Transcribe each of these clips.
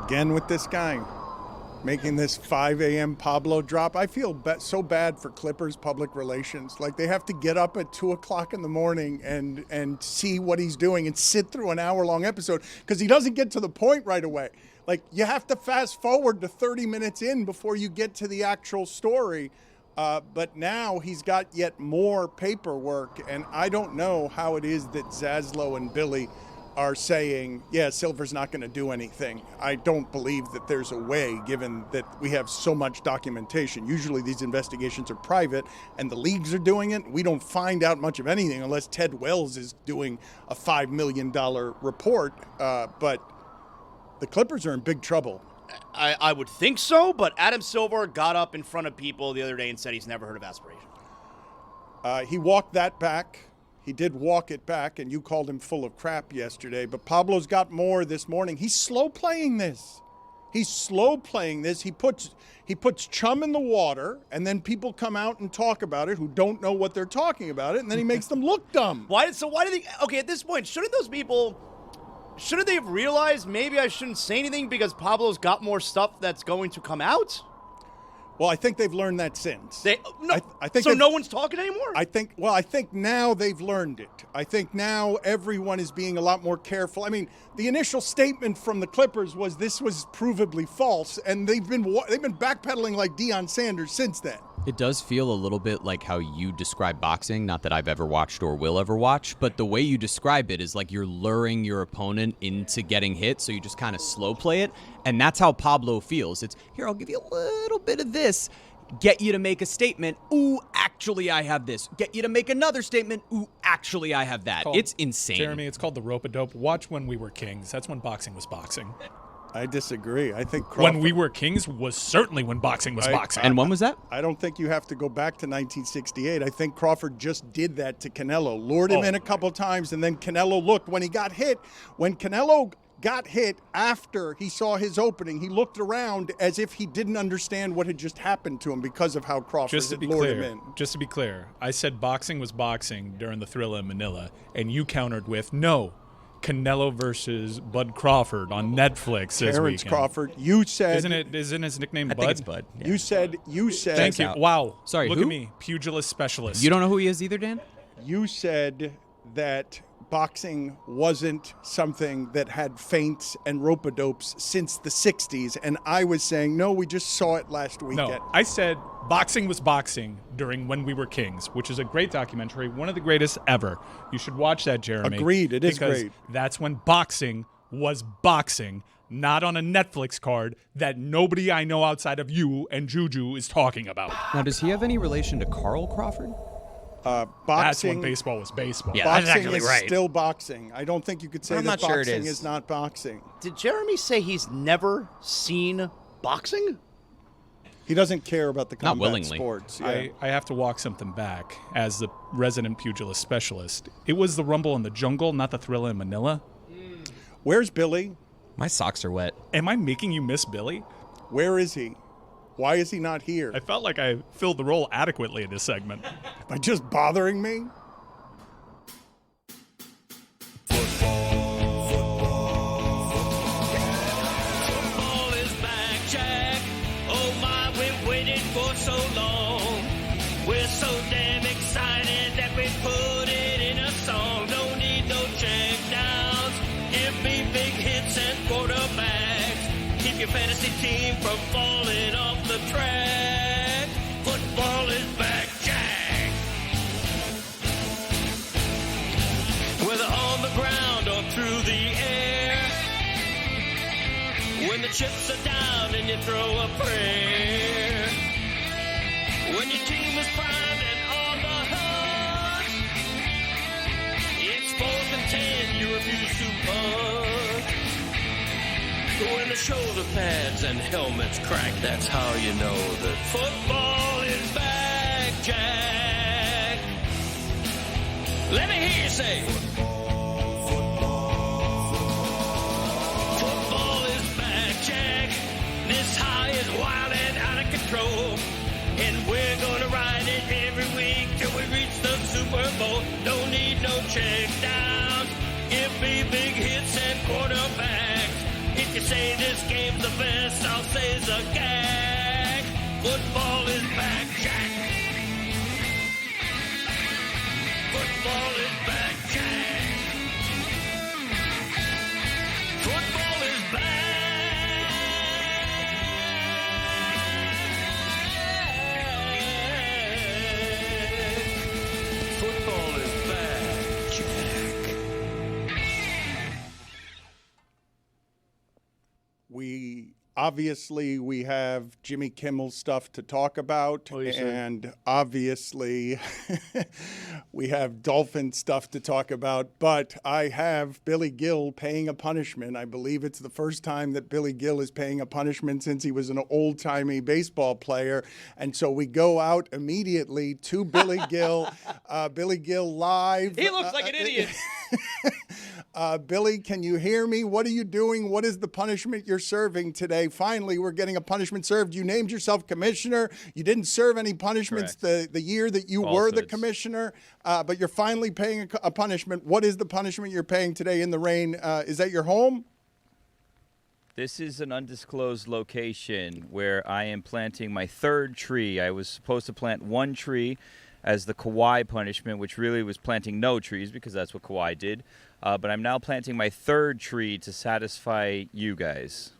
Again with this guy, making this 5 a.m. Pablo drop. I feel so bad for Clippers public relations. Like, they have to get up at 2 o'clock in the morning and see what he's doing and sit through an hour-long episode because he doesn't get to the point right away. Like, you have to fast forward to 30 minutes in before you get to the actual story. But now he's got yet more paperwork, and I don't know how it is that Zazzlo and Billy are saying, yeah, Silver's not going to do anything. I don't believe that there's a way, given that we have so much documentation. Usually these investigations are private, and the leagues are doing it. We don't find out much of anything unless Ted Wells is doing a $5 million report. But the Clippers are in big trouble. I would think so, but Adam Silver got up in front of people the other day and said he's never heard of aspiration. He walked that back. He did walk it back, and you called him full of crap yesterday. But Pablo's got more this morning. He's slow playing this. He puts chum in the water, and then people come out and talk about it who don't know what they're talking about it, and then he makes them look dumb. Why do they? Okay, at this point, shouldn't they have realized maybe I shouldn't say anything because Pablo's got more stuff that's going to come out? Well, I think they've learned that since. I think so. No one's talking anymore. I think now they've learned it. I think now everyone is being a lot more careful. I mean, the initial statement from the Clippers was this was provably false, and they've been backpedaling like Deion Sanders since then. It does feel a little bit like how you describe boxing, not that I've ever watched or will ever watch, but the way you describe it is like you're luring your opponent into getting hit, so you just kind of slow play it, and that's how Pablo feels. It's, here, I'll give you a little bit of this, get you to make a statement, ooh, actually I have this. Get you to make another statement, ooh, actually I have that. It's insane. Jeremy, it's called the rope-a-dope. Watch When We Were Kings. That's when boxing was boxing. I disagree. I think When We Were Kings was certainly when boxing was boxing. And when was that? I don't think you have to go back to 1968. I think Crawford just did that to Canelo. Lured him in a couple times, and then Canelo looked. When Canelo got hit after he saw his opening, he looked around as if he didn't understand what had just happened to him because of how Crawford had lured him in. Just to be clear, I said boxing was boxing during the Thrilla in Manila, and you countered with, no, Canelo versus Bud Crawford on Netflix this Terrence weekend. Crawford. You said... Isn't his nickname Bud? I think it's Bud. Yeah. You said... Thank you. Wow. Sorry, Look who? at me. Pugilist specialist. You don't know who he is either, Dan? You said that boxing wasn't something that had feints and rope-a-dopes since the 60s, and I was saying, no, we just saw it last weekend. No, I said boxing was boxing during When We Were Kings, which is a great documentary, one of the greatest ever. You should watch that, Jeremy. Agreed, it is because great. That's when boxing was boxing, not on a Netflix card that nobody I know outside of you and Juju is talking about. Now, does he have any relation to Carl Crawford? Boxing, that's when baseball was baseball. Yeah, boxing that's actually is right. still boxing. I don't think you could say I'm that not sure it boxing is. is not boxing. Did Jeremy say he's never seen boxing? He doesn't care about the Not combat willingly. sports. Yeah. I have to walk something back as the resident pugilist specialist. It was the Rumble in the Jungle, not the Thrilla in Manila. Where's Billy? My socks are wet. Am I making you miss Billy? Where is he? Why is he not here? I felt like I filled the role adequately in this segment. By just bothering me? Football is back, Jack. Oh my, we've waited for so long. We're so damn excited that we put it in a song. Don't need no check downs. Give me big hits and quarterbacks. Keep your fantasy team from falling off the track. Football is back, Jack. Whether on the ground or through the air, when the chips are down and you throw a prayer, when your team is primed and on the hunt, it's 4th and 10, you refuse to punt. When the shoulder pads and helmets crack, that's how you know that football is back, Jack. Let me hear you say, football is back, Jack. This high is wild and out of control, and we're gonna ride it every week till we reach the Super Bowl. Don't need no check downs. Give me big hits and quarterbacks. If you say this game's the best, I'll say it's a gag. Football is back, Jack. Football is back, Jack. Football is back. Football is back, Jack. We have Jimmy Kimmel stuff to talk about, and obviously we have Dolphin stuff to talk about, but I have Billy Gill paying a punishment. I believe it's the first time that Billy Gill is paying a punishment since he was an old-timey baseball player, and so we go out immediately to Billy Gill. Billy Gill live. He looks like an idiot. Billy, can you hear me? What are you doing? What is the punishment you're serving today? Finally, we're getting a punishment served. You named yourself commissioner. You didn't serve any punishments the year that you were the commissioner, but you're finally paying a punishment. What is the punishment you're paying today in the rain? Is that your home? This is an undisclosed location where I am planting my third tree. I was supposed to plant one tree as the Kawhi punishment, which really was planting no trees because that's what Kawhi did. But I'm now planting my third tree to satisfy you guys.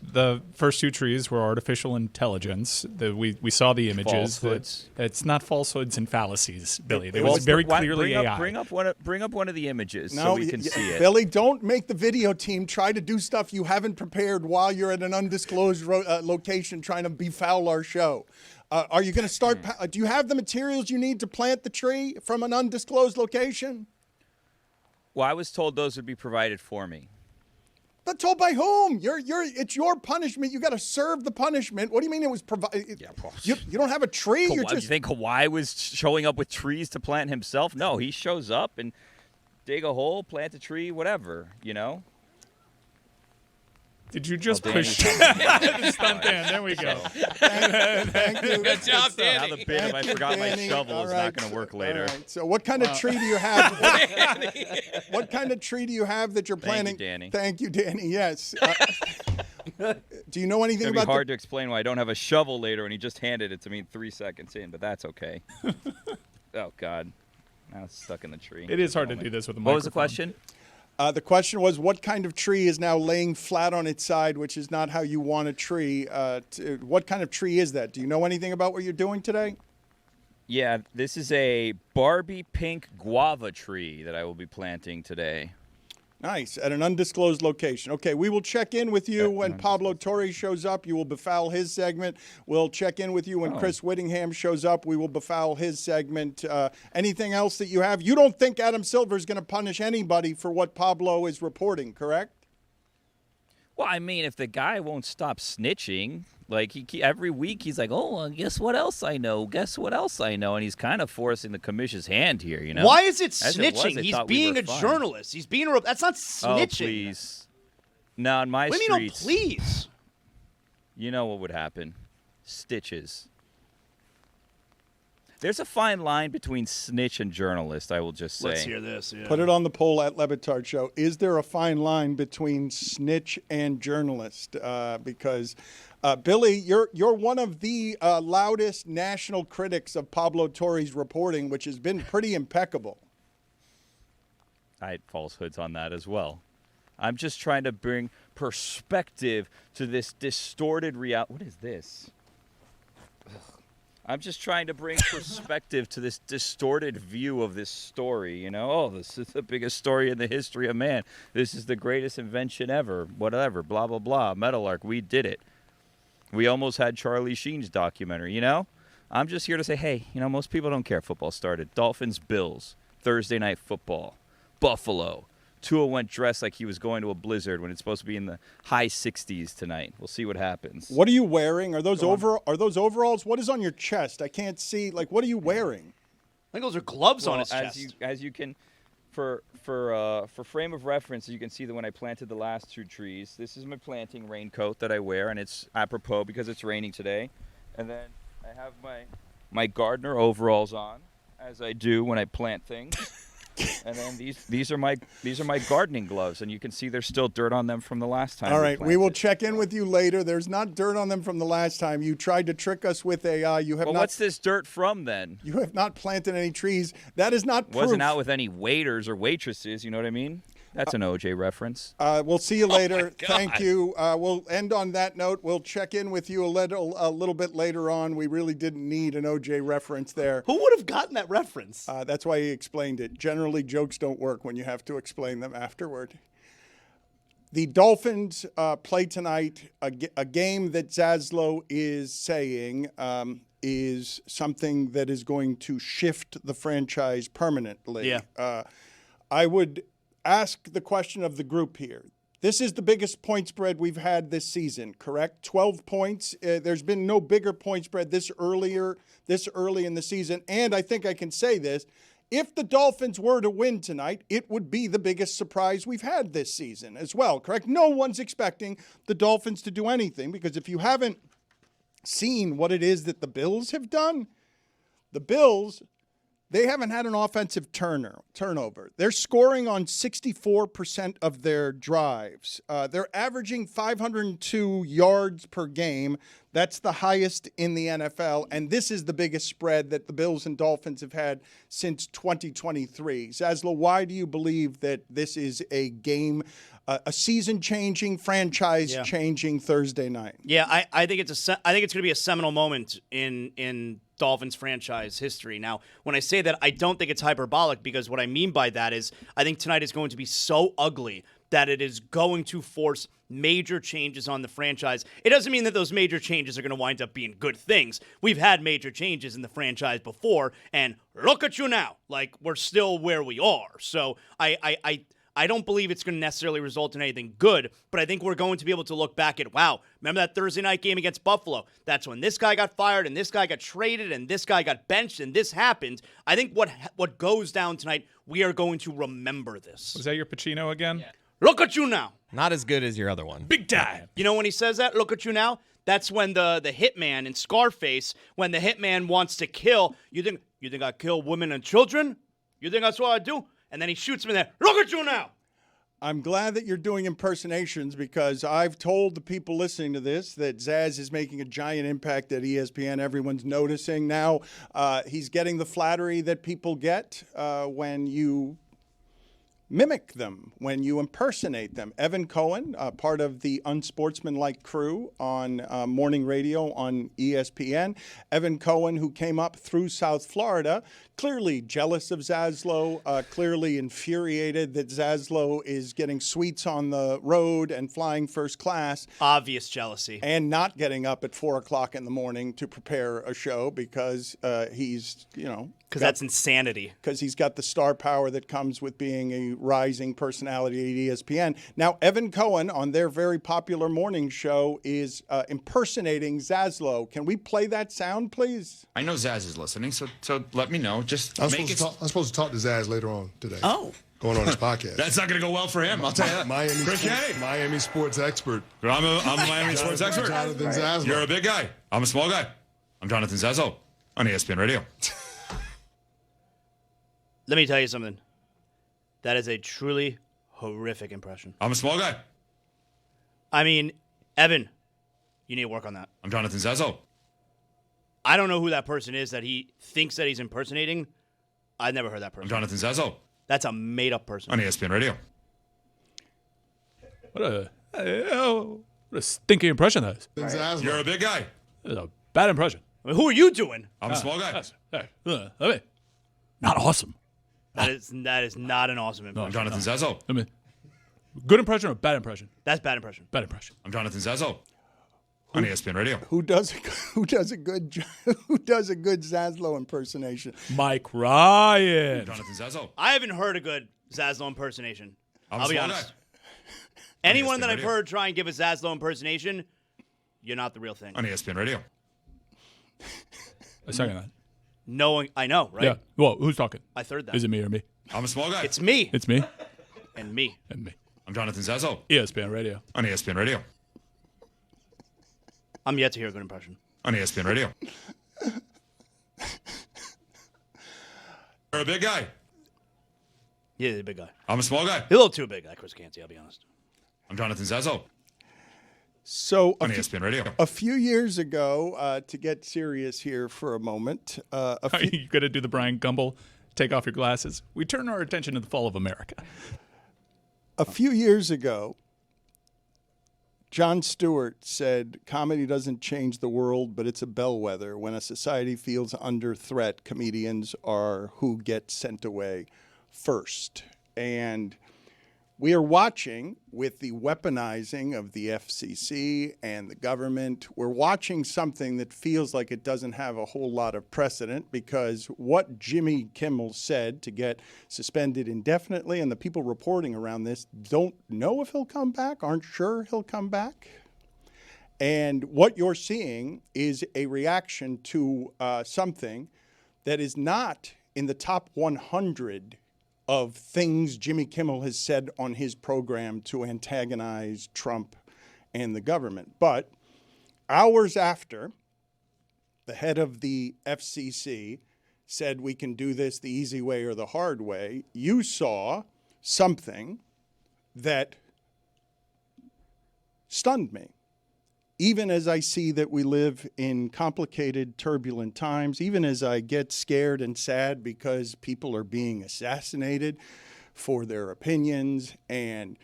The first two trees were artificial intelligence. We saw the images. Falsehoods. It's not falsehoods and fallacies, Billy. It was very clearly AI. Bring up one of the images so we can see it. Billy, don't make the video team try to do stuff you haven't prepared while you're at an undisclosed location trying to befoul our show. Are you going to start? Do you have the materials you need to plant the tree from an undisclosed location? Well, I was told those would be provided for me. But told by whom? It's your punishment. You got to serve the punishment. What do you mean it was provided? Yeah, well, you don't have a tree. You think Kawhi was showing up with trees to plant himself? No, he shows up and dig a hole, plant a tree, whatever. You know. Did you just push the stunt Dan? There we go. Thank you. Good job, Danny. Now the bit of I forgot my shovel is not going to work later. Right. So what kind of tree do you have? What kind of tree do you have that you're planting? Thank you, Danny. Thank you, Danny. Yes. Do you know anything It's about? It's hard to explain why I don't have a shovel later, and he just handed it to me 3 seconds in, but that's okay. Oh God, now it's stuck in the tree. It is hard to do this with a microphone. What was the question? The question was, what kind of tree is now laying flat on its side, which is not how you want a tree? What kind of tree is that? Do you know anything about what you're doing today? Yeah, this is a Barbie pink guava tree that I will be planting today. Nice. At an undisclosed location. Okay, we will check in with you when Pablo Torre shows up. You will befoul his segment. We'll check in with you when Chris Whittingham shows up. We will befoul his segment. Anything else that you have? You don't think Adam Silver is going to punish anybody for what Pablo is reporting, correct? Well, I mean, if the guy won't stop snitching, like every week he's like, oh, well, guess what else I know? Guess what else I know? And he's kind of forcing the commission's hand here, you know? Why is it As snitching? was, He's being a journalist. He's being a... That's not snitching. Oh, please. No, in my What do you mean, streets, oh, please? you know what would happen. Stitches. There's a fine line between snitch and journalist, I will just say. Let's hear this. Yeah. Put it on the poll at Le Batard Show. Is there a fine line between snitch and journalist? Because, Billy, you're one of the loudest national critics of Pablo Torre's reporting, which has been pretty impeccable. I had falsehoods on that as well. I'm just trying to bring perspective to this distorted reality. What is this? I'm just trying to bring perspective to this distorted view of this story, you know? Oh, this is the biggest story in the history of man. This is the greatest invention ever, whatever, blah, blah, blah. Metal Arc, we did it. We almost had Charlie Sheen's documentary, you know? I'm just here to say, hey, you know, most people don't care football started. Dolphins, Bills, Thursday Night Football, Buffalo. Tua went dressed like he was going to a blizzard when it's supposed to be in the high 60s tonight. We'll see what happens. What are you wearing? Are those overalls? What is on your chest? I can't see. Like, what are you wearing? I think those are gloves on his as chest. As you can, for frame of reference, you can see that when I planted the last two trees, this is my planting raincoat that I wear, and it's apropos because it's raining today. And then I have my gardener overalls on, as I do when I plant things. And then these are my gardening gloves, and you can see there's still dirt on them from the last time. All right, we will planted. check in with you later. There's not dirt on them from the last time. You tried to trick us with AI. You have Well, not. what's this dirt from then? You have not planted any trees. That is not proof. Wasn't out with any waiters or waitresses. You know what I mean? That's an OJ reference. We'll see you later. God. Thank you. We'll end on that note. We'll check in with you a little bit later on. We really didn't need an OJ reference there. Who would have gotten that reference? That's why he explained it. Generally, jokes don't work when you have to explain them afterward. The Dolphins play tonight, a game that Zazzlo is saying is something that is going to shift the franchise permanently. Yeah. I would ask the question of the group here. This is the biggest point spread we've had this season, correct? 12 points. There's been no bigger point spread this early in the season. And I think I can say this. If the Dolphins were to win tonight, it would be the biggest surprise we've had this season as well, correct? No one's expecting the Dolphins to do anything, because if you haven't seen what it is that the Bills have done, the Bills, they haven't had an offensive turnover. They're scoring on 64% of their drives. They're averaging 502 yards per game. That's the highest in the NFL, and this is the biggest spread that the Bills and Dolphins have had since 2023. Zazzlo, why do you believe that this is a game, a season-changing, franchise-changing Thursday night? Yeah, I think it's going to be a seminal moment in Dolphins franchise history. Now, when I say that, I don't think it's hyperbolic, because what I mean by that is I think tonight is going to be so ugly that it is going to force major changes on the franchise. It doesn't mean that those major changes are going to wind up being good things. We've had major changes in the franchise before, and look at you now. Like, we're still where we are. So I don't believe it's going to necessarily result in anything good, but I think we're going to be able to look back at, wow, remember that Thursday night game against Buffalo? That's when this guy got fired, and this guy got traded, and this guy got benched, and this happened. I think what goes down tonight, we are going to remember this. Was that your Pacino again? Yeah. Look at you now. Not as good as your other one. Big time. You know when he says that, look at you now? That's when the hitman in Scarface, when the hitman wants to kill, you think I kill women and children? You think that's what I do? And then he shoots him in there. Look at you now. I'm glad that you're doing impersonations, because I've told the people listening to this that Zaz is making a giant impact at ESPN. Everyone's noticing now. He's getting the flattery that people get when you mimic them, when you impersonate them. Evan Cohen, part of the Unsportsmanlike crew on morning radio on ESPN. Evan Cohen, who came up through South Florida, clearly jealous of Zazzlo, clearly infuriated that Zazzlo is getting suites on the road and flying first class. Obvious jealousy. And not getting up at 4 o'clock in the morning to prepare a show because he's, because that's insanity. Because he's got the star power that comes with being a rising personality at ESPN. Now, Evan Cohen on their very popular morning show is impersonating Zazzlo. Can we play that sound, please? I know Zaz is listening, so let me know. Just I'm make it. supposed to talk to Zaz later on today. Oh. Going on his podcast. That's not going to go well for him. I'll tell you that. Miami sports expert. I'm a Miami sports expert. Jonathan Zazzlo. You're a big guy. I'm a small guy. I'm Jonathan Zazzlo on ESPN Radio. Let me tell you something. That is a truly horrific impression. I'm a small guy. I mean, Evan, you need to work on that. I'm Jonathan Zazzlo. I don't know who that person is that he thinks that he's impersonating. I've never heard that person. I'm Jonathan Zazzlo That's a made-up person. on ESPN Radio. What a stinky impression that is. Zazzlo. You're a big guy. That's a bad impression. I mean, who are you doing? I'm a small guy. Not awesome. That is not an awesome impression. I'm Jonathan Zazzlo. Good impression or bad impression? That's bad impression. Bad impression. I'm Jonathan Zazzlo on ESPN Radio. Who does a good Zazzlo impersonation? Mike Ryan. Jonathan Zazzlo. I haven't heard a good Zazzlo impersonation. I'm I'll a be small honest. guy. Anyone ESPN that I've Radio. heard try and give a Zazzlo impersonation, you're not the real thing. On ESPN Radio. I second that. Knowing, I know, right? Yeah. Well, who's talking? I third that. Is it me or me? I'm a small guy. It's me It's me and me. and me. I'm Jonathan Zazzlo ESPN Radio. on ESPN Radio. I'm yet to hear a good impression. On ESPN Radio. You're a big guy. Yeah, he's a big guy. I'm a small guy. He's a little too big, Chris Canty, I'll be honest. I'm Jonathan Zazzlo So on ESPN Radio. a few years ago, to get serious here for a moment, Are you going to do the Brian Gumble, take off your glasses? We turn our attention to the fall of America. a few years ago, Jon Stewart said, comedy doesn't change the world, but it's a bellwether. When a society feels under threat, comedians are who get sent away first. And we are watching, with the weaponizing of the FCC and the government, we're watching something that feels like it doesn't have a whole lot of precedent, because what Jimmy Kimmel said to get suspended indefinitely, and the people reporting around this don't know if he'll come back, aren't sure he'll come back. And what you're seeing is a reaction to something that is not in the top 100 of things Jimmy Kimmel has said on his program to antagonize Trump and the government. But hours after the head of the FCC said we can do this the easy way or the hard way, you saw something that stunned me. Even as I see that we live in complicated, turbulent times, even as I get scared and sad because people are being assassinated for their opinions, and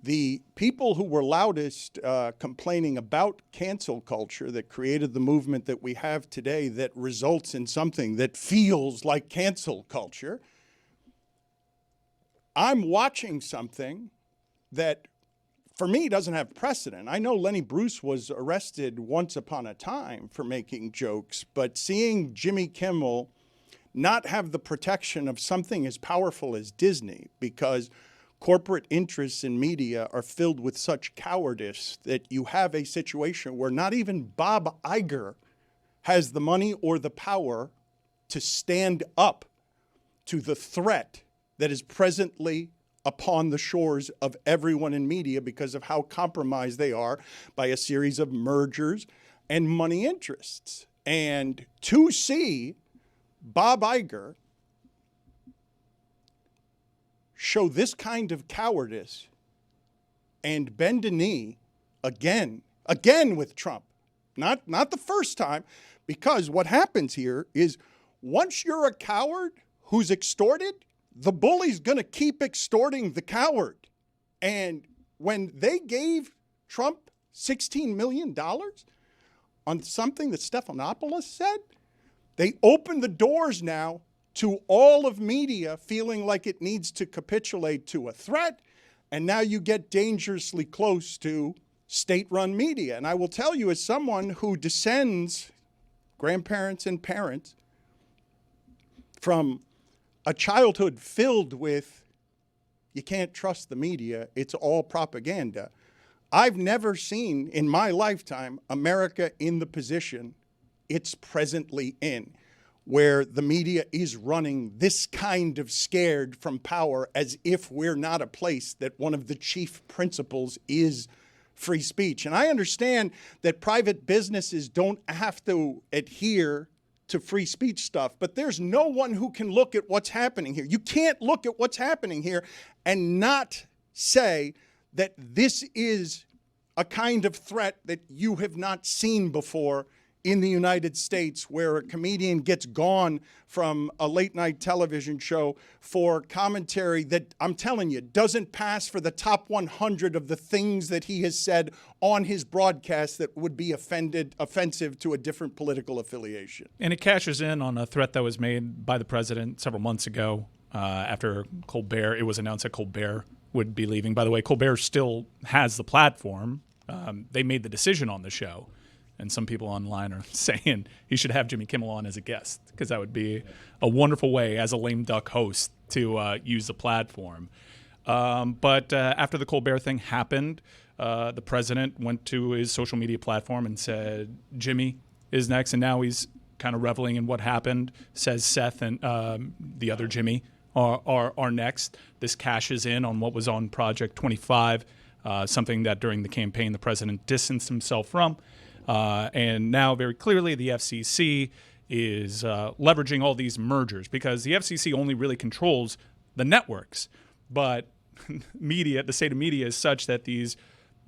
the people who were loudest complaining about cancel culture that created the movement that we have today that results in something that feels like cancel culture, I'm watching something that for me, doesn't have precedent. I know Lenny Bruce was arrested once upon a time for making jokes, but seeing Jimmy Kimmel not have the protection of something as powerful as Disney, because corporate interests in media are filled with such cowardice that you have a situation where not even Bob Iger has the money or the power to stand up to the threat that is presently upon the shores of everyone in media because of how compromised they are by a series of mergers and money interests. And to see Bob Iger show this kind of cowardice and bend a knee again with Trump, not the first time, because what happens here is once you're a coward who's extorted, the bully's going to keep extorting the coward. And when they gave Trump $16 million on something that Stephanopoulos said, they opened the doors now to all of media feeling like it needs to capitulate to a threat. And now you get dangerously close to state-run media. And I will tell you, as someone who descends, grandparents and parents, from a childhood filled with, you can't trust the media, it's all propaganda. I've never seen in my lifetime America in the position it's presently in, where the media is running this kind of scared from power as if we're not a place that one of the chief principles is free speech. And I understand that private businesses don't have to adhere to free speech stuff, but there's no one who can look at what's happening here. You can't look at what's happening here and not say that this is a kind of threat that you have not seen before in the United States, where a comedian gets gone from a late night television show for commentary that, I'm telling you, doesn't pass for the top 100 of the things that he has said on his broadcast that would be offensive to a different political affiliation. And it cashes in on a threat that was made by the president several months ago after Colbert. It was announced that Colbert would be leaving. By the way, Colbert still has the platform. They made the decision on the show. And some people online are saying he should have Jimmy Kimmel on as a guest, because that would be a wonderful way as a lame duck host to use the platform. But after the Colbert thing happened, the president went to his social media platform and said, Jimmy is next. And now he's kind of reveling in what happened, says Seth and the other Jimmy are next. This cashes in on what was on Project 25, something that during the campaign the president distanced himself from. And now very clearly the FCC is leveraging all these mergers, because the FCC only really controls the networks. But the state of media is such that these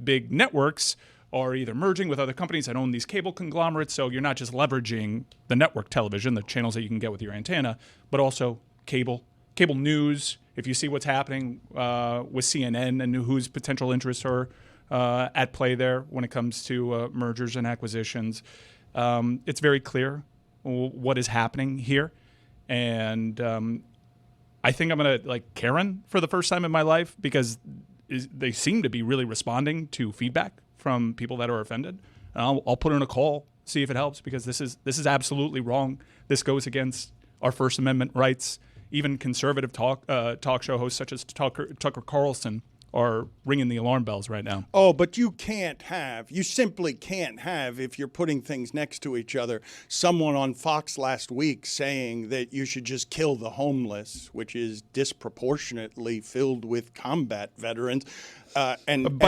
big networks are either merging with other companies that own these cable conglomerates. So you're not just leveraging the network television, the channels that you can get with your antenna, but also cable news. If you see what's happening with CNN and whose potential interests are at play there when it comes to mergers and acquisitions, it's very clear what is happening here. And I think I'm going to like Karen for the first time in my life because they seem to be really responding to feedback from people that are offended. And I'll put in a call, see if it helps, because this is absolutely wrong. This goes against our First Amendment rights. Even conservative talk show hosts such as Tucker Carlson are ringing the alarm bells right now. Oh, but you simply can't have, if you're putting things next to each other, someone on Fox last week saying that you should just kill the homeless, which is disproportionately filled with combat veterans. By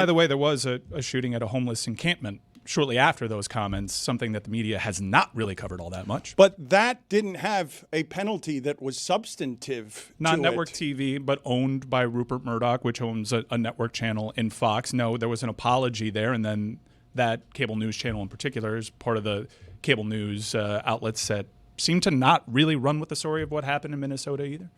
the way, there was a shooting at a homeless encampment shortly after those comments, something that the media has not really covered all that much. But that didn't have a penalty that was substantive. Not network TV, but owned by Rupert Murdoch, which owns a network channel in Fox. No, there was an apology there, and then that cable news channel in particular is part of the cable news outlets that seem to not really run with the story of what happened in Minnesota either.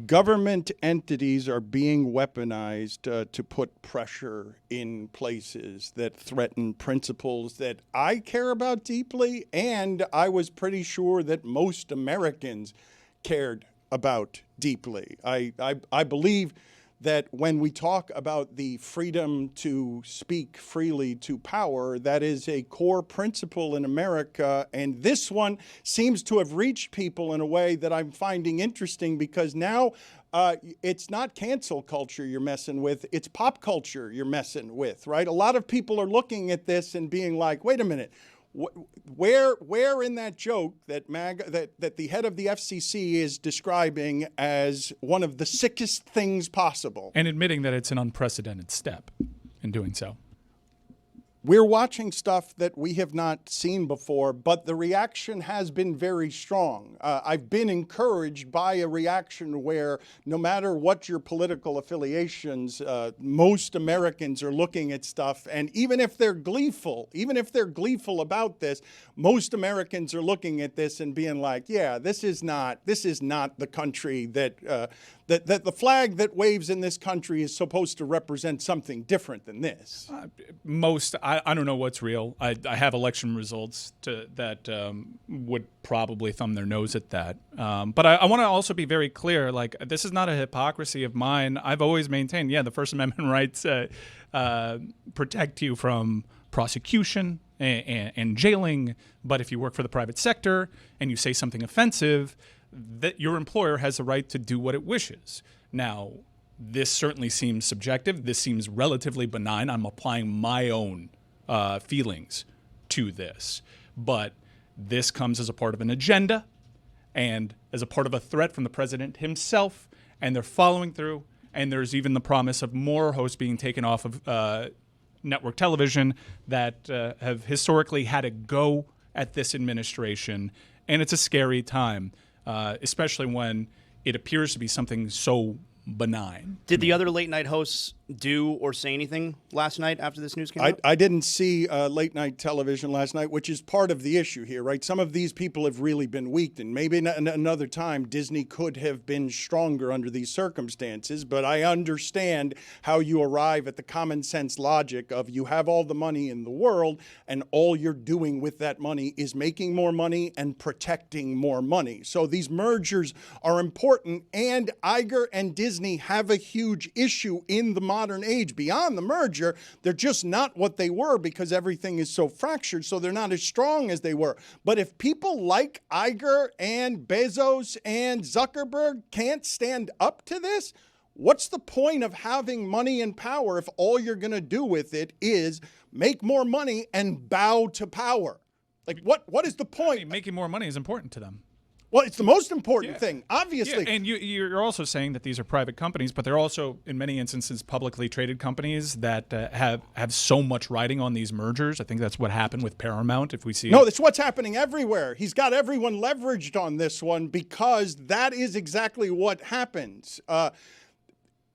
Government entities are being weaponized to put pressure in places that threaten principles that I care about deeply, and I was pretty sure that most Americans cared about deeply. I believe that when we talk about the freedom to speak freely to power, that is a core principle in America. And this one seems to have reached people in a way that I'm finding interesting, because now it's not cancel culture you're messing with, it's pop culture you're messing with, right? A lot of people are looking at this and being like, wait a minute, where in that joke that that the head of the FCC is describing as one of the sickest things possible, and admitting that it's an unprecedented step in doing so? We're watching stuff that we have not seen before, but the reaction has been very strong. I've been encouraged by a reaction where no matter what your political affiliations, most Americans are looking at stuff, and even if they're gleeful about this, most Americans are looking at this and being like, yeah, this is not the country that the flag that waves in this country is supposed to represent something different than this. I don't know what's real. I have election results that would probably thumb their nose at that. But I want to also be very clear, like, this is not a hypocrisy of mine. I've always maintained, the First Amendment rights protect you from prosecution and jailing. But if you work for the private sector and you say something offensive, that your employer has the right to do what it wishes. Now, this certainly seems subjective. This seems relatively benign. I'm applying my own feelings to this. But this comes as a part of an agenda and as a part of a threat from the president himself, and they're following through. And there's even the promise of more hosts being taken off of network television that have historically had a go at this administration. And it's a scary time. Especially when it appears to be something so benign. Did the other late night hosts do or say anything last night after this news came out? I didn't see late night television last night, which is part of the issue here, right? Some of these people have really been weakened, and maybe another time Disney could have been stronger under these circumstances, but I understand how you arrive at the common sense logic of you have all the money in the world, and all you're doing with that money is making more money and protecting more money. So these mergers are important, and Iger and Disney have a huge issue in the modern age. Beyond the merger, they're just not what they were because everything is so fractured, so they're not as strong as they were. But if people like Iger and Bezos and Zuckerberg can't stand up to this, what's the point of having money and power if all you're going to do with it is make more money and bow to power? Like, what is the point? Making more money is important to them. Well, it's the most important thing, obviously. Yeah, and you're also saying that these are private companies, but they're also, in many instances, publicly traded companies that have so much riding on these mergers. I think that's what happened with Paramount. If we see that's what's happening everywhere. He's got everyone leveraged on this one because that is exactly what happens.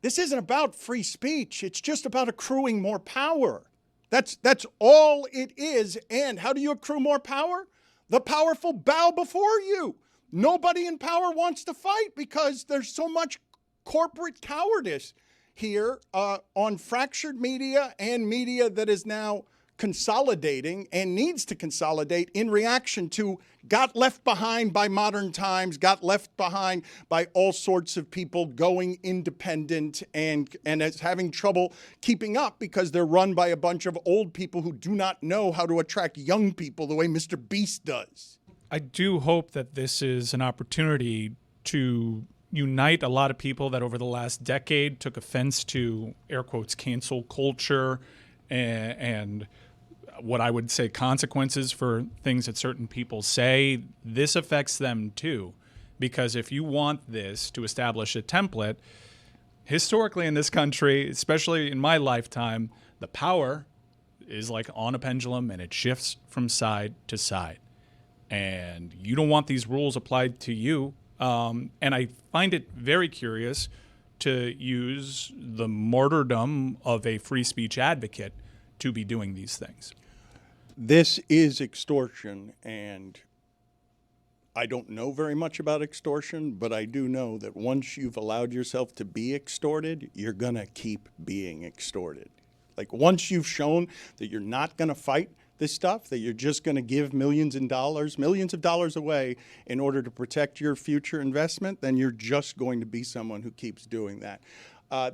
This isn't about free speech. It's just about accruing more power. That's all it is. And how do you accrue more power? The powerful bow before you. Nobody in power wants to fight because there's so much corporate cowardice here on fractured media and media that is now consolidating and needs to consolidate in reaction to got left behind by modern times, got left behind by all sorts of people going independent and is having trouble keeping up because they're run by a bunch of old people who do not know how to attract young people the way Mr. Beast does. I do hope that this is an opportunity to unite a lot of people that over the last decade took offense to, air quotes, cancel culture and what I would say consequences for things that certain people say. This affects them too, because if you want this to establish a template, historically in this country, especially in my lifetime, the power is like on a pendulum and it shifts from side to side. And you don't want these rules applied to you. And I find it very curious to use the martyrdom of a free speech advocate to be doing these things. This is extortion, and I don't know very much about extortion, but I do know that once you've allowed yourself to be extorted, you're going to keep being extorted. Like once you've shown that you're not going to fight this stuff, that you're just going to give millions of dollars away in order to protect your future investment, then you're just going to be someone who keeps doing that.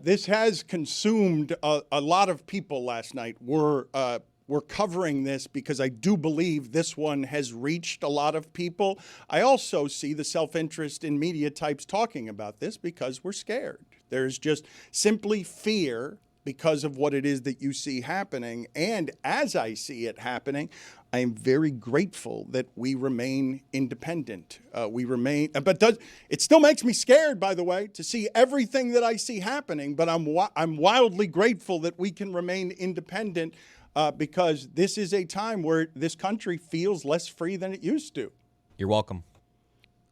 This has consumed a lot of people last night. We're covering this because I do believe this one has reached a lot of people. I also see the self-interest in media types talking about this because we're scared. There's just simply fear because of what it is that you see happening. And as I see it happening, I am very grateful that we remain independent. It still makes me scared, by the way, to see everything that I see happening. But I'm wildly grateful that we can remain independent because this is a time where this country feels less free than it used to. You're welcome.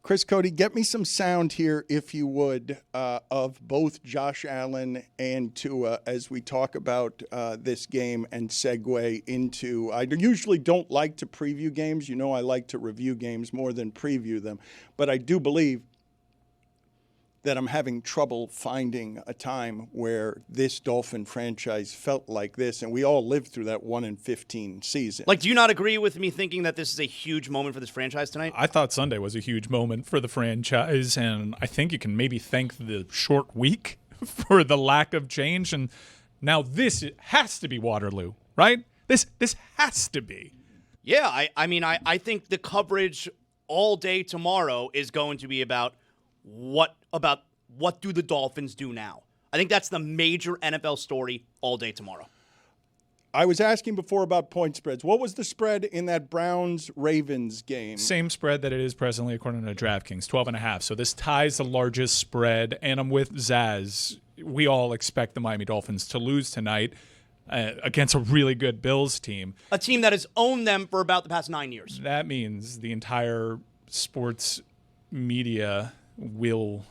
Chris Cody, get me some sound here, if you would, of both Josh Allen and Tua as we talk about this game and segue into. I usually don't like to preview games. You know, I like to review games more than preview them. But I do believe that I'm having trouble finding a time where this Dolphin franchise felt like this, and we all lived through that 1-15 season. Like, do you not agree with me thinking that this is a huge moment for this franchise tonight? I thought Sunday was a huge moment for the franchise, and I think you can maybe thank the short week for the lack of change. And now this has to be Waterloo, right? This has to be. Yeah, I think the coverage all day tomorrow is going to be about what do the Dolphins do now? I think that's the major NFL story all day tomorrow. I was asking before about point spreads. What was the spread in that Browns-Ravens game? Same spread that it is presently according to DraftKings, 12.5. So this ties the largest spread, and I'm with Zaz. We all expect the Miami Dolphins to lose tonight against a really good Bills team. A team that has owned them for about the past 9 years. That means the entire sports media will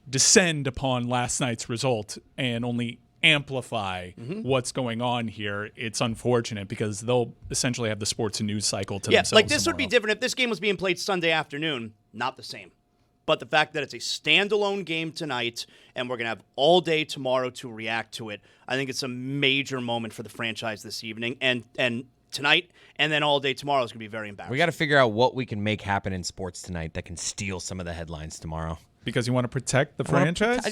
descend upon last night's result and only amplify what's going on here. It's unfortunate because they'll essentially have the sports and news cycle to themselves. Like this tomorrow. would be different if this game was being played Sunday afternoon. Not the same. But the fact that it's a standalone game tonight and we're going to have all day tomorrow to react to it, I think it's a major moment for the franchise this evening and tonight, and then all day tomorrow is going to be very embarrassing. We got to figure out what we can make happen in sports tonight that can steal some of the headlines tomorrow. Because you want to protect the franchise?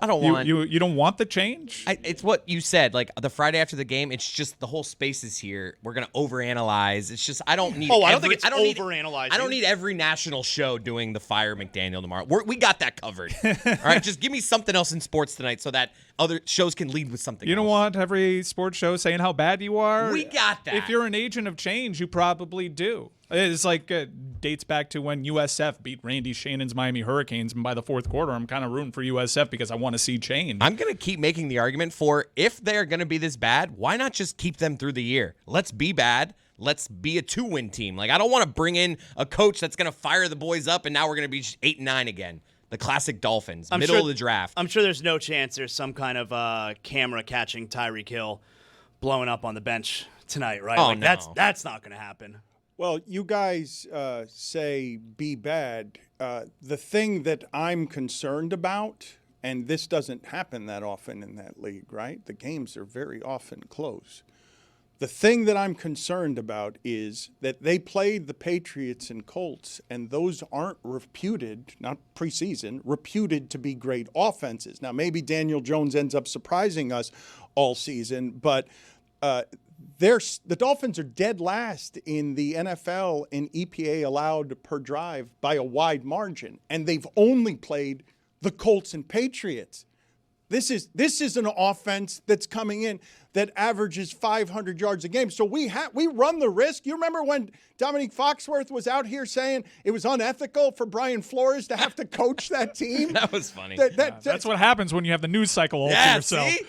I don't want. You don't want the change? It's what you said. Like the Friday after the game, it's just the whole space is here. We're gonna overanalyze. It's just I don't need. I don't think it's overanalyzing. I don't need every national show doing the Fire McDaniel tomorrow. We got that covered. All right, just give me something else in sports tonight so that other shows can lead with something. You don't else. want every sports show saying how bad you are? We got that. If you're an agent of change, you probably do. It's like dates back to when USF beat Randy Shannon's Miami Hurricanes, and by the fourth quarter, I'm kind of rooting for USF because I want to see change. I'm going to keep making the argument for if they're going to be this bad, why not just keep them through the year? Let's be bad. Let's be a 2-win team. Like, I don't want to bring in a coach that's going to fire the boys up, and now we're going to be 8-9 again. The classic Dolphins, middle of the draft. I'm sure there's no chance there's some kind of camera catching Tyreek Hill blowing up on the bench tonight, right? Oh, like, no. That's not going to happen. Well, you guys say be bad. The thing that I'm concerned about, and this doesn't happen that often in that league, right? The games are very often close. The thing that I'm concerned about is that they played the Patriots and Colts, and those aren't reputed, not preseason, reputed to be great offenses. Now, maybe Daniel Jones ends up surprising us all season, but the Dolphins are dead last in the NFL in EPA allowed per drive by a wide margin, and they've only played the Colts and Patriots. This is an offense that's coming in that averages 500 yards a game. So we run the risk. You remember when Dominique Foxworth was out here saying it was unethical for Brian Flores to have to coach that team? That was funny. That's what happens when you have the news cycle all to yourself. See?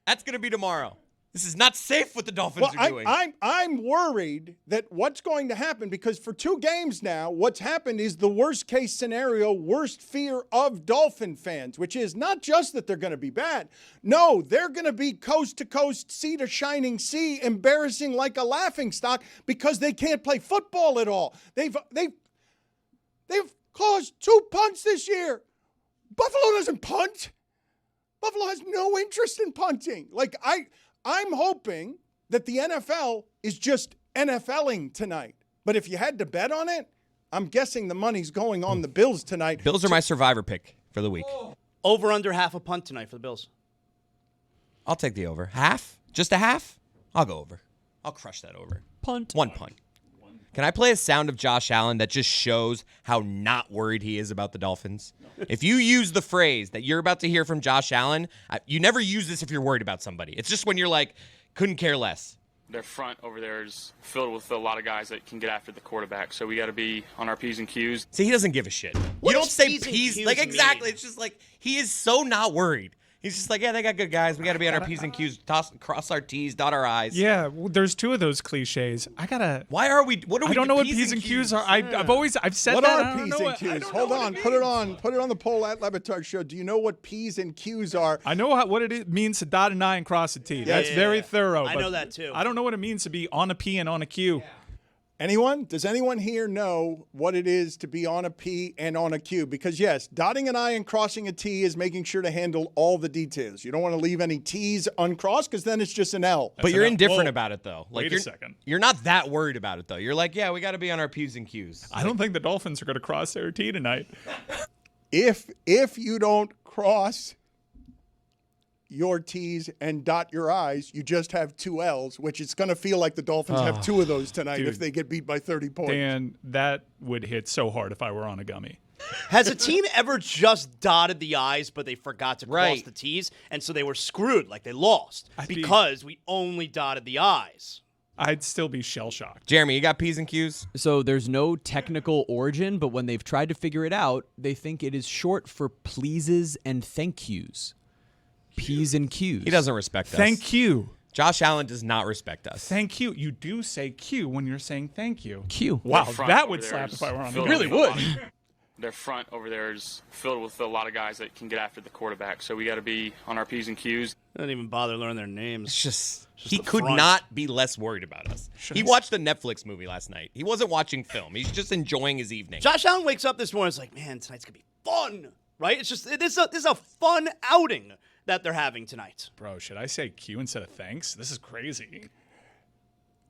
That's going to be tomorrow. This is not safe what the Dolphins are doing. I'm worried that what's going to happen, because for 2 games now, what's happened is the worst case scenario, worst fear of Dolphin fans, which is not just that they're going to be bad. No, they're going to be coast to coast, sea to shining sea, embarrassing like a laughingstock because they can't play football at all. They've caused 2 punts this year. Buffalo doesn't punt. Buffalo has no interest in punting. I'm hoping that the NFL is just NFLing tonight. But if you had to bet on it, I'm guessing the money's going on the Bills tonight. Bills are my survivor pick for the week. Over under half a punt tonight for the Bills. I'll take the over. Half? Just a half? I'll go over. I'll crush that over. Punt. 1 punt. Can I play a sound of Josh Allen that just shows how not worried he is about the Dolphins? If you use the phrase that you're about to hear from Josh Allen, you never use this if you're worried about somebody. It's just when you're like, couldn't care less. Their front over there is filled with a lot of guys that can get after the quarterback, so we got to be on our P's and Q's. See, he doesn't give a shit. What You don't does say P's and P's. Q's Like, exactly. mean? It's just like, he is so not worried. He's just like, yeah, they got good guys. We got to be on our P's and Q's, cross our T's, dot our I's. Yeah, well, there's 2 of those cliches. Why are we? What are we? I don't know what P's and Q's are. I've said What that. are P's and Q's? Hold on, put it on the poll at LeBatard Show. Do you know what P's and Q's are? I know what it means to dot an I and cross a T. That's very thorough. I but know that too. I don't know what it means to be on a P and on a Q. Anyone? Does anyone here know what it is to be on a P and on a Q? Because yes, dotting an I and crossing a T is making sure to handle all the details. You don't want to leave any T's uncrossed because then it's just an L. But you're indifferent about it, though. Like, wait a second. You're not that worried about it, though. You're like, yeah, we got to be on our P's and Q's. I don't think the Dolphins are going to cross their T tonight. If you don't cross your T's and dot your I's, you just have 2 L's, which it's going to feel like the Dolphins have 2 of those tonight if they get beat by 30 points. Dan, that would hit so hard if I were on a gummy. Has a team ever just dotted the I's, but they forgot to cross Right. the T's, and so they were screwed, like they lost, because we only dotted the I's? I'd still be shell-shocked. Jeremy, you got P's and Q's? So there's no technical origin, but when they've tried to figure it out, they think it is short for pleases and thank yous. P's and Q's. He doesn't respect us. Thank you. Josh Allen does not respect us. Thank you. You do say Q when you're saying thank you. Q. Wow, Their front that over would there slap is if I were on a filled gummy. with a lot of- Their front over there is filled with a lot of guys that can get after the quarterback, so we got to be on our P's and Q's. They don't even bother learning their names. It's just Just he the could front. not be less worried about us. He watched a Netflix movie last night. He wasn't watching film. He's just enjoying his evening. Josh Allen wakes up this morning, it's like, man, tonight's going to be fun, right? It's just, this is a fun outing that they're having tonight. Bro, should I say Q instead of thanks? This is crazy.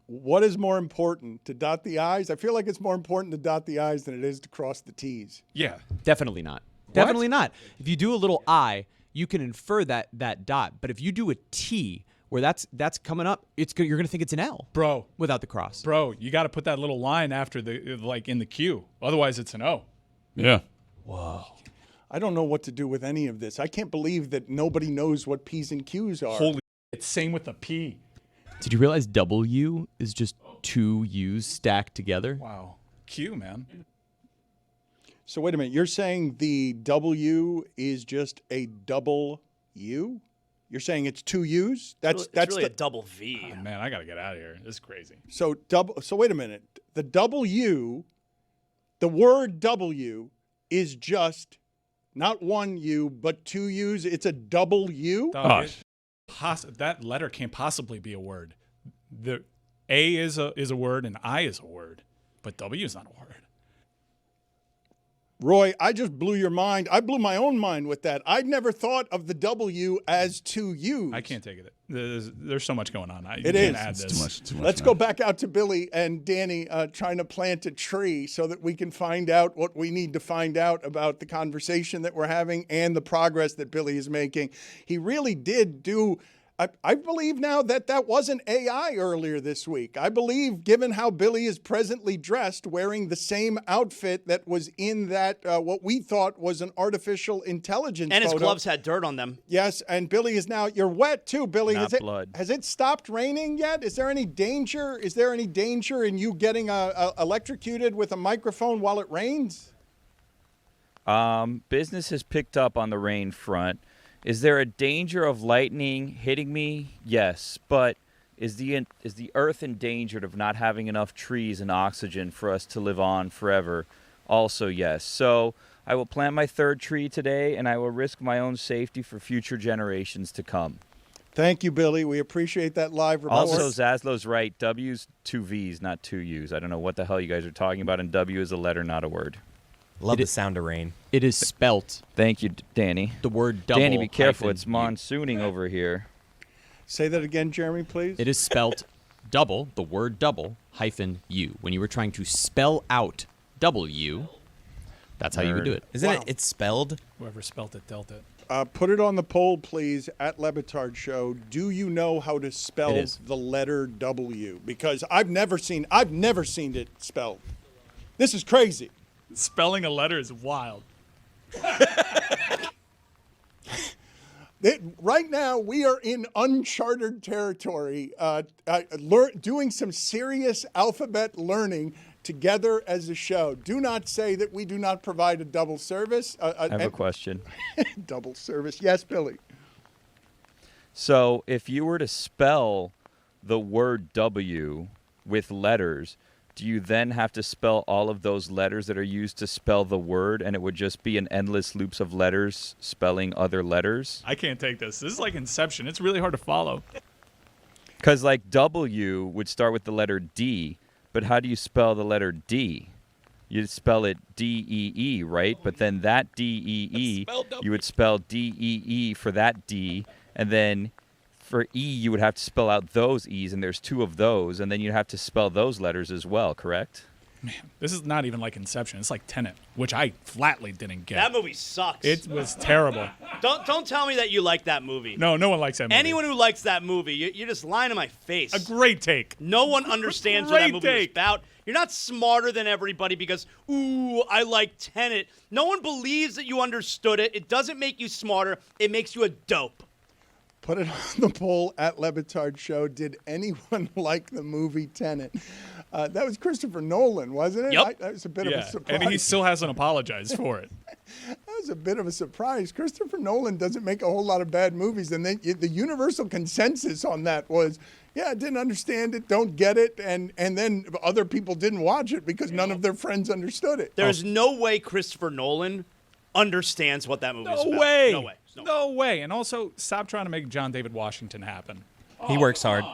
What is more important, to dot the I's? I feel like it's more important to dot the I's than it is to cross the T's. Yeah. Definitely not. Definitely not. If you do a little I, you can infer that dot. But if you do a T, where that's coming up, you're gonna think it's an L, Bro, without the cross. Bro, you got to put that little line after the in the Q. Otherwise, it's an O. Yeah. I don't know what to do with any of this. I can't believe that nobody knows what P's and Q's are. Holy shit. Same with the P. Did you realize W is just 2 U's stacked together. Wow. Q, man. So wait a minute. You're saying the W is just a double U? You're saying it's 2 U's? It's really a double V. Oh, man, I got to get out of here. This is crazy. So wait a minute. The W, the word W is just not 1 U, but 2 U's. It's a double U? That letter can't possibly be a word. The A is a word and I is a word, but W is not a word. Roy, I just blew your mind. I blew my own mind with that. I'd never thought of the W as 2 U's. I can't take it. There's so much going on. It is. Add It's this. Too much. Let's go back out to Billy and Danny trying to plant a tree so that we can find out what we need to find out about the conversation that we're having and the progress that Billy is making. He really did do. I believe now that wasn't AI earlier this week. I believe, given how Billy is presently dressed, wearing the same outfit that was in that what we thought was an artificial intelligence And his photo. gloves had dirt on them. Yes, and Billy is now. You're wet too, Billy. Not blood. Has it stopped raining yet? Is there any danger? Is there any danger in you getting electrocuted with a microphone while it rains? Business has picked up on the rain front. Is there a danger of lightning hitting me? Yes, but is the earth endangered of not having enough trees and oxygen for us to live on forever? Also, yes. So I will plant my 3rd tree today, and I will risk my own safety for future generations to come. Thank you, Billy. We appreciate that live report. Also, Zazzlo's right. W's 2 V's, not 2 U's. I don't know what the hell you guys are talking about, and W is a letter, not a word. Love the sound of rain. It is spelt. Thank you, Danny. The word double. Danny, be careful. It's -U. monsooning over here. Say that again, Jeremy, please. It is spelt double, the word double, -U. When you were trying to spell out W, that's how you would do it. Isn't it? It's spelled. Whoever spelt it dealt it. Put it on the poll, please, at Le Batard Show. Do you know how to spell It is. the letter W? Because I've never seen it spelled. This is crazy. Spelling a letter is wild. Right now, we are in uncharted territory, doing some serious alphabet learning together as a show. Do not say that we do not provide a double service. I have a question. Double service. Yes, Billy. So if you were to spell the word W with letters, do you then have to spell all of those letters that are used to spell the word, and it would just be an endless loops of letters spelling other letters? I can't take this. This is like Inception. It's really hard to follow. Because like W would start with the letter D, but how do you spell the letter D? You'd spell it D-E-E, right? But then that D-E-E, you would spell D-E-E for that D, and then for E, you would have to spell out those E's, and there's 2 of those, and then you'd have to spell those letters as well, correct? Man, this is not even like Inception. It's like Tenet, which I flatly didn't get. That movie sucks. It was terrible. Don't tell me that you like that movie. No one likes that movie. Anyone who likes that movie, you're just lying to my face. A great take. No one understands what that Great movie is take. about. You're not smarter than everybody because, ooh, I like Tenet. No one believes that you understood it. It doesn't make you smarter. It makes you a dope. Put it on the poll at Le Batard Show. Did anyone like the movie Tenet? That was Christopher Nolan, wasn't it? Yep. That was a bit of a surprise. And he still hasn't apologized for it. That was a bit of a surprise. Christopher Nolan doesn't make a whole lot of bad movies, and then the universal consensus on that was, yeah, didn't understand it, don't get it, and then other people didn't watch it because none of their friends understood it. There's no way Christopher Nolan understands what that movie is No about. way. No way. No way. And also, stop trying to make John David Washington happen. He works hard.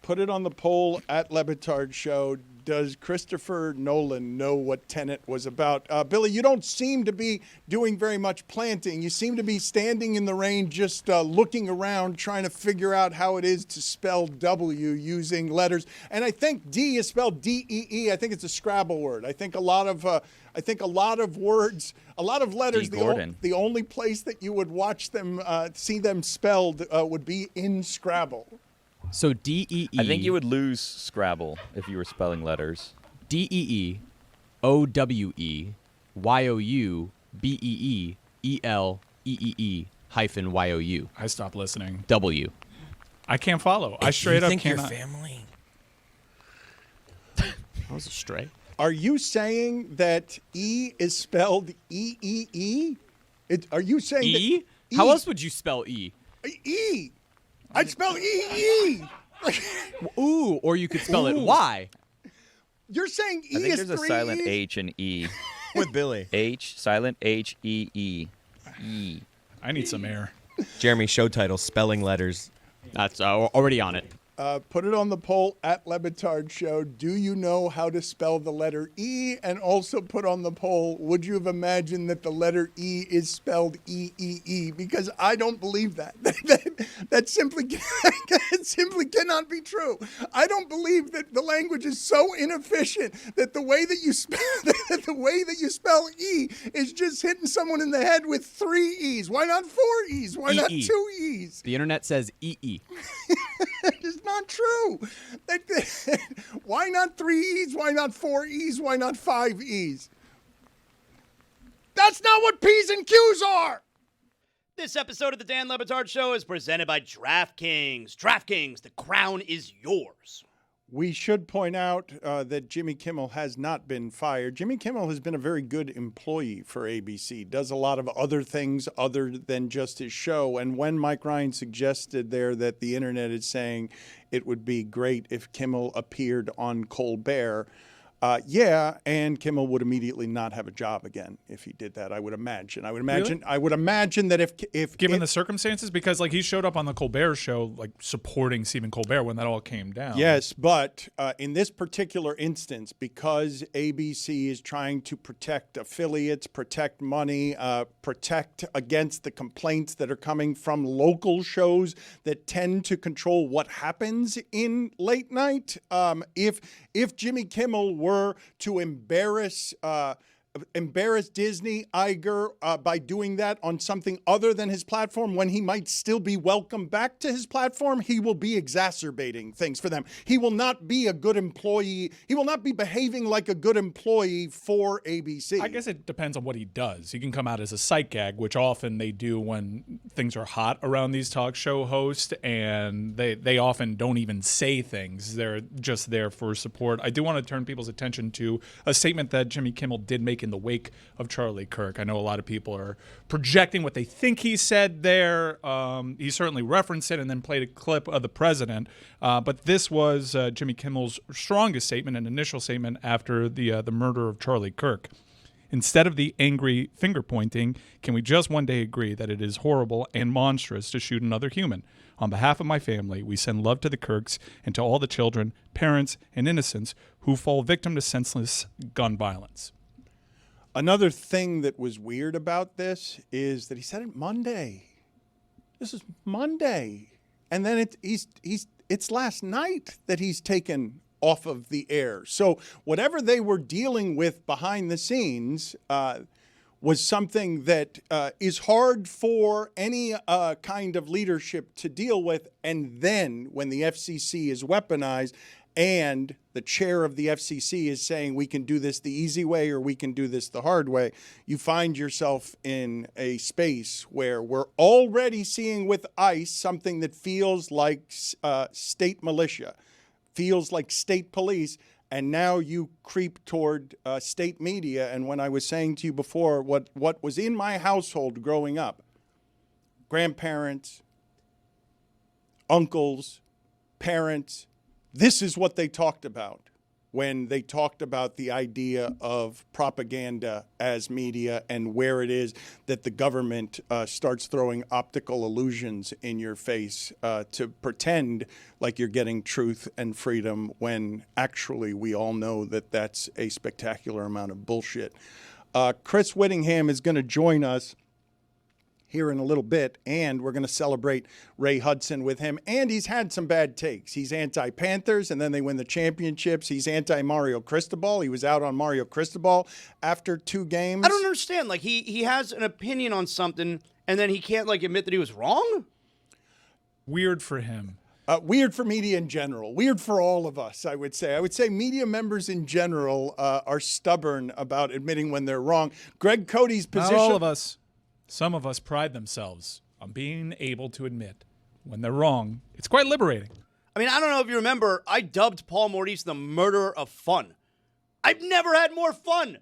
Put it on the poll at Le Batard Show. Does Christopher Nolan know what Tenet was about? Billy, you don't seem to be doing very much planting. You seem to be standing in the rain, just looking around, trying to figure out how it is to spell W using letters. And I think D is spelled D-E-E. I think it's a Scrabble word. I think a lot of words, a lot of letters. The only place that you would watch them, see them spelled, would be in Scrabble. So D-E-E. I think you would lose Scrabble if you were spelling letters. D-E-E, O-W-E, Y-O-U, B-E-E, E-L-E-E-E, hyphen Y-O-U. I stopped listening. W. I can't follow. I straight up think cannot. your family. That was a stray. Are you saying that E is spelled E-E-E? Are you saying E? that How else would you spell E? E. I'd spell E-E. Ooh, or you could spell it Y. You're saying E I think is there's a three silent E's? H and E. With Billy. H, silent H-E-E. E. I need some air. Jeremy, show title, spelling letters. That's already on it. Put it on the poll at LeBatard Show. Do you know how to spell the letter E? And also put on the poll, would you have imagined that the letter E is spelled E-E-E? Because I don't believe that. That simply cannot be true. I don't believe that the language is so inefficient that the way that you spell E is just hitting someone in the head with 3 E's. Why not 4 E's? Why not E-E. 2 E's? The internet says EE. It's not true. Why not 3 E's? Why not 4 E's? Why not 5 E's? That's not what P's and Q's are. This episode of the Dan Le Batard Show is presented by DraftKings. DraftKings, the crown is yours. We should point out that Jimmy Kimmel has not been fired. Jimmy Kimmel has been a very good employee for ABC, does a lot of other things other than just his show. And when Mike Ryan suggested there that the internet is saying it would be great if Kimmel appeared on Colbert, and Kimmel would immediately not have a job again if he did that. I would imagine. Really? I would imagine that if Given the circumstances, because like he showed up on the Colbert Show, like supporting Stephen Colbert when that all came down. Yes, but in this particular instance, because ABC is trying to protect affiliates, protect money, protect against the complaints that are coming from local shows that tend to control what happens in late night, if Jimmy Kimmel were to embarrass Disney, Iger, by doing that on something other than his platform, when he might still be welcome back to his platform, he will be exacerbating things for them. He will not be a good employee. He will not be behaving like a good employee for ABC. I guess it depends on what he does. He can come out as a sight gag, which often they do when things are hot around these talk show hosts, and they often don't even say things. They're just there for support. I do want to turn people's attention to a statement that Jimmy Kimmel did make in the wake of Charlie Kirk. I know a lot of people are projecting what they think he said there. He certainly referenced it and then played a clip of the president. But this was Jimmy Kimmel's strongest statement, an initial statement after the murder of Charlie Kirk. Instead of the angry finger pointing, can we just one day agree that it is horrible and monstrous to shoot another human? On behalf of my family, we send love to the Kirks and to all the children, parents, and innocents who fall victim to senseless gun violence. Another thing that was weird about this is that he said it Monday. This is Monday. And then it's last night that he's taken off of the air. So whatever they were dealing with behind the scenes was something that is hard for any kind of leadership to deal with. And then when the FCC is weaponized and the chair of the FCC is saying we can do this the easy way or we can do this the hard way, you find yourself in a space where we're already seeing with ICE something that feels like state militia, feels like state police, and now you creep toward state media. And when I was saying to you before what was in my household growing up, grandparents, uncles, parents, this is what they talked about when they talked about the idea of propaganda as media and where it is that the government starts throwing optical illusions in your face to pretend like you're getting truth and freedom when actually we all know that that's a spectacular amount of bullshit. Chris Whittingham is going to join us here in a little bit, and we're going to celebrate Ray Hudson with him. And he's had some bad takes. He's anti-Panthers, and then they win the championships. He's anti-Mario Cristobal. He was out on Mario Cristobal after 2 games. I don't understand. Like, he has an opinion on something, and then he can't, like, admit that he was wrong? Weird for him. Weird for media in general. Weird for all of us, I would say. I would say media members in general are stubborn about admitting when they're wrong. Greg Cody's position... Not all of us. Some of us pride themselves on being able to admit when they're wrong. It's quite liberating. I mean, I don't know if you remember, I dubbed Paul Maurice the murderer of fun I've never had more fun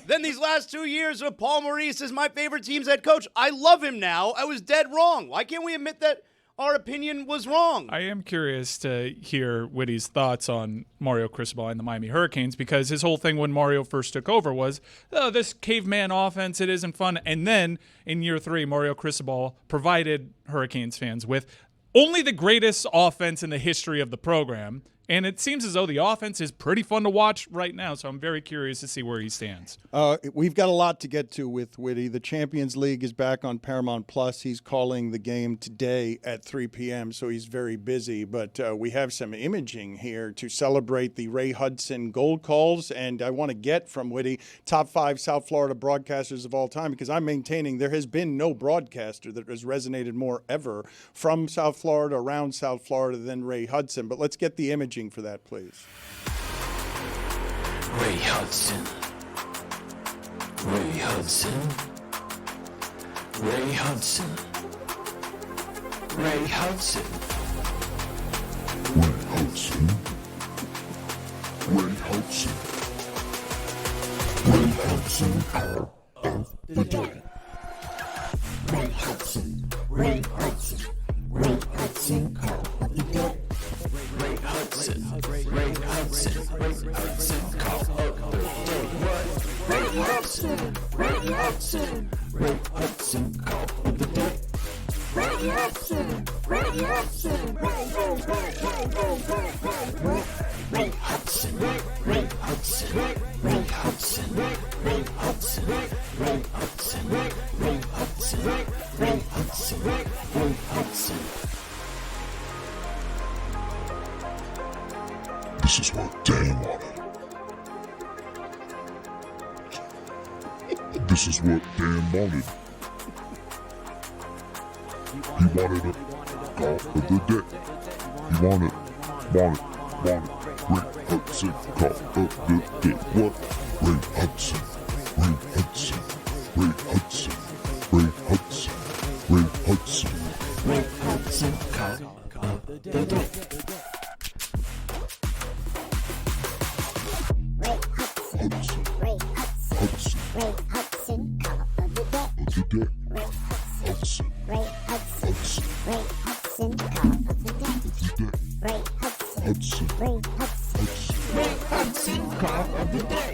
than these last 2 years with Paul Maurice as my favorite team's head coach. I love him now. I was dead wrong. Why can't we admit that our opinion was wrong? I am curious to hear Witty's thoughts on Mario Cristobal and the Miami Hurricanes, because his whole thing when Mario first took over was, oh, this caveman offense, it isn't fun. And then in year 3, Mario Cristobal provided Hurricanes fans with only the greatest offense in the history of the program. And it seems as though the offense is pretty fun to watch right now, so I'm very curious to see where he stands. We've got a lot to get to with Witty. The Champions League is back on Paramount Plus. He's calling the game today at 3 p.m., so he's very busy. But we have some imaging here to celebrate the Ray Hudson gold calls, and I want to get from Witty top 5 South Florida broadcasters of all time, because I'm maintaining there has been no broadcaster that has resonated more ever from South Florida, around South Florida, than Ray Hudson. But let's get the imaging for that, please. Ray Hudson. Ray Hudson. Ray Hudson. Ray Hudson. Ray Hudson. Ray Hudson. Ray Hudson call of the day. Ray Hudson. Ray Hudson. Ray Hudson call of the day. Ray Hudson. Ray Hudson. Ray Hudson call of the day. Ray Hudson. Ray Hudson. Ray Hudson call of the day. Ray Hudson. Ray Hudson. Ray Hudson. Ray Hudson. Ray Hudson. Ray Hudson. Ray Hudson. Ray Hudson. Ray Hudson. Ray Hudson. This is what Dan wanted. This is what Dan wanted. He wanted a call of the day. He wanted. Ray Hudson call of the day. What? Ray Hudson. Ray Hudson. Ray Hudson. Ray Hudson. Ray Hudson. Ray Hudson call of the day. Hudson. Ray Hudson. Ray Hudson call of the day. Ray Hudson. Ray Hudson. Ray Hudson call of the day. Ray Hudson. Ray Hudson. Ray Hudson call of the day.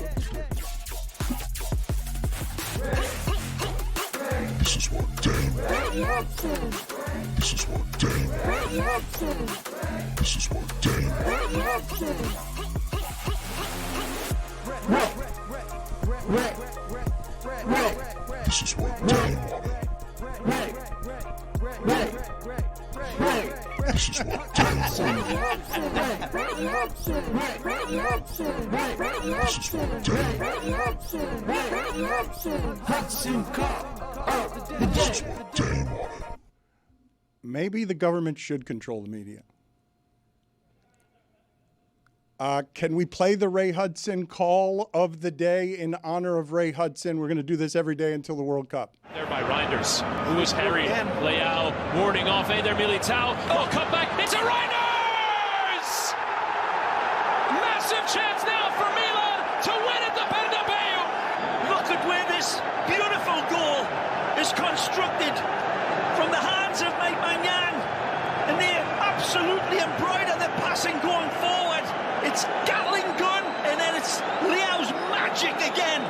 This is what Dan wanted. This is what Dan wanted. This is what Dan wanted. This is what Dan wanted. This is what Dan wanted. This is what Dan Hudson call. This is what Dan wanted. Maybe the government should control the media. Can we play the Ray Hudson call of the day in honor of Ray Hudson? We're going to do this every day until the World Cup. There by Reinders, who is harried. Leao warding off in there, Militao. Oh, come back. It's a Reinders! Massive chance now for Milan to win at the Bernabeu. Look at where this beautiful goal is constructed from the hands of Mike Maignan. And they absolutely embroider the passing going forward. It's Gatling gun, and then it's Leao's magic again.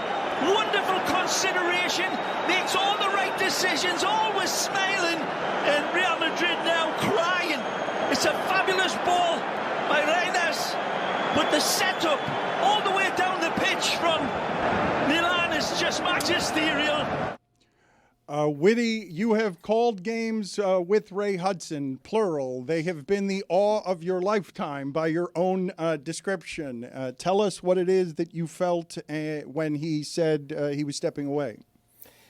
Wonderful consideration, makes all the right decisions, always smiling, and Real Madrid now crying. It's a fabulous ball by Reinders, but the setup all the way down the pitch from Milan is just magisterial. Witty, you have called games with Ray Hudson, plural. They have been the awe of your lifetime by your own description. Tell us what it is that you felt when he said he was stepping away.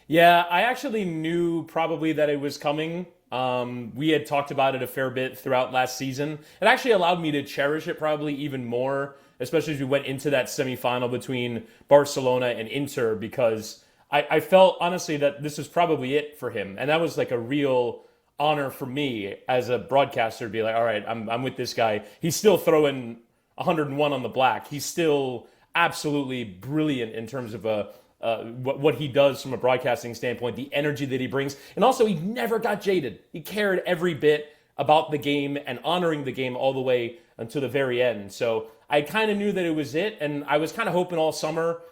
Yeah, I actually knew probably that it was coming. We had talked about it a fair bit throughout last season. It actually allowed me to cherish it probably even more, especially as we went into that semifinal between Barcelona and Inter, because I felt, honestly, that this is probably it for him. And that was like a real honor for me as a broadcaster to be like, all right, I'm with this guy. He's still throwing 101 on the black. He's still absolutely brilliant in terms of what he does from a broadcasting standpoint, the energy that he brings. And also, he never got jaded. He cared every bit about the game and honoring the game all the way until the very end. So I kind of knew that it was it, and I was kind of hoping all summer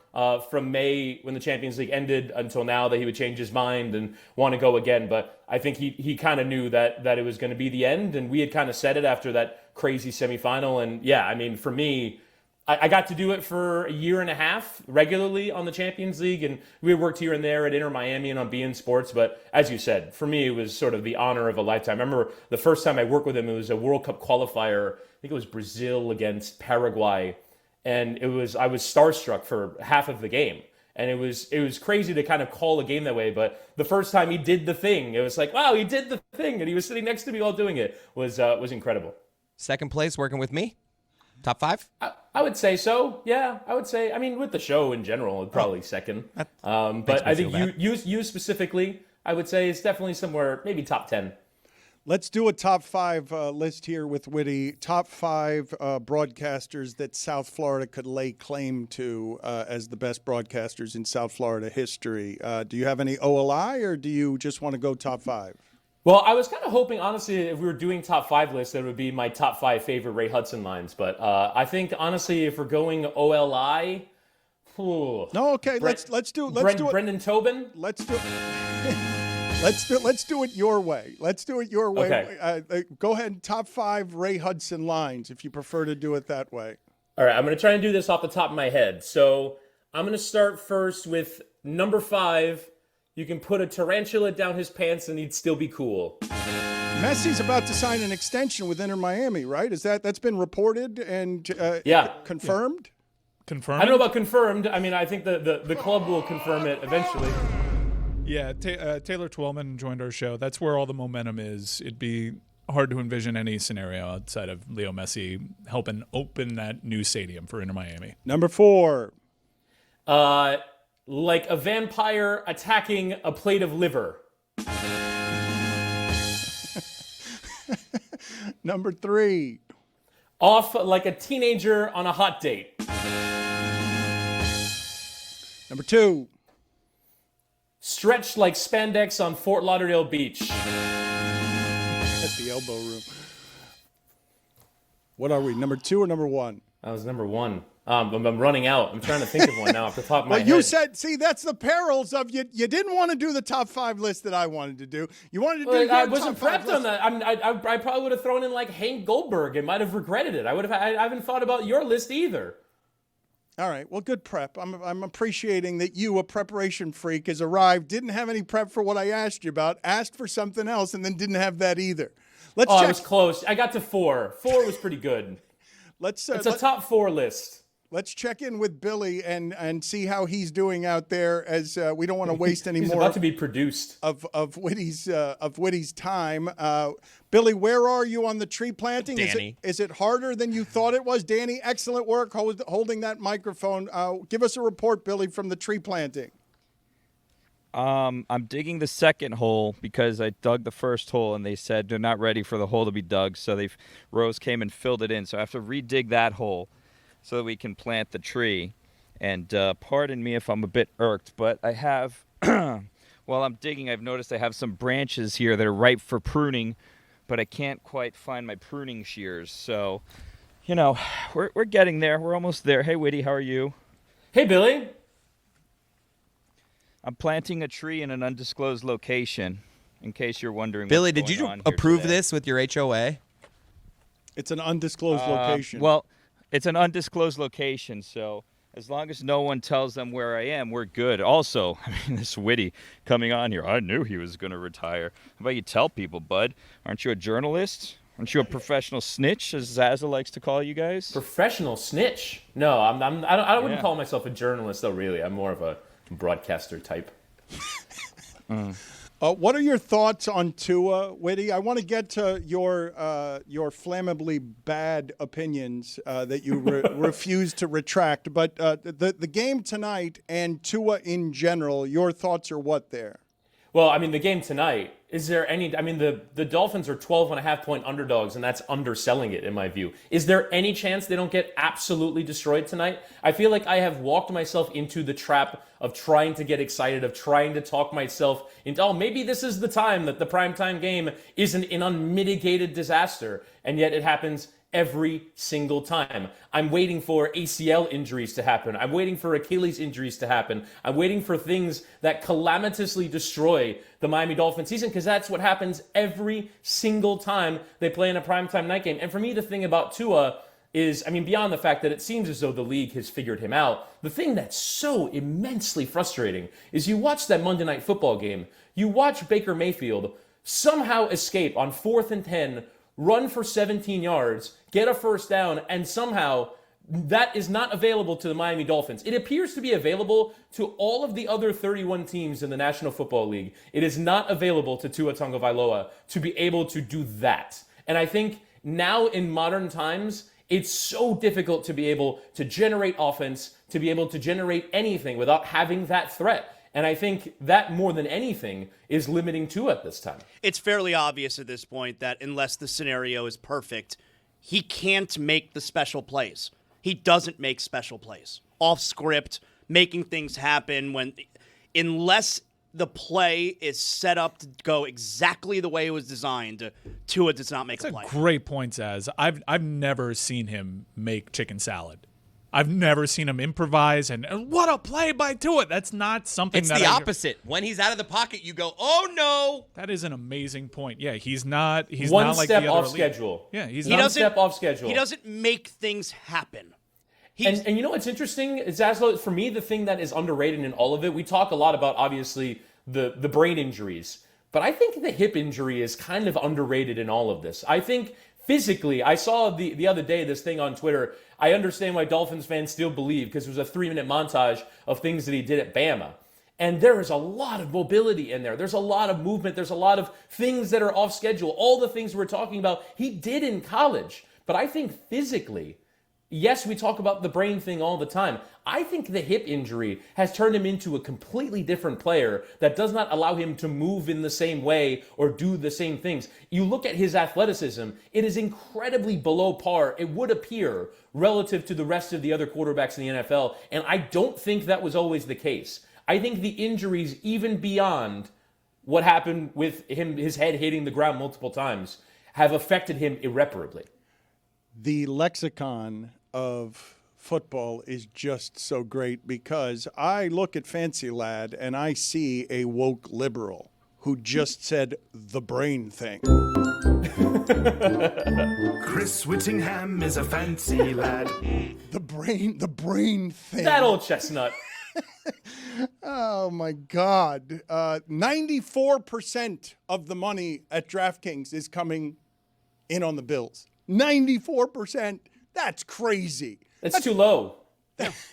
from May when the Champions League ended until now that he would change his mind and want to go again. But I think he kind of knew that it was going to be the end, and we had kind of said it after that crazy semifinal. And yeah, I mean, for me, I got to do it for a year and a half regularly on the Champions League, and we had worked here and there at Inter Miami and on beIN Sports. But as you said, for me, it was sort of the honor of a lifetime. I remember the first time I worked with him, it was a World Cup qualifier. I think it was Brazil against Paraguay, and I was starstruck for half of the game. And it was crazy to kind of call a game that way. But the first time he did the thing, it was like, wow, he did the thing, and he was sitting next to me while doing it. Was incredible. Second place working with me? Top 5? I would say so. Yeah, I would say. I mean, with the show in general, probably second. But I think you specifically, I would say, is definitely somewhere, maybe top 10. Let's do a top 5 list here with Witty. Top 5 broadcasters that South Florida could lay claim to as the best broadcasters in South Florida history. Do you have any OLI, or do you just want to go top 5? Well, I was kind of hoping, honestly, if we were doing top 5 lists, that would be my top 5 favorite Ray Hudson lines. But I think, honestly, if we're going OLI, no, okay, let's do it. Brendan Tobin. Let's do it. Let's do it your way. Let's do it your way. Okay. Go ahead. Top 5 Ray Hudson lines, if you prefer to do it that way. All right, I'm going to try and do this off the top of my head. So I'm going to start first with number 5. You can put a tarantula down his pants and he'd still be cool. Messi's about to sign an extension with Inter Miami, right? That's been reported and confirmed? Confirmed? I don't know about confirmed. I mean, I think the club will confirm it eventually. Yeah, Taylor Twellman joined our show. That's where all the momentum is. It'd be hard to envision any scenario outside of Leo Messi helping open that new stadium for Inter Miami. Number 4. Like a vampire attacking a plate of liver. Number 3. Off like a teenager on a hot date. Number 2. Stretched like spandex on Fort Lauderdale Beach. At the elbow room. What are we, number 2 or number 1? That was number 1. I'm running out. I'm trying to think of one now off the top of my head. You said, see, that's the perils of you. You didn't want to do the top 5 list that I wanted to do. You wanted to do I wasn't prepped on that. I probably would have thrown in like Hank Goldberg and might have regretted it. I haven't thought about your list either. All right. Well, good prep. I'm appreciating that you, a preparation freak, has arrived, didn't have any prep for what I asked you about, asked for something else, and then didn't have that either. Let's check. I was close. I got to 4. 4 was pretty good. It's a top 4 list. Let's check in with Billy and see how he's doing out there, as we don't want to waste any he's more. About to be produced of Witty's time. Billy, where are you on the tree planting? Danny. Is it harder than you thought it was? Danny, excellent work holding that microphone. Give us a report, Billy, from the tree planting. I'm digging the second hole because I dug the first hole and they said they're not ready for the hole to be dug, so Rose came and filled it in. So I have to redig that hole so that we can plant the tree. And pardon me if I'm a bit irked, but I have, while I'm digging, I've noticed I have some branches here that are ripe for pruning, but I can't quite find my pruning shears. So, we're getting there. We're almost there. Hey, Witty, how are you? Hey, Billy. I'm planting a tree in an undisclosed location, in case you're wondering. Billy, did you approve this with your HOA? It's an undisclosed location. Well, it's an undisclosed location, so as long as no one tells them where I am, we're good. Also, this Witty coming on here, I knew he was going to retire. How about you tell people, bud? Aren't you a journalist? Aren't you a professional snitch, as Zazzlo likes to call you guys? Professional snitch? No, I wouldn't call myself a journalist, though, really. I'm more of a broadcaster type. What are your thoughts on Tua, Witty? I want to get to your flammably bad opinions that you refuse to retract. But the game tonight and Tua in general, your thoughts are what there? Well, I mean, the game tonight, is there any... I mean, the Dolphins are 12.5-point underdogs, and that's underselling it, in my view. Is there any chance they don't get absolutely destroyed tonight? I feel like I have walked myself into the trap of trying to get excited, of trying to talk myself into, oh, maybe this is the time that the primetime game isn't an unmitigated disaster, and yet it happens every single time. I'm waiting for ACL injuries to happen. I'm waiting for Achilles injuries to happen. I'm waiting for things that calamitously destroy the Miami Dolphins season, because that's what happens every single time they play in a primetime night game. And for me, the thing about Tua is, I mean, beyond the fact that it seems as though the league has figured him out, the thing that's so immensely frustrating is you watch that Monday Night Football game, you watch Baker Mayfield somehow escape on 4th and 10, run for 17 yards, get a first down, and somehow that is not available to the Miami Dolphins. It appears to be available to all of the other 31 teams in the National Football League. It is not available to Tua Tagovailoa to be able to do that. And I think now in modern times, it's so difficult to be able to generate offense, to be able to generate anything without having that threat. And I think that more than anything is limiting Tua at this time. It's fairly obvious at this point that unless the scenario is perfect, he can't make the special plays. He doesn't make special plays. Off script, making things happen unless the play is set up to go exactly the way it was designed, Tua does not make a play. That's a great point, Zaz. I've never seen him make chicken salad. I've never seen him improvise, and what a play by Tua. That's not something it's that the opposite. When he's out of the pocket, you go, oh no. That is an amazing point. Yeah, he's not like one the step other off elite. schedule. Yeah, he's one step off schedule. He doesn't make things happen. And you know what's interesting, Zazzlo, for me, the thing that is underrated in all of it, we talk a lot about, obviously, the brain injuries. But I think the hip injury is kind of underrated in all of this. I think physically, I saw the other day this thing on Twitter. I understand why Dolphins fans still believe, because it was a 3-minute montage of things that he did at Bama. And there is a lot of mobility in there. There's a lot of movement. There's a lot of things that are off schedule. All the things we're talking about, he did in college. But I think physically, yes, we talk about the brain thing all the time. I think the hip injury has turned him into a completely different player that does not allow him to move in the same way or do the same things. You look at his athleticism, it is incredibly below par, it would appear, relative to the rest of the other quarterbacks in the NFL. And I don't think that was always the case. I think the injuries, even beyond what happened with him, his head hitting the ground multiple times, have affected him irreparably. The lexicon of football is just so great, because I look at Fancy Lad and I see a woke liberal who just said the brain thing. Chris Whittingham is a fancy lad. The brain thing. That old chestnut. Oh my God. 94% of the money at DraftKings is coming in on the Bills. 94%. That's crazy. That's too low.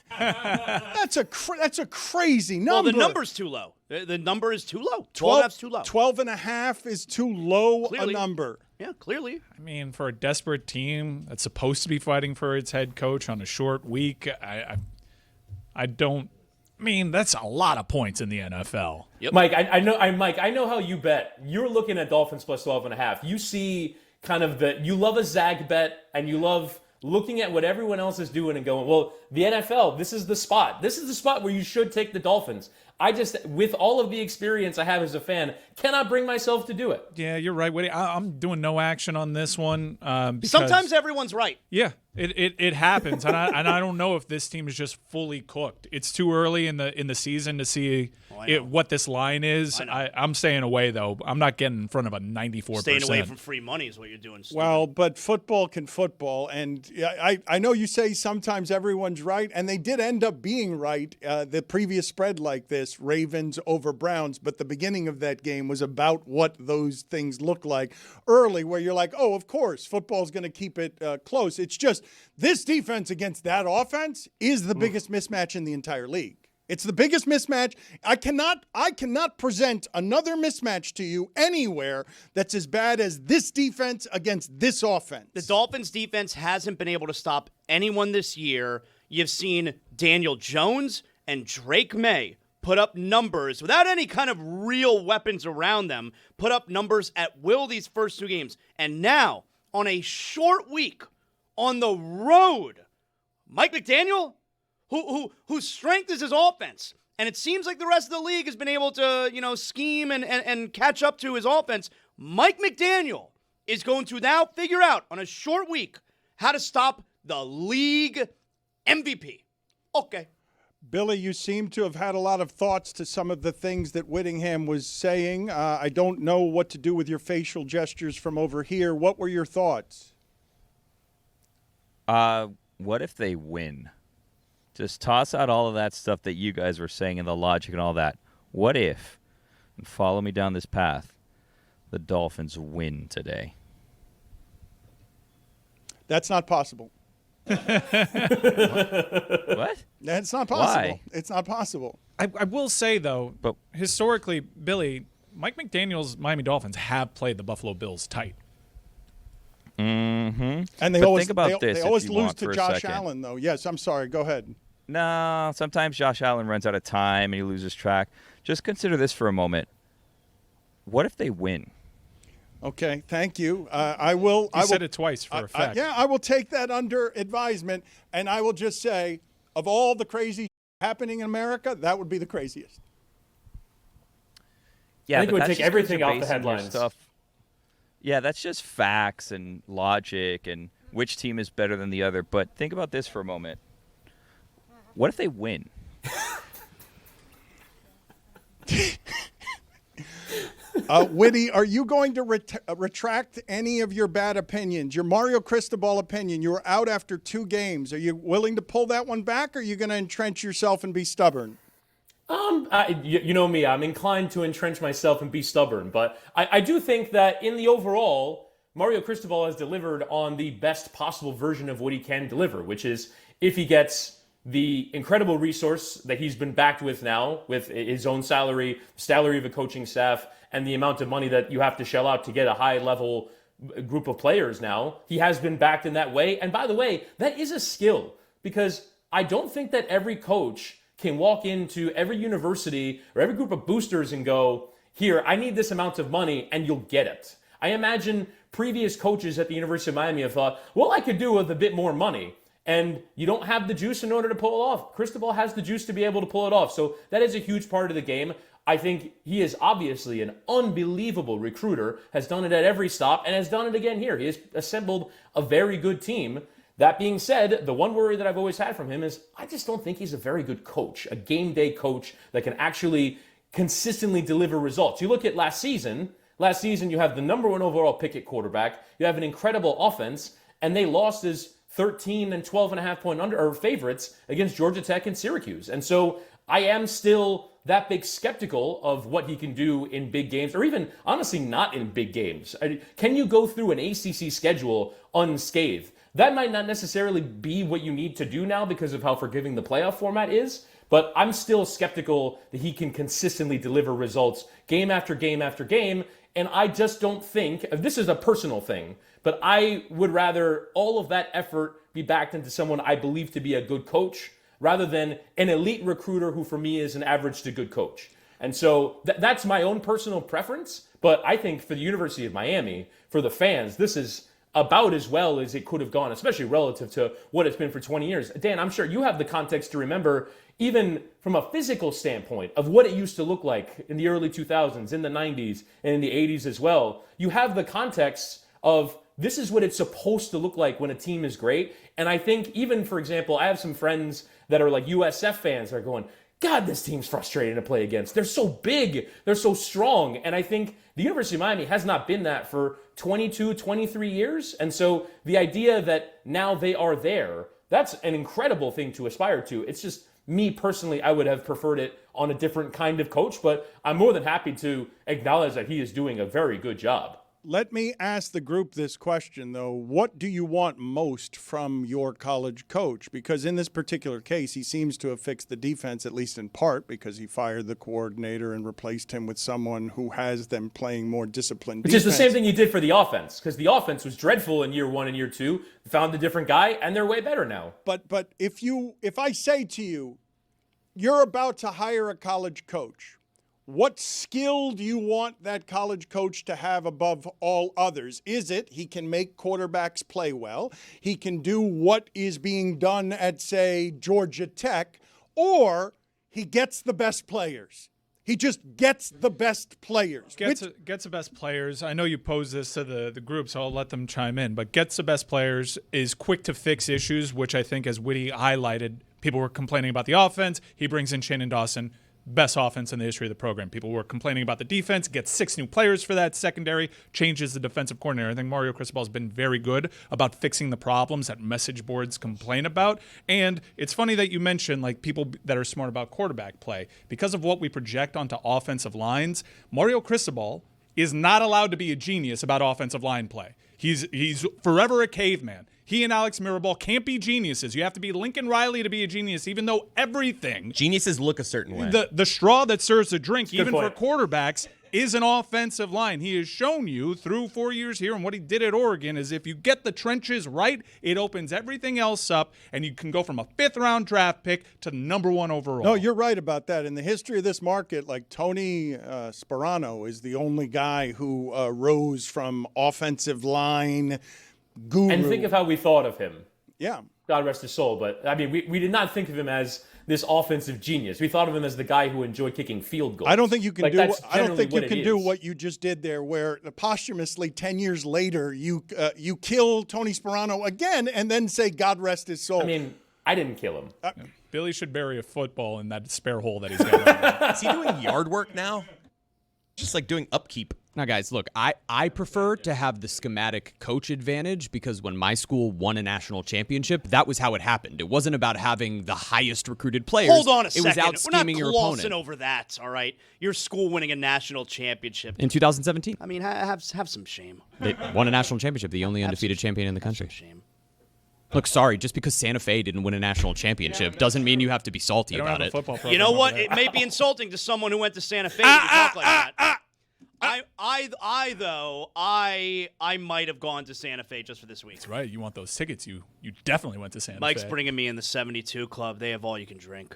That's a crazy number. Well, the number's too low. The number is too low. 12.5 is too low. 12.5 is too low Clearly. a number. Yeah, clearly. I mean, for a desperate team that's supposed to be fighting for its head coach on a short week, I don't. I mean, that's a lot of points in the NFL. Yep. Mike, I know how you bet. You're looking at Dolphins plus 12.5. You see kind of you love a Zag bet, and you love looking at what everyone else is doing and going, well, the NFL, this is the spot. This is the spot where you should take the Dolphins. I just, with all of the experience I have as a fan, cannot bring myself to do it. Yeah, you're right, Witty. I'm doing no action on this one. Because, Sometimes everyone's right. Yeah, it happens, and I don't know if this team is just fully cooked. It's too early in the season to see what this line is. I'm staying away though. I'm not getting in front of a 94%. Staying away from free money is what you're doing. Stupid. Well, but football can football, and I know you say sometimes everyone's right, and they did end up being right. The previous spread like this, Ravens over Browns, but the beginning of that game was about what those things look like early, where you're like, oh, of course, football's going to keep it close. It's just this defense against that offense is the biggest mismatch in the entire league. It's the biggest mismatch. I cannot present another mismatch to you anywhere that's as bad as this defense against this offense. The Dolphins defense hasn't been able to stop anyone this year. You've seen Daniel Jones and Drake May put up numbers without any kind of real weapons around them, put up numbers at will these first 2 games. And now, on a short week, on the road, Mike McDaniel, whose strength is his offense, and it seems like the rest of the league has been able to, scheme and catch up to his offense. Mike McDaniel is going to now figure out on a short week how to stop the league MVP. Okay. Billy, you seem to have had a lot of thoughts to some of the things that Whittingham was saying. I don't know what to do with your facial gestures from over here. What were your thoughts? What if they win? Just toss out all of that stuff that you guys were saying and the logic and all that. What if, and follow me down this path, the Dolphins win today? That's not possible. What? It's not possible. Why? It's not possible. I will say, though, But- historically, Billy, Mike McDaniel's Miami Dolphins have played the Buffalo Bills tight. Mm-hmm. And they But always think about this they if always you lose want to for a Josh second. Allen, though. Yes, I'm sorry. Go ahead. No, sometimes Josh Allen runs out of time and he loses track. Just consider this for a moment. What if they win? Okay, thank you. I will. You said it twice for effect. Yeah, I will take that under advisement, and I will just say, of all the crazy happening in America, that would be the craziest. Yeah, I think it but would that's take just 'cause everything you're off the basing your headlines. Stuff. Yeah, that's just facts and logic and which team is better than the other. But think about this for a moment. What if they win? Witty, are you going to retract any of your bad opinions? Your Mario Cristobal opinion, you were out after 2 games. Are you willing to pull that one back, or are you going to entrench yourself and be stubborn? You know me, I'm inclined to entrench myself and be stubborn, but I do think that in the overall, Mario Cristobal has delivered on the best possible version of what he can deliver, which is if he gets the incredible resource that he's been backed with now, with his own salary of a coaching staff, and the amount of money that you have to shell out to get a high-level group of players now, he has been backed in that way. And by the way, that is a skill, because I don't think that every coach can walk into every university or every group of boosters and go, here, I need this amount of money, and you'll get it. I imagine previous coaches at the University of Miami have thought, well, I could do with a bit more money. And you don't have the juice in order to pull it off. Cristobal has the juice to be able to pull it off. So that is a huge part of the game. I think he is obviously an unbelievable recruiter, has done it at every stop, and has done it again here. He has assembled a very good team. That being said, the one worry that I've always had from him is I just don't think he's a very good coach, a game day coach that can actually consistently deliver results. You look at last season, you have the number 1 overall pick at quarterback, you have an incredible offense, and they lost as 13 and 12.5 point favorites against Georgia Tech and Syracuse. And so I am still that big skeptical of what he can do in big games, or even honestly not in big games. Can you go through an ACC schedule unscathed? That might not necessarily be what you need to do now because of how forgiving the playoff format is, but I'm still skeptical that he can consistently deliver results game after game after game. And I just don't think, this is a personal thing, but I would rather all of that effort be backed into someone I believe to be a good coach rather than an elite recruiter who for me is an average to good coach. And so that's my own personal preference, but I think for the University of Miami, for the fans, this is about as well as it could have gone, especially relative to what it's been for 20 years. Dan, I'm sure you have the context to remember, even from a physical standpoint, of what it used to look like in the early 2000s, in the 90s, and in the 80s as well. You have the context of this is what it's supposed to look like when a team is great. And I think even, for example, I have some friends that are like USF fans that are going, God, this team's frustrating to play against. They're so big. They're so strong. And I think the University of Miami has not been that for 22, 23 years. And so the idea that now they are there, that's an incredible thing to aspire to. It's just me personally, I would have preferred it on a different kind of coach, but I'm more than happy to acknowledge that he is doing a very good job. Let me ask the group this question, though. What do you want most from your college coach? Because in this particular case, he seems to have fixed the defense, at least in part, because he fired the coordinator and replaced him with someone who has them playing more disciplined defense. Which is the same thing he did for the offense, because the offense was dreadful in year 1 and year 2. Found a different guy, and they're way better now. But if I say to you, you're about to hire a college coach. What skill do you want that college coach to have above all others? Is it he can make quarterbacks play well, he can do what is being done at, say, Georgia Tech, or he gets the best players? He just gets the best players. Gets the best players. I know you posed this to the group, so I'll let them chime in. But gets the best players, is quick to fix issues, which I think, as Witty highlighted, people were complaining about the offense. He brings in Shannon Dawson. Best offense in the history of the program. People were complaining about the defense, gets 6 new players for that secondary, changes the defensive coordinator. I think Mario Cristobal has been very good about fixing the problems that message boards complain about. And it's funny that you mentioned like people that are smart about quarterback play. Because of what we project onto offensive lines, Mario Cristobal is not allowed to be a genius about offensive line play. He's forever a caveman. He and Alex Mirabal can't be geniuses. You have to be Lincoln Riley to be a genius, even though everything... Geniuses look a certain way. The straw that serves the drink, even point. for quarterbacks, is an offensive line. He has shown you through 4 years here, and what he did at Oregon is if you get the trenches right, it opens everything else up, and you can go from a 5th-round draft pick to number 1 overall. No, you're right about that. In the history of this market, like Tony Sparano is the only guy who rose from offensive line guru. And think of how we thought of him. Yeah. God rest his soul. But, I mean, we did not think of him as this offensive genius. We thought of him as the guy who enjoyed kicking field goals. I don't think you can That's I don't think generally you can do what you just did there, where posthumously 10 years later you kill Tony Sparano again and then say God rest his soul. I mean, I didn't kill him. Billy should bury a football in that spare hole that he's got right now. Is he doing yard work now? Just like doing upkeep. Now, guys, look, I prefer to have the schematic coach advantage because when my school won a national championship, that was how it happened. It wasn't about having the highest recruited players. Hold on a second. It was out scheming your We're not opponent. glossing over that, all right? Your school winning a national championship. In 2017. I mean, have some shame. They won a national championship, the only undefeated champion in the country. Shame. Look, sorry, just because Santa Fe didn't win a national championship doesn't mean you have to be salty They don't about have a it. football program You know what? over there. It may be insulting to someone who went to Santa Fe to talk like that. I might have gone to Santa Fe just for this week. That's right. You want those tickets. You definitely went to Santa Mike's Fe. bringing me in the 72 club. They have all you can drink.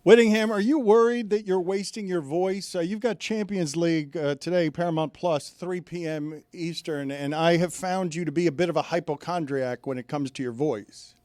Whittingham, are you worried that you're wasting your voice? You've got Champions League today, Paramount Plus, 3 p.m. Eastern, and I have found you to be a bit of a hypochondriac when it comes to your voice.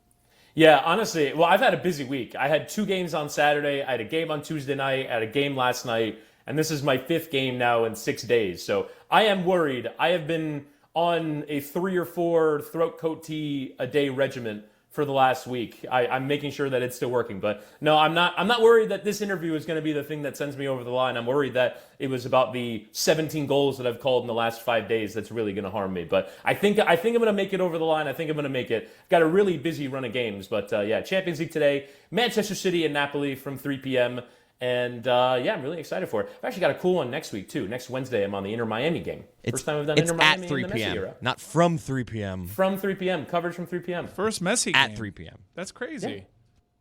Yeah, honestly, well, I've had a busy week. I had 2 games on Saturday. I had a game on Tuesday night. I had a game last night. And this is my 5th game now in 6 days. So I am worried. I have been on a 3 or 4 throat coat tea a day regimen for the last week. I'm making sure that it's still working. But no, I'm not worried that this interview is going to be the thing that sends me over the line. I'm worried that it was about the 17 goals that I've called in the last 5 days that's really going to harm me. But I think I'm going to make it over the line. I think I'm going to make it. Got a really busy run of games. But yeah, Champions League today, Manchester City and Napoli from 3 p.m., And, yeah, I'm really excited for it. I've actually got a cool one next week, too. Next Wednesday, I'm on the Inter-Miami game. First time I've done Inter-Miami at 3 in the Messi p.m., era. not from 3 p.m. From 3 p.m. Coverage from 3 p.m. First Messi game. At 3 p.m. That's crazy.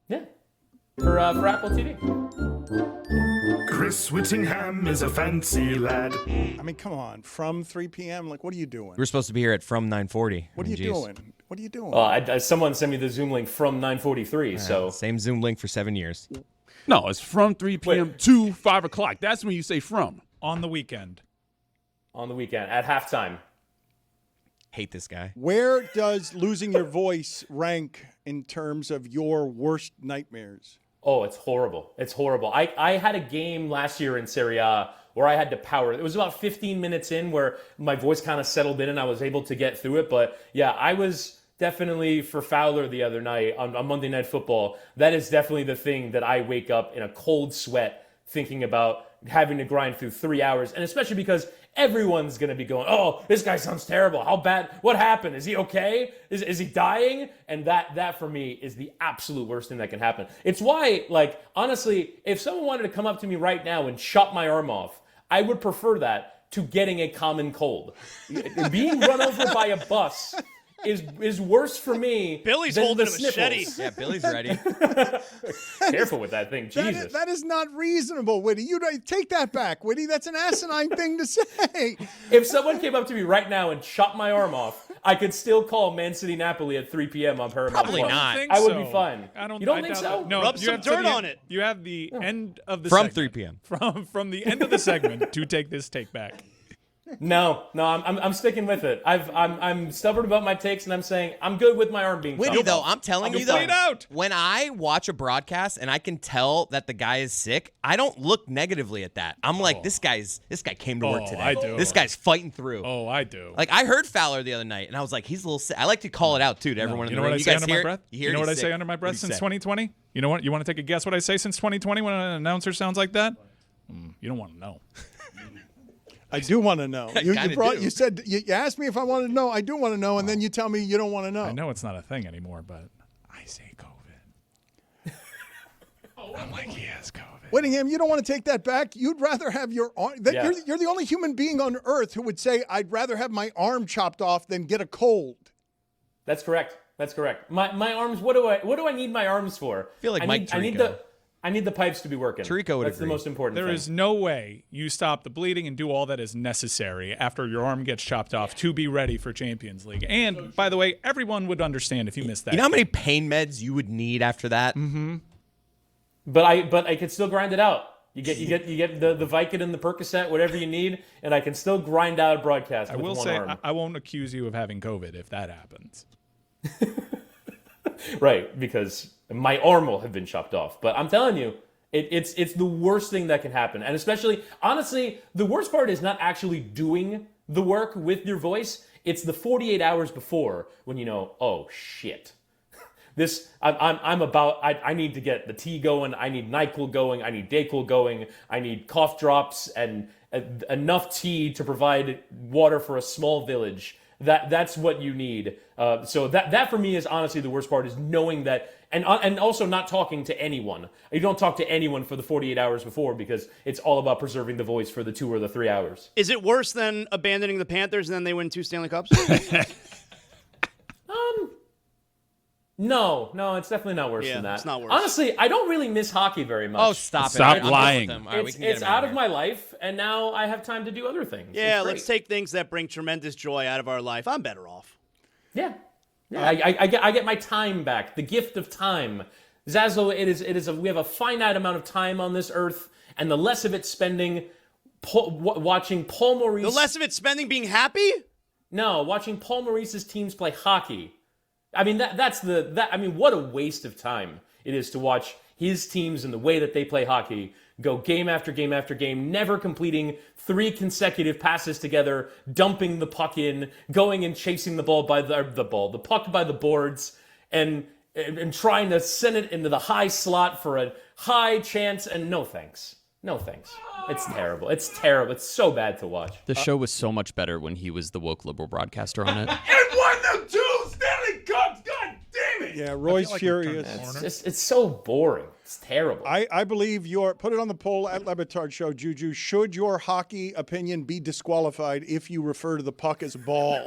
Yeah. For Apple TV. Chris Whittingham is a fancy lad. I mean, come on. From 3 p.m.? Like, what are you doing? We're supposed to be here at from 9:40. What are you doing? What are you doing? Someone sent me the Zoom link from 9:43, so. Same Zoom link for 7 years. No, it's from 3 p.m. to 5 o'clock. That's when you say from. On the weekend. On the weekend, at halftime. Hate this guy. Where does losing your voice rank in terms of your worst nightmares? Oh, it's horrible. It's horrible. I had a game last year in Serie A where I had to power. It was about 15 minutes in where my voice kind of settled in and I was able to get through it. But yeah, I was definitely for Fowler the other night on Monday Night Football. That is definitely the thing that I wake up in a cold sweat thinking about having to grind through 3 hours. And especially because everyone's going to be going, oh, this guy sounds terrible. How bad? What happened? Is he okay? Is he dying? And that for me is the absolute worst thing that can happen. It's why, like, honestly, if someone wanted to come up to me right now and chop my arm off, I would prefer that to getting a common cold. Being run over by a bus is worse for me. Billy's than holding the a machete. sniffles. Yeah, Billy's ready. Careful with that thing, Jesus. That is not reasonable, Witty. You take that back, Witty. That's an asinine thing to say. If someone came up to me right now and chopped my arm off, I could still call Man City Napoli at 3 p.m. on Paramount+. Probably not. I would be fine. You don't think doubt so? that. No, Rub you some have dirt the on it. You have the end of the From segment. 3 p.m. From the end of the segment to take this take back. No, I'm sticking with it. I'm stubborn about my takes, and I'm saying I'm good with my arm being Witty, chopped though, off. I'm telling I'll you, be though, fine. when I watch a broadcast and I can tell that the guy is sick, I don't look negatively at that. I'm like, this guy came to work today. I do. This guy's fighting through. Oh, I do. Like, I heard Fowler the other night, and I was like, he's a little sick. I like to call it out, too, to everyone in You the know room. what I You say guys under hear my it? breath? You You know what I he's say sick. under my breath What'd he since say? 2020? You know what? You want to take a guess what I say since 2020 when an announcer sounds like that? You don't want to know. I do want to know. You do. said you asked me if I wanted to know. I do want to know, and then you tell me you don't want to know. I know it's not a thing anymore, but I say COVID. I'm like, he has COVID. Whittingham, you don't want to take that back. You'd rather have your arm. Yeah. You're the only human being on earth who would say, "I'd rather have my arm chopped off than get a cold." That's correct. That's correct. My arms. What do I need my arms for? I feel like Mike I need the pipes to be working. Tirico would That's the agree. most important There thing. is no way you stop the bleeding and do all that is necessary after your arm gets chopped off to be ready for Champions League. And, by the way, everyone would understand if you missed that. You know how many pain meds you would need after that? Mm-hmm. But I can still grind it out. You get the Vicodin and the Percocet, whatever you need, and I can still grind out a broadcast I with will one say, arm. I won't accuse you of having COVID if that happens. Right, because my arm will have been chopped off. But I'm telling you, it's the worst thing that can happen. And especially, honestly, the worst part is not actually doing the work with your voice. It's the 48 hours before when you know, oh shit. I need to get the tea going. I need NyQuil going. I need Dayquil going. I need cough drops and enough tea to provide water for a small village. That's what you need. So that for me is honestly the worst part, is knowing that, and also not talking to anyone. You don't talk to anyone for the 48 hours before, because it's all about preserving the voice for the 2 or the 3 hours. Is it worse than abandoning the Panthers and then they win 2 Stanley Cups? No, it's definitely not worse than that. It's not worse. Honestly, I don't really miss hockey very much. Oh, stop it. Stop I'm done lying. with him. All right, we can get It's him out of of my life, and now I have time to do other things. Yeah, It's let's great. take things that bring tremendous joy out of our life. I'm better off. Yeah. I get my time back. The gift of time. Zazzlo, we have a finite amount of time on this earth, and the less of it spending watching Paul Maurice. The less of it spending being happy? No, watching Paul Maurice's teams play hockey. I mean, what a waste of time it is to watch his teams and the way that they play hockey go game after game after game, never completing 3 consecutive passes together, dumping the puck in, going and chasing the ball by the puck by the boards, and trying to send it into the high slot for a high chance. And no thanks. It's terrible. It's terrible. It's so bad to watch. The show was so much better when he was the woke liberal broadcaster on it. And won the 2 Stanley Cups. God damn it! Yeah, Roy's furious. It's so boring. It's terrible. I believe put it on the poll at Le Batard Show, Juju. Should your hockey opinion be disqualified if you refer to the puck as ball?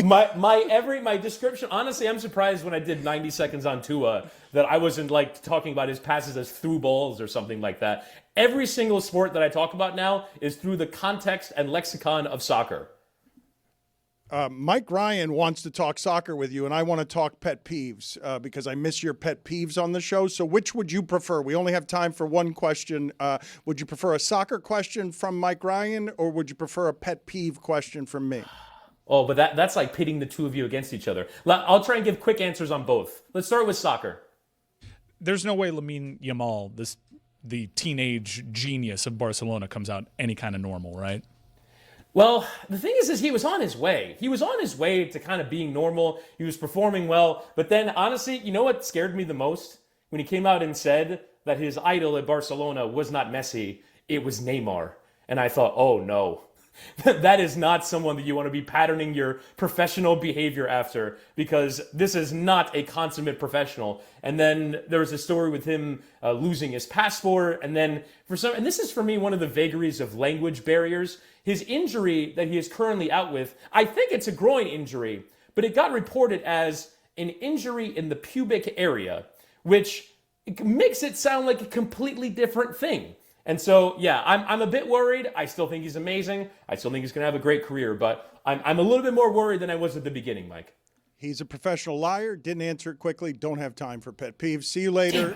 my description, honestly, I'm surprised when I did 90 seconds on Tua that I wasn't like talking about his passes as through balls or something like that. Every single sport that I talk about now is through the context and lexicon of soccer. Mike Ryan wants to talk soccer with you, and I want to talk pet peeves because I miss your pet peeves on the show. So which would you prefer? We only have time for one question. Would you prefer a soccer question from Mike Ryan, or would you prefer a pet peeve question from me? Oh, but that's like pitting the two of you against each other. I'll try and give quick answers on both. Let's start with soccer. There's no way Lamine Yamal, the teenage genius of Barcelona, comes out any kind of normal, right? Well, the thing is he was on his way. He was on his way to kind of being normal. He was performing well. But then, honestly, you know what scared me the most? When he came out and said that his idol at Barcelona was not Messi, it was Neymar. And I thought, oh no. That is not someone that you want to be patterning your professional behavior after, because this is not a consummate professional. And then there was a story with him losing his passport, and then and this is for me one of the vagaries of language barriers. His injury that he is currently out with, I think it's a groin injury, but it got reported as an injury in the pubic area, which makes it sound like a completely different thing. And so, yeah, I'm a bit worried. I still think he's amazing. I still think he's going to have a great career, but I'm a little bit more worried than I was at the beginning, Mike. He's a professional liar. Didn't answer it quickly. Don't have time for pet peeves. See you later,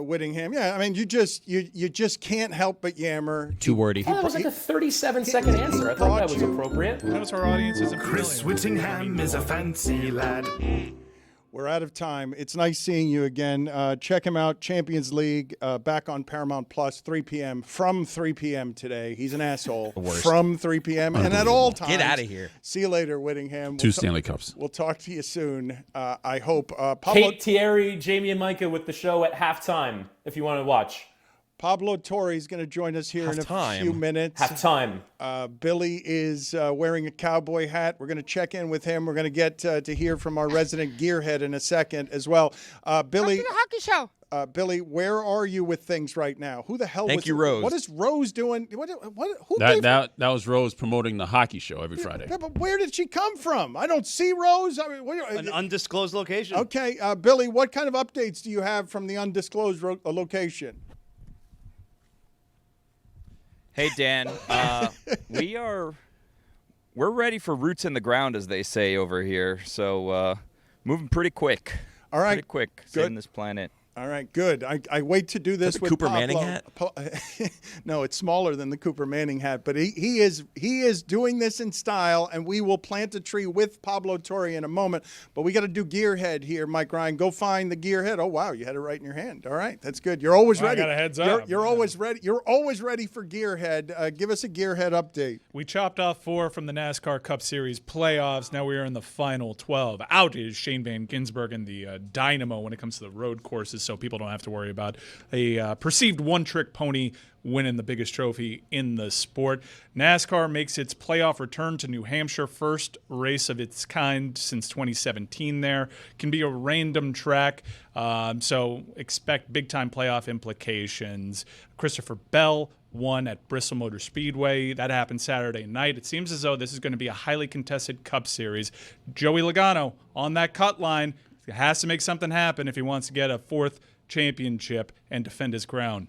Whittingham. Yeah, I mean, you just can't help but yammer. Too wordy. Oh, that was like a 37-second answer. I thought that was appropriate. Notice our audience isn't Chris Whittingham is a fancy lad. We're out of time. It's nice seeing you again. Check him out, Champions League, back on Paramount Plus, 3 p.m. From 3 p.m. today. He's an asshole. From 3 p.m. and at all times. Get out of here. See you later, Whittingham. Two Stanley Cups. We'll talk to you soon. I hope. Pablo, Kate, Thierry, Jamie, and Micah with the show at halftime if you want to watch. Pablo Torre is going to join us here in a few minutes. Halftime. Billy is wearing a cowboy hat. We're going to check in with him. We're going to get to hear from our resident gearhead in a second as well. Billy, the hockey show. Billy, where are you with things right now? Who the hell? Thank you, Rose. What is Rose doing? Who That was Rose promoting the hockey show every Friday. Yeah, but where did she come from? I don't see Rose. I mean, An undisclosed location. Okay, Billy, what kind of updates do you have from the undisclosed location? Hey, Dan, we're ready for roots in the ground, as they say over here. So moving pretty quick. All right. Pretty quick. Saving this planet. All right, good. I wait to do this with Cooper Pablo. Manning hat? No, it's smaller than the Cooper Manning hat, but he is doing this in style, and we will plant a tree with Pablo Torre in a moment. But we got to do Gearhead here, Mike Ryan. Go find the Gearhead. Oh wow, you had it right in your hand. All right, that's good. You're always ready. I got a heads up. You're always ready. You're always ready for Gearhead. Give us a Gearhead update. We chopped off 4 from the NASCAR Cup Series playoffs. Now we are in the final 12. Out is Shane Van Gisbergen and the Dynamo when it comes to the road courses, so people don't have to worry about a perceived one-trick pony winning the biggest trophy in the sport. NASCAR makes its playoff return to New Hampshire, first race of its kind since 2017 there. Can be a random track, so expect big-time playoff implications. Christopher Bell won at Bristol Motor Speedway. That happened Saturday night. It seems as though this is going to be a highly contested Cup Series. Joey Logano on that cut line has to make something happen if he wants to get a 4th championship and defend his crown.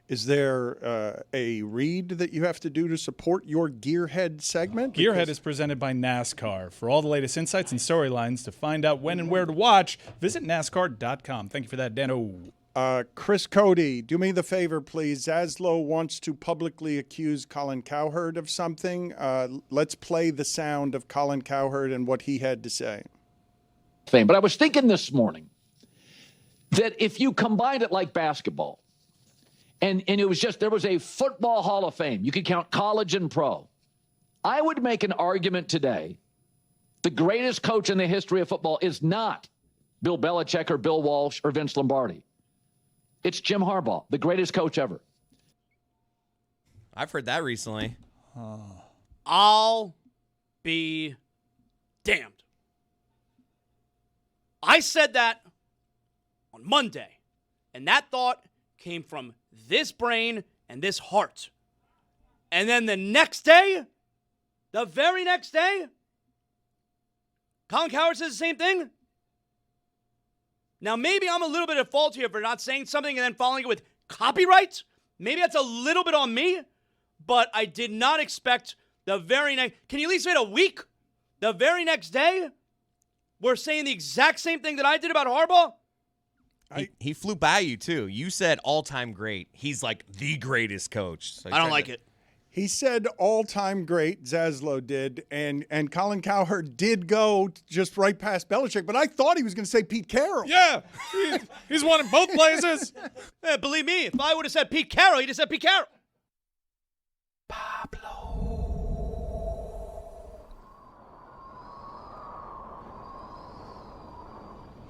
Is there a read that you have to do to support your Gearhead segment? Gearhead is presented by NASCAR. For all the latest insights and storylines to find out when and where to watch, visit NASCAR.com. Thank you for that, Dano. Chris Cody, do me the favor, please. Zazzlo wants to publicly accuse Colin Cowherd of something. Let's play the sound of Colin Cowherd and what he had to say. But I was thinking this morning that if you combined it like basketball, and it was just, there was a football Hall of Fame, you could count college and pro. I would make an argument today, the greatest coach in the history of football is not Bill Belichick or Bill Walsh or Vince Lombardi. It's Jim Harbaugh, the greatest coach ever. I've heard that recently. I'll be damned. I said that on Monday, and that thought came from this brain and this heart. And then the next day, the very next day, Colin Cowherd says the same thing. Now, maybe I'm a little bit at fault here for not saying something and then following it with copyright. Maybe that's a little bit on me, but I did not expect the very next. Can you at least wait a week? The very next day, we're saying the exact same thing that I did about Harbaugh? He flew by you, too. You said all-time great. He's like the greatest coach. So I don't like it. He said all-time great, Zazzlo did, and Colin Cowherd did go just right past Belichick, but I thought he was going to say Pete Carroll. Yeah, he's won in both places. Yeah, believe me, if I would have said Pete Carroll, he'd have said Pete Carroll.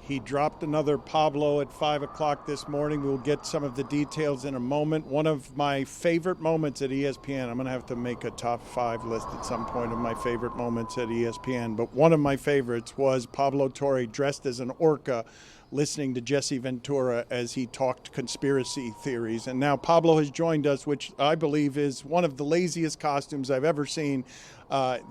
He dropped another Pablo at 5 o'clock this morning. We'll get some of the details in a moment. One of my favorite moments at ESPN, I'm going to have to make a top 5 list at some point of my favorite moments at ESPN, but one of my favorites was Pablo Torre dressed as an orca listening to Jesse Ventura as he talked conspiracy theories. And now Pablo has joined us, which I believe is one of the laziest costumes I've ever seen.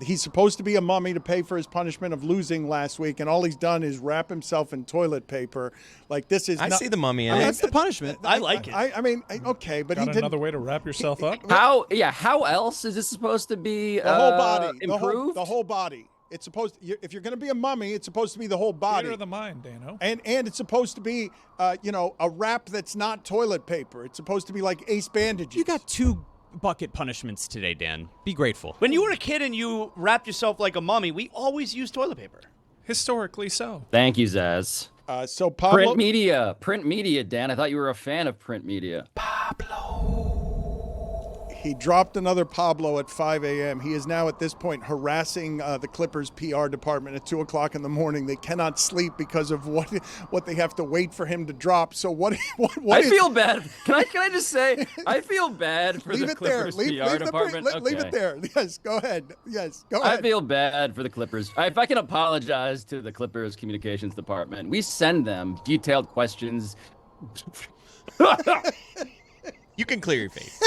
He's supposed to be a mummy to pay for his punishment of losing last week, and all he's done is wrap himself in toilet paper. Like, this is I see the mummy in it. That's the punishment. I like it. I mean, okay, but Got he didn't. another way to wrap yourself up? How else is this supposed to be The whole body. improved? The whole body. It's supposed if you're going to be a mummy, it's supposed to be the whole body. Theater of the mind, Dano. And it's supposed to be, a wrap that's not toilet paper. It's supposed to be like ace bandages. You got 2 bucket punishments today, Dan. Be grateful. When you were a kid and you wrapped yourself like a mummy, we always used toilet paper. Historically so. Thank you, Zaz. So Pablo, Print media, Dan. I thought you were a fan of print media. he dropped another Pablo at 5 a.m. He is now at this point harassing the Clippers PR department at 2 o'clock in the morning. They cannot sleep because of what they have to wait for him to drop. So what I feel bad. Can I just say, I feel bad for the Clippers PR department. Leave it there. Yes, go ahead. Yes, go ahead. I feel bad for the Clippers. If I can apologize to the Clippers communications department, we send them detailed questions. You can clear your face.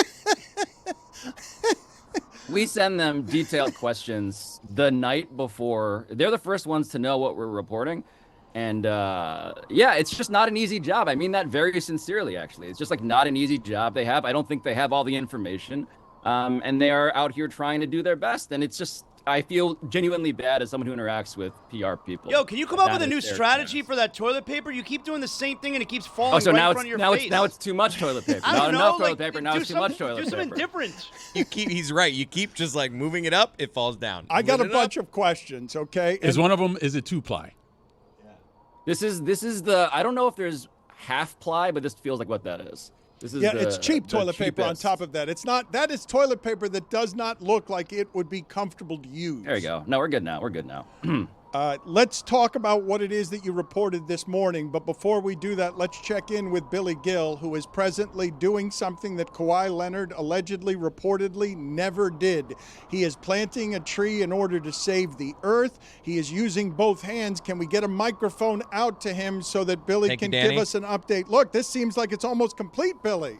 We send them detailed questions the night before. They're the first ones to know what we're reporting. And it's just not an easy job. I mean that very sincerely, actually. It's just like not an easy job they have. I don't think they have all the information. And they are out here trying to do their best. And it's just, I feel genuinely bad as someone who interacts with PR people. Yo, can you come up with a new strategy for that toilet paper? You keep doing the same thing and it keeps falling so right now in front of your face. Now it's too much toilet paper. I Not don't know, enough toilet paper. Now it's too much toilet paper. Do something different. He's right. You keep just like moving it up, it falls down. I got a bunch of questions, okay? Is one of them, is it 2-ply? This is the, I don't know if there's half ply, but this feels like what that is. This is it's cheap the toilet paper on cheapest. top of that. It's not, that is toilet paper that does not look like it would be comfortable to use. There you go. No, we're good now. We're good now. Let's talk about what it is that you reported this morning. But before we do that, let's check in with Billy Gill, who is presently doing something that Kawhi Leonard allegedly, reportedly never did. He is planting a tree in order to save the earth. He is using both hands. Can we get a microphone out to him so that Billy can give us an update? Look, this seems like it's almost complete, Billy.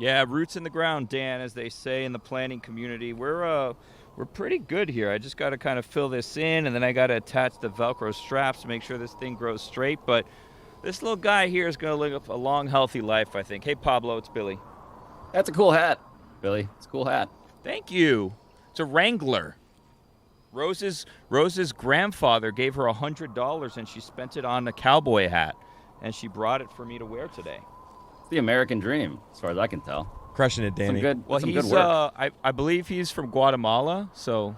Yeah, roots in the ground, Dan, as they say in the planning community. We're pretty good here. I just got to kind of fill this in, and then I got to attach the Velcro straps to make sure this thing grows straight. But this little guy here is going to live a long, healthy life, I think. Hey, Pablo, it's Billy. That's a cool hat, Billy. It's a cool hat. Thank you. It's a Wrangler. Rose's grandfather gave her $100, and she spent it on a cowboy hat, and she brought it for me to wear today. It's the American dream, as far as I can tell. Crushing it, Danny. Some good work. I believe he's from Guatemala, so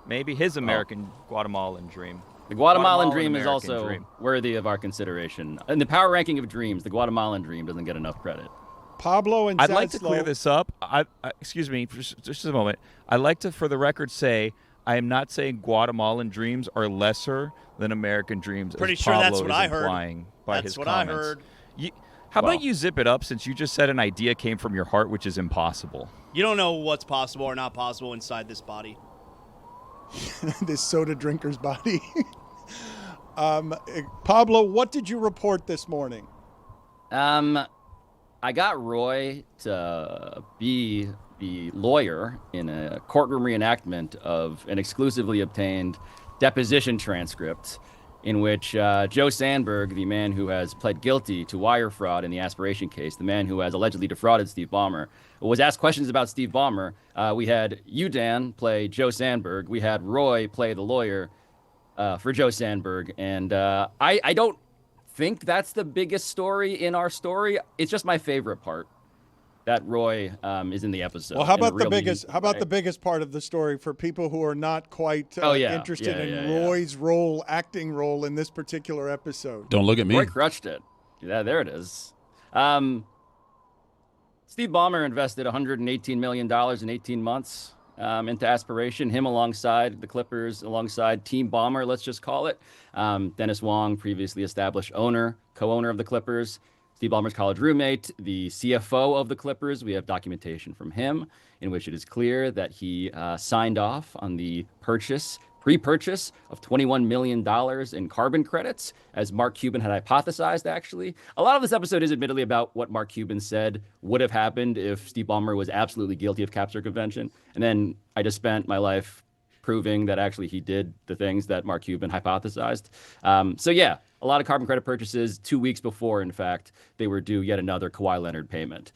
maybe his American Guatemalan dream. The Guatemalan dream is also worthy of our consideration. In the power ranking of dreams, the Guatemalan dream doesn't get enough credit. Pablo and I'd like to Zazzlo- clear this up. Excuse me, just a moment. I'd like to, for the record, say I am not saying Guatemalan dreams are lesser than American dreams. Pretty as sure Pablo that's what is I heard. implying by That's his what comments. I heard. How about you zip it up, since you just said an idea came from your heart, which is impossible. You don't know what's possible or not possible inside this body. This soda drinker's body. Pablo, what did you report this morning? I got Roy to be the lawyer in a courtroom reenactment of an exclusively obtained deposition transcript in which Joe Sandberg, the man who has pled guilty to wire fraud in the aspiration case, the man who has allegedly defrauded Steve Ballmer, was asked questions about Steve Ballmer. We had you, Dan, play Joe Sandberg. We had Roy play the lawyer for Joe Sandberg. And I don't think that's the biggest story in our story. It's just my favorite part, that Roy is in the episode. Well, how about the biggest? How about the biggest part of the story for people who are not quite interested in Roy's acting role in this particular episode? Don't look at me. Roy crushed it. Yeah, there it is. Steve Ballmer invested $118 million in 18 months into aspiration. Him alongside the Clippers, alongside Team Ballmer, let's just call it. Dennis Wong, previously established co-owner of the Clippers. Steve Ballmer's college roommate, the CFO of the Clippers. We have documentation from him in which it is clear that he signed off on the purchase pre-purchase of $21 million in carbon credits, as Mark Cuban had hypothesized, actually. A lot of this episode is admittedly about what Mark Cuban said would have happened if Steve Ballmer was absolutely guilty of cap circumvention. And then I just spent my life proving that actually he did the things that Mark Cuban hypothesized. So yeah, a lot of carbon credit purchases 2 weeks before, in fact, they were due yet another Kawhi Leonard payment.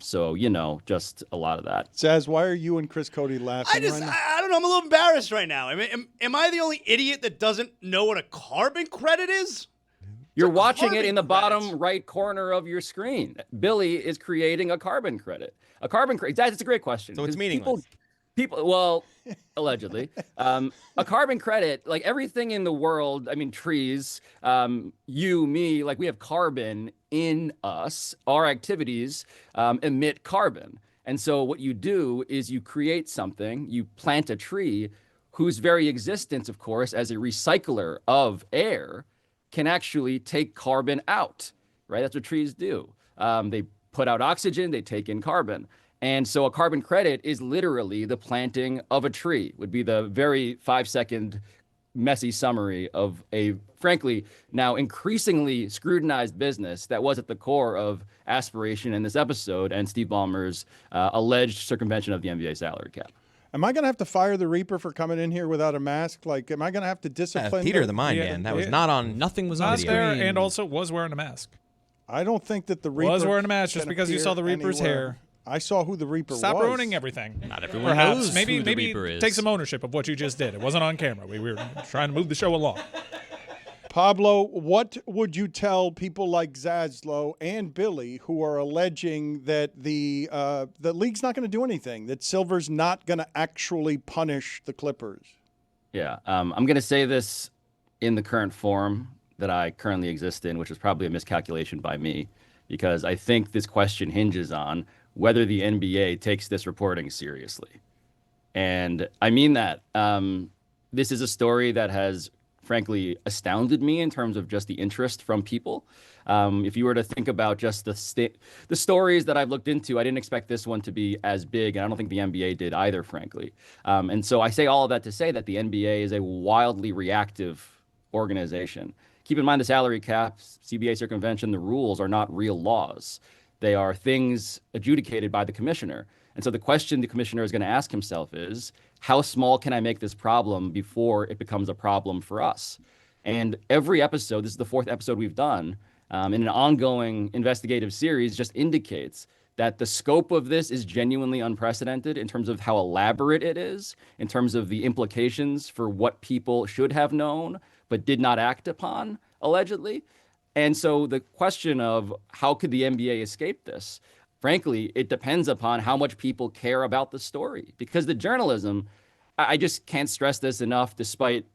So, just a lot of that. Zaz, why are you and Chris Cody laughing right now? I don't know. I'm a little embarrassed right now. I mean, am I the only idiot that doesn't know what a carbon credit is? You're watching it in the bottom right corner of your screen. Billy is creating a carbon credit. A carbon credit. That's a great question. So it's meaningless. People, well, allegedly, a carbon credit, like everything in the world, I mean, trees, you, me, like we have carbon in us. Our activities emit carbon. And so what you do is you create something, you plant a tree whose very existence, of course, as a recycler of air can actually take carbon out, right? That's what trees do. They put out oxygen, they take in carbon. And so a carbon credit is literally the planting of a tree, would be the very 5-second messy summary of a, frankly, now increasingly scrutinized business that was at the core of aspiration in this episode and Steve Ballmer's alleged circumvention of the NBA salary cap. Am I going to have to fire the Reaper for coming in here without a mask? Like, am I going to have to discipline Peter them? the Mind Man. That was not on. Nothing was on there, screen. and also was wearing a mask. I don't think that the Reaper Was wearing a mask just can because you saw the appear Reaper's anywhere. hair. I saw who the Reaper Stop was. ruining everything. Not everyone Perhaps. knows Maybe who the Reaper is. take some ownership of what you just did. It wasn't on camera. We were trying to move the show along. Pablo, what would you tell people like Zazzlo and Billy who are alleging that the league's not going to do anything, that Silver's not going to actually punish the Clippers? Yeah, I'm going to say this in the current form that I currently exist in, which is probably a miscalculation by me, because I think this question hinges on whether the NBA takes this reporting seriously. And I mean that. This is a story that has, frankly, astounded me in terms of just the interest from people. If you were to think about just the stories that I've looked into, I didn't expect this one to be as big, and I don't think the NBA did either, frankly. And so I say all of that to say that the NBA is a wildly reactive organization. Keep in mind the salary cap, CBA circumvention, the rules are not real laws. They are things adjudicated by the commissioner. And so the question the commissioner is going to ask himself is, how small can I make this problem before it becomes a problem for us? And every episode, this is the 4th episode we've done, in an ongoing investigative series, just indicates that the scope of this is genuinely unprecedented in terms of how elaborate it is, in terms of the implications for what people should have known but did not act upon, allegedly. And so the question of how could the NBA escape this? Frankly, it depends upon how much people care about the story. Because the journalism, I just can't stress this enough, despite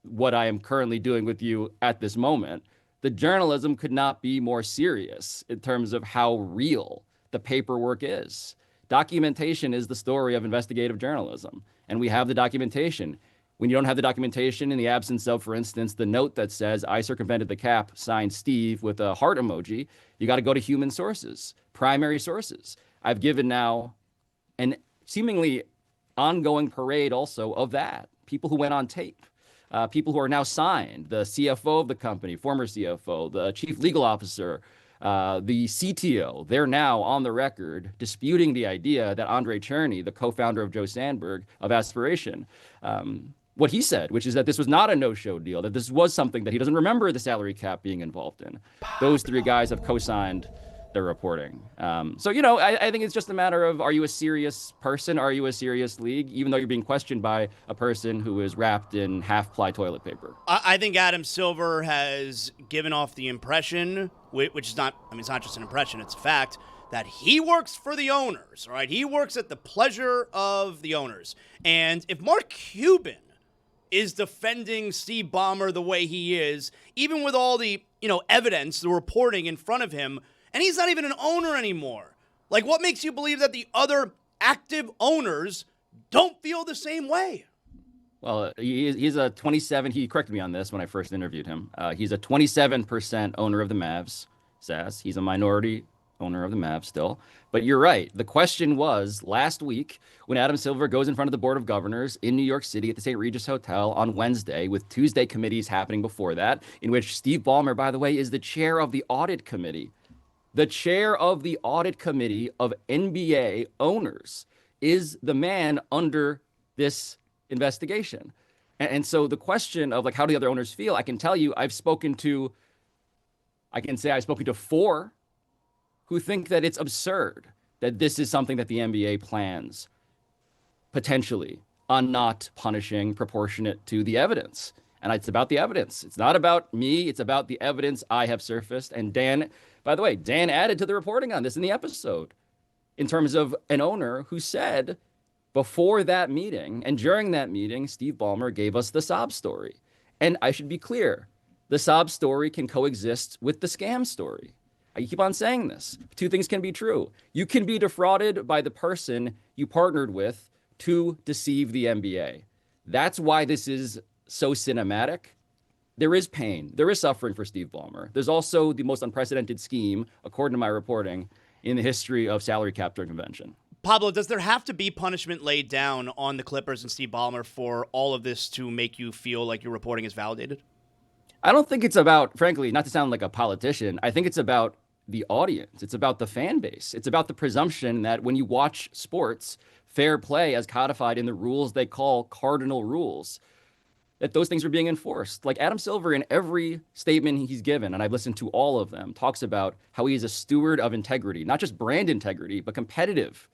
what I am currently doing with you at this moment. The journalism could not be more serious in terms of how real the paperwork is. Documentation is the story of investigative journalism, and we have the documentation. When you don't have the documentation in the absence of, for instance, the note that says, I circumvented the cap, signed Steve with a heart emoji, you got to go to human sources, primary sources. I've given now an seemingly ongoing parade also of that. People who went on tape, people who are now signed, the CFO of the company, former CFO, the chief legal officer, the CTO, they're now on the record disputing the idea that Andre Cherney, the co-founder of Joe Sandberg of Aspiration, what he said, which is that this was not a no-show deal, that this was something that he doesn't remember the salary cap being involved in. Those 3 guys have co-signed their reporting. So, I think it's just a matter of, are you a serious person? Are you a serious league? Even though you're being questioned by a person who is wrapped in half-ply toilet paper. I think Adam Silver has given off the impression, which is not, it's not just an impression, it's a fact, that he works for the owners, right? He works at the pleasure of the owners. And if Mark Cuban is defending Steve Ballmer the way he is, even with all the, evidence, the reporting in front of him, and he's not even an owner anymore. Like, what makes you believe that the other active owners don't feel the same way? Well, he's a 27, he corrected me on this when I first interviewed him. He's a 27% owner of the Mavs, Sass. He's a minority owner of the Mavs still. But you're right. The question was last week when Adam Silver goes in front of the Board of Governors in New York City at the St. Regis Hotel on Wednesday, with Tuesday committees happening before that, in which Steve Ballmer, by the way, is the chair of the audit committee. The chair of the audit committee of NBA owners is the man under this investigation. And so the question of like, how do the other owners feel? I can tell you, I've spoken to 4 who think that it's absurd that this is something that the NBA plans potentially on not punishing proportionate to the evidence. And it's about the evidence. It's not about me. It's about the evidence I have surfaced. And Dan, by the way, Dan added to the reporting on this in the episode in terms of an owner who said before that meeting and during that meeting, Steve Ballmer gave us the sob story. And I should be clear, the sob story can coexist with the scam story. I keep on saying this. 2 things can be true. You can be defrauded by the person you partnered with to deceive the NBA. That's why this is so cinematic. There is pain. There is suffering for Steve Ballmer. There's also the most unprecedented scheme, according to my reporting, in the history of salary cap during convention. Pablo, does there have to be punishment laid down on the Clippers and Steve Ballmer for all of this to make you feel like your reporting is validated? I don't think it's about, frankly, not to sound like a politician, I think it's about the audience. It's about the fan base. It's about the presumption that when you watch sports, fair play as codified in the rules they call cardinal rules, that those things are being enforced. Like Adam Silver in every statement he's given, and I've listened to all of them, talks about how he is a steward of integrity, not just brand integrity, but competitive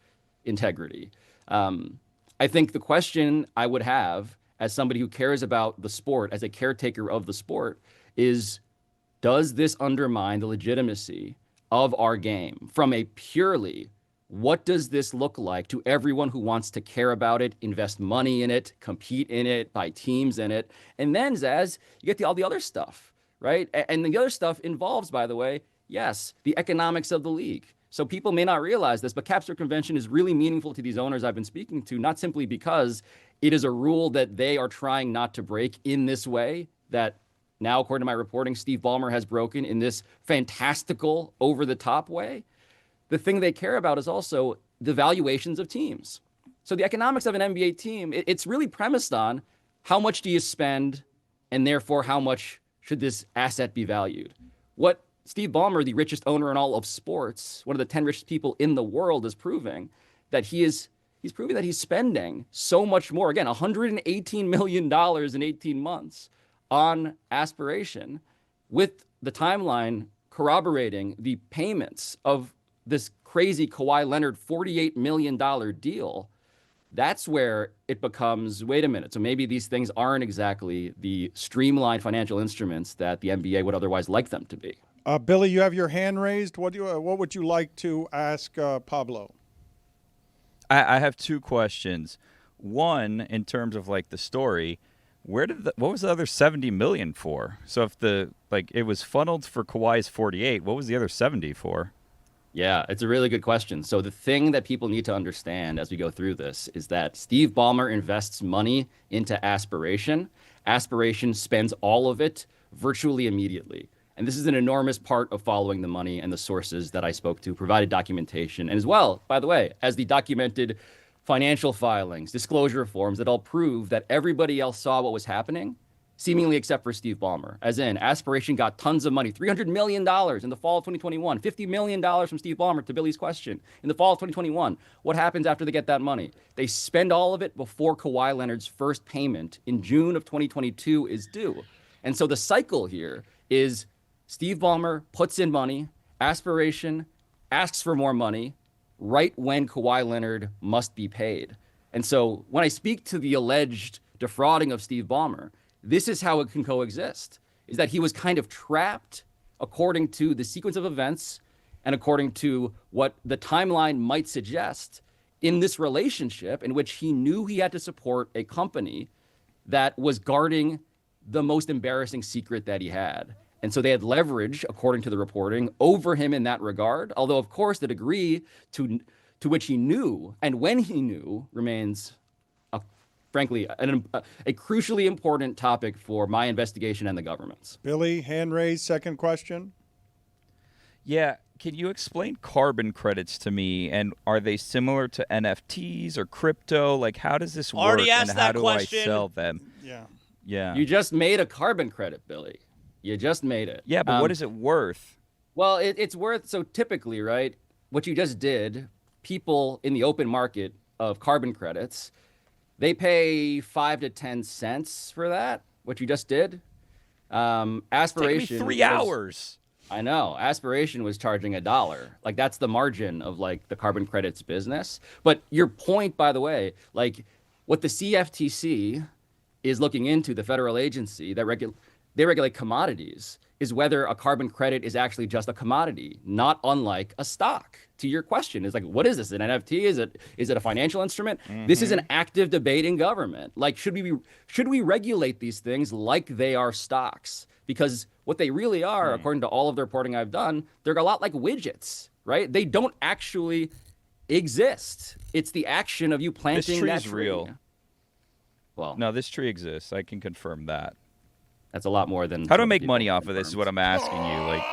integrity. I think the question I would have as somebody who cares about the sport, as a caretaker of the sport, is does this undermine the legitimacy of our game from a purely what does this look like to everyone who wants to care about it, invest money in it, compete in it, buy teams in it? And then, Zaz, you get all the other stuff, right? And the other stuff involves, by the way, yes, the economics of the league. So people may not realize this, but Capster Convention is really meaningful to these owners I've been speaking to, not simply because it is a rule that they are trying not to break in this way, that now, according to my reporting, Steve Ballmer has broken in this fantastical, over-the-top way. The thing they care about is also the valuations of teams. So the economics of an NBA team, it's really premised on how much do you spend, and therefore how much should this asset be valued. What Steve Ballmer, the richest owner in all of sports, one of the 10 richest people in the world, is proving that he's proving that he's spending so much more, again, $118 million in 18 months on aspiration, with the timeline corroborating the payments of this crazy Kawhi Leonard $48 million deal. That's where it becomes, wait a minute, so maybe these things aren't exactly the streamlined financial instruments that the NBA would otherwise like them to be. Billy, you have your hand raised. What would you like to ask Pablo? I have 2 questions. One, in terms of like the story, what was the other $70 million for? So if it was funneled for Kawhi's 48, what was the other 70 for? Yeah, it's a really good question. So the thing that people need to understand as we go through this is that Steve Ballmer invests money into aspiration. Aspiration spends all of it virtually immediately. And this is an enormous part of following the money, and the sources that I spoke to provided documentation. And as well, by the way, as the documented financial filings, disclosure forms that all prove that everybody else saw what was happening, seemingly except for Steve Ballmer. As in, Aspiration got tons of money, $300 million in the fall of 2021, $50 million from Steve Ballmer, to Billy's question, in the fall of 2021. What happens after they get that money? They spend all of it before Kawhi Leonard's first payment in June of 2022 is due. And so the cycle here is Steve Ballmer puts in money, Aspiration asks for more money right when Kawhi Leonard must be paid. And so when I speak to the alleged defrauding of Steve Ballmer, this is how it can coexist, is that he was kind of trapped according to the sequence of events and according to what the timeline might suggest in this relationship in which he knew he had to support a company that was guarding the most embarrassing secret that he had. And so they had leverage, according to the reporting, over him in that regard. Although, of course, the degree to which he knew and when he knew remains, frankly, a crucially important topic for my investigation and the government's. Billy, hand raised, second question. Yeah, Can you explain carbon credits to me? And are they similar to NFTs or crypto? Like, how does this work? Already asked and how that do question. I sell them? Yeah. Yeah. You just made a carbon credit, Billy. You just made it. Yeah, but what is it worth? Well, it's worth, so typically, right, what you just did, people in the open market of carbon credits, they pay 5 to 10 cents for that, what you just did. Aspiration. Take me 3 hours. I know. Aspiration was charging $1. Like, that's the margin of, like, the carbon credits business. But your point, by the way, like, what the CFTC is looking into, the federal agency that they regulate commodities, is whether a carbon credit is actually just a commodity, not unlike a stock. To your question, is like, what is this? An NFT? Is it a financial instrument? This is an active debate in government. Like, should we regulate these things like they are stocks? Because what they really are, according to all of the reporting I've done, they're a lot like widgets, right? They don't actually exist. It's the action of you planting that tree. This tree is real. Well, no, this tree exists. I can confirm that. That's a lot more than. How do I make money off of this? Is what I'm asking you. Like,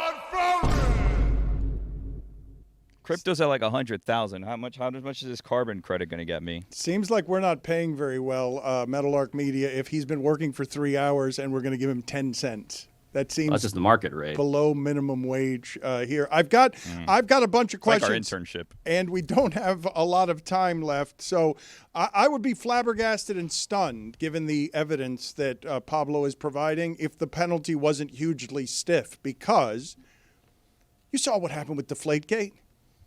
crypto's at like 100,000. How much is this carbon credit going to get me? Seems like we're not paying very well, Metal Arc Media, if he's been working for 3 hours and we're going to give him 10 cents. That seems that's just the market rate. Below minimum wage here. I've got a bunch of questions. Like our internship. And we don't have a lot of time left. So I would be flabbergasted and stunned, given the evidence that Pablo is providing, if the penalty wasn't hugely stiff, because you saw what happened with Deflategate.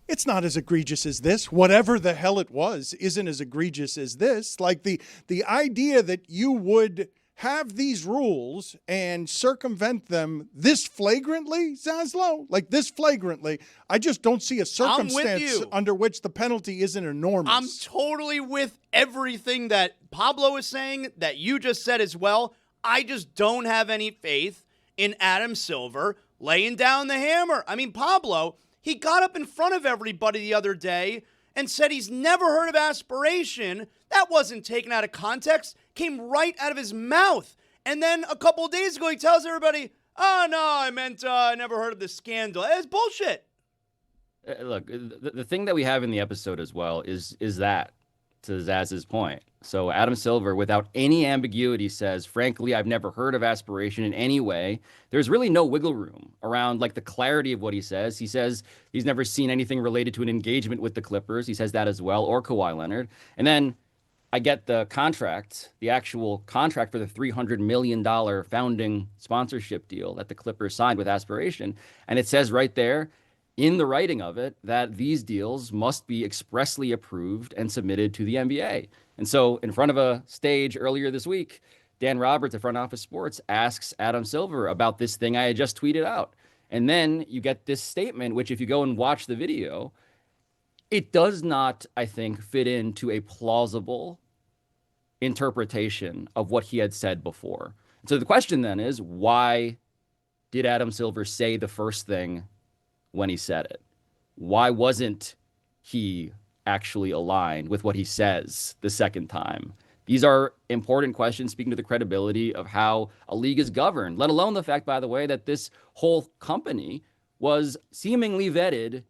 It's not as egregious as this. Whatever the hell it was isn't as egregious as this. Like the idea that you would have these rules and circumvent them this flagrantly, Zazzlo? Like this flagrantly. I just don't see a circumstance under which the penalty isn't enormous. I'm totally with everything that Pablo is saying, that you just said as well. I just don't have any faith in Adam Silver laying down the hammer. I mean, Pablo, he got up in front of everybody the other day and said he's never heard of aspiration. That wasn't taken out of context, came right out of his mouth. And then a couple of days ago, he tells everybody, oh, no, I meant I never heard of the scandal. It's bullshit. Look, the thing that we have in the episode as well is that, to Zaz's point. So Adam Silver, without any ambiguity, says, frankly, I've never heard of aspiration in any way. There's really no wiggle room around like the clarity of what he says. He says he's never seen anything related to an engagement with the Clippers. He says that as well, or Kawhi Leonard. And then I get the contract, the actual contract for the $300 million founding sponsorship deal that the Clippers signed with aspiration. And it says right there, in the writing of it, that these deals must be expressly approved and submitted to the NBA. And so in front of a stage earlier this week, Dan Roberts at Front Office Sports asks Adam Silver about this thing I had just tweeted out. And then you get this statement, which if you go and watch the video, it does not, I think, fit into a plausible interpretation of what he had said before. So the question then is, why did Adam Silver say the first thing when he said it? Why wasn't he actually aligned with what he says the second time? These are important questions speaking to the credibility of how a league is governed, let alone the fact, by the way, that this whole company was seemingly vetted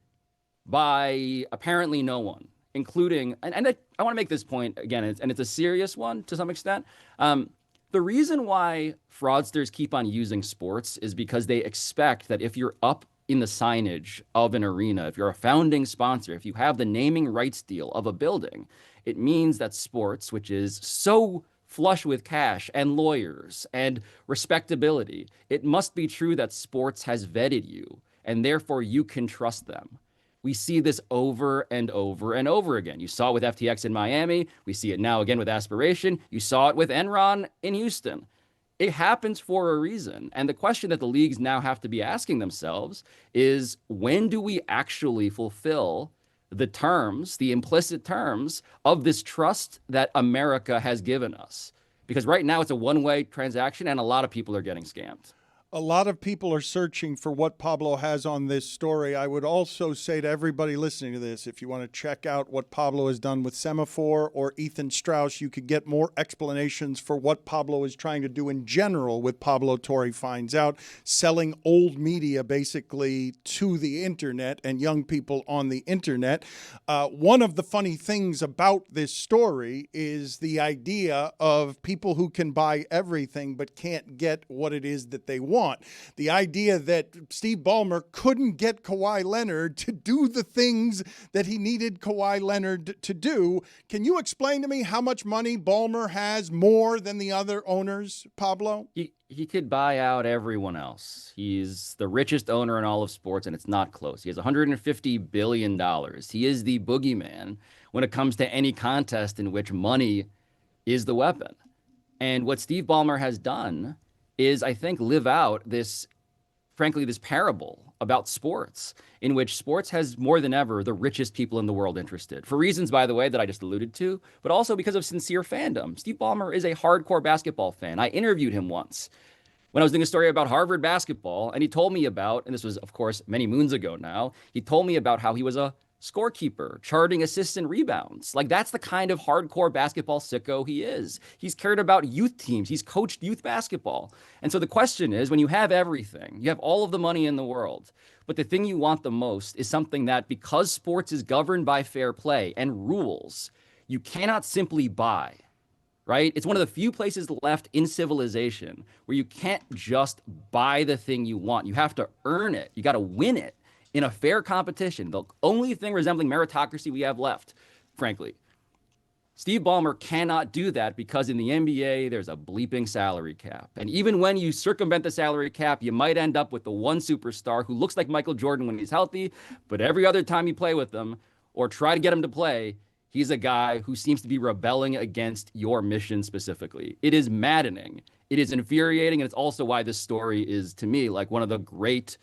by apparently no one, including, and I want to make this point again, and it's a serious one to some extent. The reason why fraudsters keep on using sports is because they expect that if you're up in the signage of an arena, if you're a founding sponsor, if you have the naming rights deal of a building, it means that sports, which is so flush with cash and lawyers and respectability, it must be true that sports has vetted you and therefore you can trust them. We see this over and over and over again. You saw it with FTX in Miami. We see it now again with Aspiration. You saw it with Enron in Houston. It happens for a reason. And the question that the leagues now have to be asking themselves is, when do we actually fulfill the terms, the implicit terms of this trust that America has given us? Because right now it's a one-way transaction and a lot of people are getting scammed. A lot of people are searching for what Pablo has on this story. I would also say to everybody listening to this, if you want to check out what Pablo has done with Semaphore or Ethan Strauss, you could get more explanations for what Pablo is trying to do in general with Pablo Torre Finds Out, selling old media basically to the internet and young people on the internet. One of the funny things about this story is the idea of people who can buy everything but can't get what it is that they want. The idea that Steve Ballmer couldn't get Kawhi Leonard to do the things that he needed Kawhi Leonard to do. Can you explain to me how much money Ballmer has more than the other owners, Pablo? He could buy out everyone else. He's the richest owner in all of sports, and it's not close. He has $150 billion. He is the boogeyman when it comes to any contest in which money is the weapon. And what Steve Ballmer has done is, I think, live out this parable about sports, in which sports has more than ever the richest people in the world interested. For reasons, by the way, that I just alluded to, but also because of sincere fandom. Steve Ballmer is a hardcore basketball fan. I interviewed him once when I was doing a story about Harvard basketball, and he told me about, and this was, of course, many moons ago now, he told me about how he was a scorekeeper, charting assists and rebounds. Like, that's the kind of hardcore basketball sicko he is. He's cared about youth teams. He's coached youth basketball. And so the question is, when you have everything, you have all of the money in the world, but the thing you want the most is something that, because sports is governed by fair play and rules, you cannot simply buy, right? It's one of the few places left in civilization where you can't just buy the thing you want. You have to earn it. You got to win it in a fair competition. The only thing resembling meritocracy we have left, frankly. Steve Ballmer cannot do that because in the NBA, there's a bleeping salary cap. And even when you circumvent the salary cap, you might end up with the one superstar who looks like Michael Jordan when he's healthy, but every other time you play with him or try to get him to play, he's a guy who seems to be rebelling against your mission specifically. It is maddening. It is infuriating. And it's also why this story is, to me, like one of the great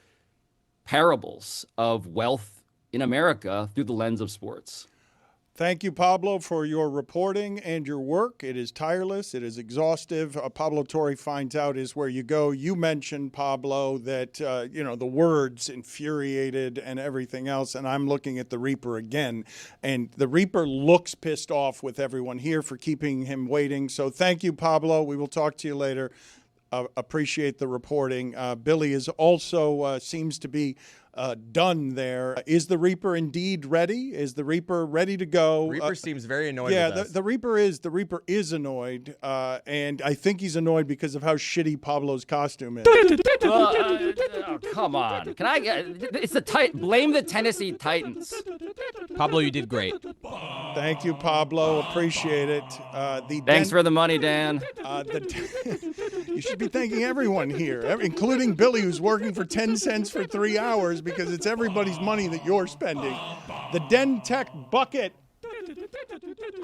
parables of wealth in America through the lens of sports. Thank you, Pablo, for your reporting and your work. It is tireless. It is exhaustive. Pablo Torre Finds Out is where you go. You mentioned, Pablo, that, the words infuriated and everything else, and I'm looking at the Reaper again, and the Reaper looks pissed off with everyone here for keeping him waiting. So thank you, Pablo. We will talk to you later. Appreciate the reporting. Billy is also seems to be done there. Is the Reaper indeed ready? Is the Reaper ready to go? Reaper seems very annoyed. Yeah, with us. The Reaper is annoyed, and I think he's annoyed because of how shitty Pablo's costume is. Oh, come on! Can I get? It's the blame the Tennessee Titans. Pablo, you did great. Thank you, Pablo. Appreciate it. Thanks for the money, Dan. You should be thanking everyone here, including Billy, who's working for 10 cents for 3 hours because it's everybody's money that you're spending. The Den Tech Bucket.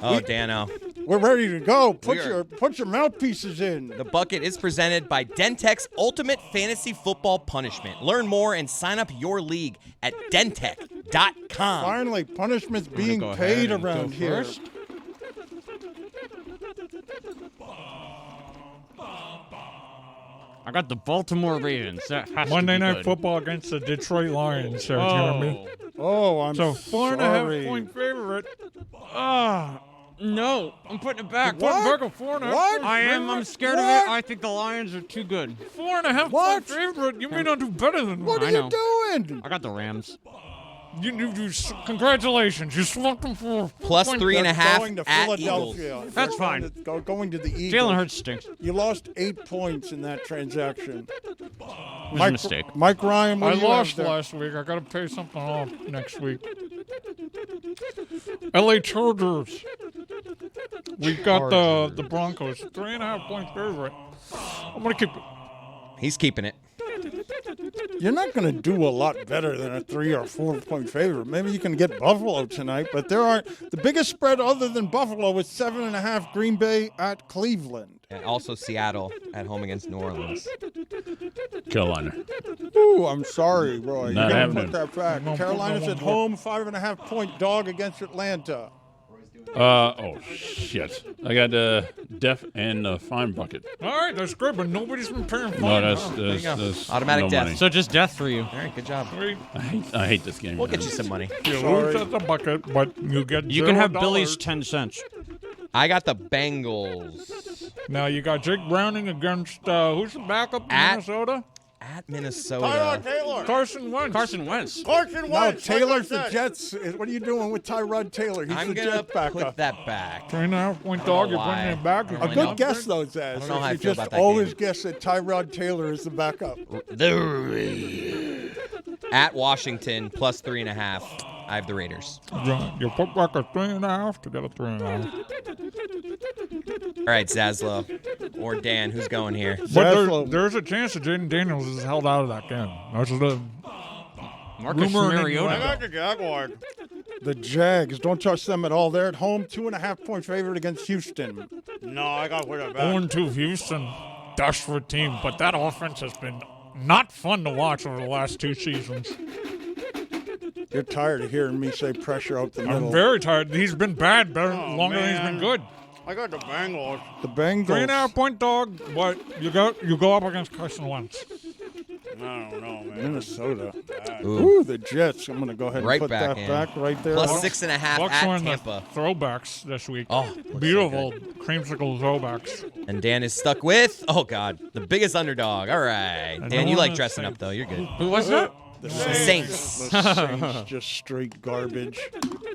Oh, Dano. We're ready to go. Put your mouthpieces in. The Bucket is presented by Dentech's Ultimate Fantasy Football Punishment. Learn more and sign up your league at dentech.com. Finally, punishment's being paid around here. I got the Baltimore Ravens. Monday Night Football against the Detroit Lions, sir. Jeremy. Oh, I'm so sorry. 4.5 point favorite. No, I'm putting it back. What? Back a 4.5. What? I'm scared of it. I think the Lions are too good. 4.5 point favorite. You may not do better than What are you doing? I got the Rams. Congratulations. You swapped them for plus 3.5 going to at Philadelphia. Eagles. That's fine. Going to the Eagles. Jalen Hurts stinks. You lost 8 points in that transaction. It was a mistake. Mike Ryan, I lost last week. I got to pay something off next week. LA Chargers. We got the Broncos. 3.5 point favorite. I'm going to keep it. He's keeping it. You're not going to do a lot better than a 3 or 4 point favorite. Maybe you can get Buffalo tonight, but the biggest spread other than Buffalo is 7.5 Green Bay at Cleveland. And also Seattle at home against New Orleans. Carolina. Ooh, I'm sorry, Roy. Not You're going to happening. put that back. Carolina's at home, 5.5 point dog against Atlanta. Oh, shit. I got Def and Fine Bucket. All right, that's good, but nobody's been paying fine. No, that's automatic no death. money. So just death for you. All right, good job. I hate this game. We'll get you some money. You lose at the bucket, but you get You can have $0. Billy's 10 cents. I got the Bengals. Now you got Jake Browning against who's the backup in Minnesota? At Minnesota. Taylor. Carson Wentz. Carson Wentz. No, Taylor's the Jets. What are you doing with Tyrod Taylor? He's I'm the going to Jet backup. put that back. 3.5-point dog. You're why. bringing it back. A good guess, though, Zaz. I don't know how I you feel just about that always game. guess that Tyrod Taylor is the backup. At Washington, plus 3.5. I have the Raiders. You put back a 3.5 to get a 3.5. All right, Zazzlo or Dan, who's going here? But there's a chance that Jaden Daniels is held out of that game. That's the Marcus rumor in Mariota. England. the Jaguars. The Jags, don't touch them at all. They're at home, 2.5-point favorite against Houston. No, I got to put it back. 0-2 Houston, desperate team, but that offense has been not fun to watch over the last 2 seasons. You're tired of hearing me say pressure out the middle. I'm very tired. He's been bad longer than he's been good. I got the Bengals. The Bengals. 3.5-point dog, but you go up against Carson Wentz. I don't know, man. Minnesota. Ooh. Ooh, the Jets. I'm going to go ahead Right and put back that in. back right there. Plus 6.5 Bucks at were in Tampa. the throwbacks this week. Oh, beautiful creamsicle throwbacks. And Dan is stuck with, oh, God, the biggest underdog. All right. Dan, you like dressing up, though. You're good. Who was that? The Saints. The Saints, just straight garbage.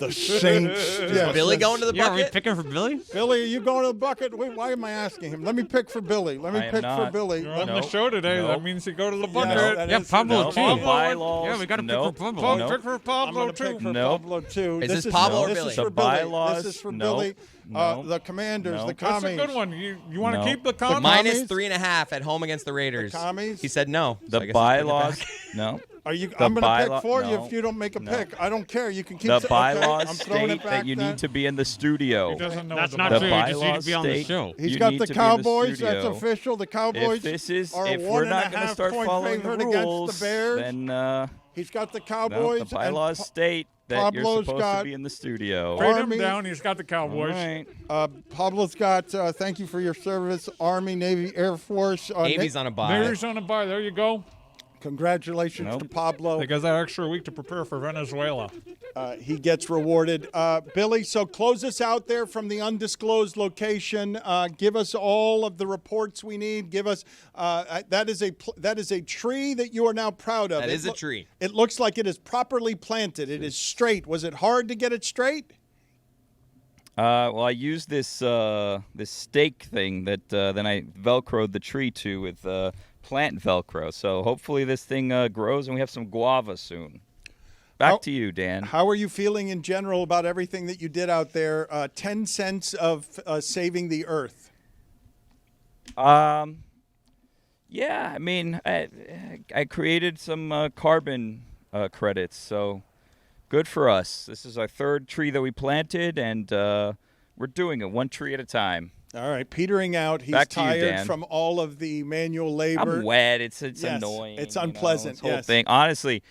The Saints. Yes, Billy going to the Yeah, are we bucket? picking for Billy? Billy, are you going to the bucket? Wait, why am I asking him? Let me pick for Billy. Let me I am pick for not. Billy. You're on No. the show today. No. That means you go to the bucket. that Yeah, is- Pablo No, too. the bylaws. Yeah, we got to pick Nope. for Pablo. Paul, Nope. pick for I'm Pablo, going to pick too. for Nope. Pablo, too. Is this Pablo or this Billy? Is for The Billy. bylaws, This is for no. Billy. No. The Commanders, No. the That's commies. a good one. You want to No. keep the commies? Minus 3.5 at home against the Raiders. commies? He said no. So I The guess he's putting it bylaws. back. No. Are you? The I'm going to pick bylaw- for you no. if you don't make a No. pick. I don't care. You can keep The okay, bylaws I'm throwing state it back that you then. need to be in the studio. He doesn't know That's what not The true. You just need to bylaws be on the state show. He's you got need the to be in the Cowboys. That's studio. official. The Cowboys If are we're not going to start 1.5-point following the favorite rules, against the Bears. then He's got the no, Cowboys. the bylaws state that you're Pablo's supposed got- to be in the studio. Trade Army- him down. He's got the Cowboys. All right. Pablo's got. Thank you for your service, Army, Navy, Air Force. Navy's on a bye. Mary's on a bye. There you go. Congratulations Nope. to Pablo. They got that extra week to prepare for Venezuela. He gets rewarded. Billy, so close us out there from the undisclosed location. Give us all of the reports we need. Give us that is a tree that you are now proud of. That is a tree. It looks like it is properly planted. It is straight. Was it hard to get it straight? Well, I used this this stake thing that then I velcroed the tree to with plant velcro. So hopefully this thing grows and we have some guava soon. Back to you, Dan. How are you feeling in general about everything that you did out there? 10 cents of saving the earth. Yeah, I mean, I created some carbon credits, so good for us. This is our third tree that we planted, and we're doing it one tree at a time. All right, petering out. He's Back to you, tired Dan. from all of the manual labor. I'm wet. It's Yes, annoying. It's you know, unpleasant. this whole Yes. thing. Honestly,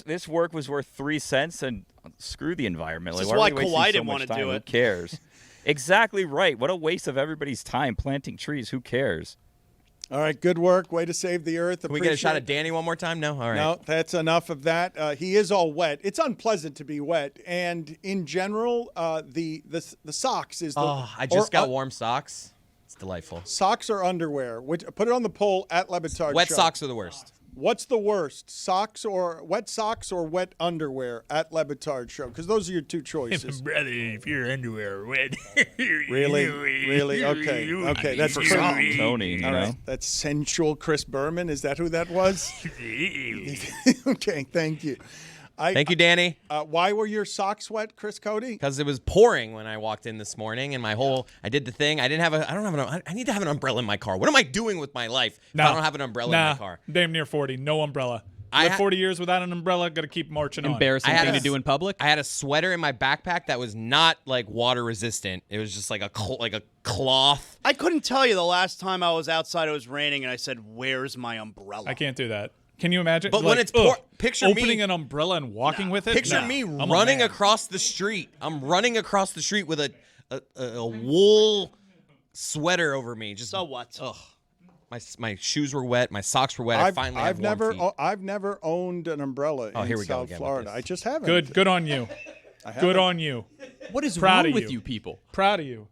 this work was worth 3 cents, and screw the environment. This Like, is why why are we wasting Kawhi so didn't much wanna time? do Who it. cares? Exactly right. What a waste of everybody's time planting trees. Who cares? All right, good work. Way to save the earth. Can we get a shot at Danny one more time? No? All right. No, that's enough of that. He is all wet. It's unpleasant to be wet, and in general, the socks is the. Oh, I just got or, warm socks. It's delightful. Socks or underwear? Put it on the poll at LeBatard Wet Show. socks are the worst. What's the worst, wet socks or wet underwear at LeBatard Show? Because those are your two choices. Brother, if your underwear are wet. Really? Okay. That's For Chris- Tony, you All know? right. That's sensual Chris Berman. Is that who that was? Okay, thank you. Thank you, Danny. Why were your socks wet, Chris Cody? Because it was pouring when I walked in this morning, and I did the thing. I need to have an umbrella in my car. What am I doing with my life if I don't have an umbrella in my car? Damn near 40. No umbrella. I have 40 years without an umbrella. Got to keep marching on. Embarrassing thing to do in public. I had a sweater in my backpack that was not like water resistant. It was just like a cloth. I couldn't tell you the last time I was outside, it was raining, and I said, "Where's my umbrella?" I can't do that. Can you imagine? But when it's picture opening me an umbrella and walking with it. Picture me running across the street. I'm running across the street with a wool sweater over me. Just so what? Ugh. My shoes were wet. My socks were wet. I finally have warm feet. I've never owned an umbrella in South Florida. I just haven't. Good on you. Good on you. What is Proud wrong of with you people? Proud of you.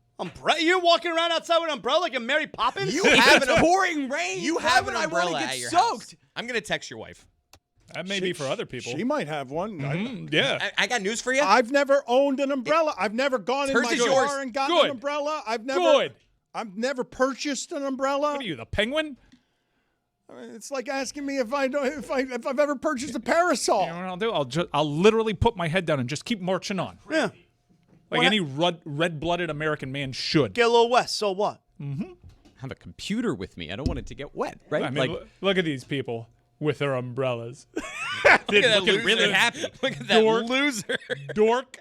You're walking around outside with an umbrella like a Mary Poppins? You have It's pouring rain. You Why have would an I wanna umbrella get at your soaked? house. I'm gonna text your wife. That may be for other people. She might have one. Yeah. I got news for you. I've never owned an umbrella. I've never gone in Hers my is yours. car and gotten Good. an umbrella. I've never purchased an umbrella. What are you, the penguin? It's like asking me if I've ever purchased a parasol. You know what I'll do? I'll literally put my head down and just keep marching on. Yeah. Like any red-blooded American man should. Get a little wet, so what? I have a computer with me. I don't want it to get wet, right? I mean, look at these people with their umbrellas. Look at that Looking loser. really happy. Look at that loser. Dork.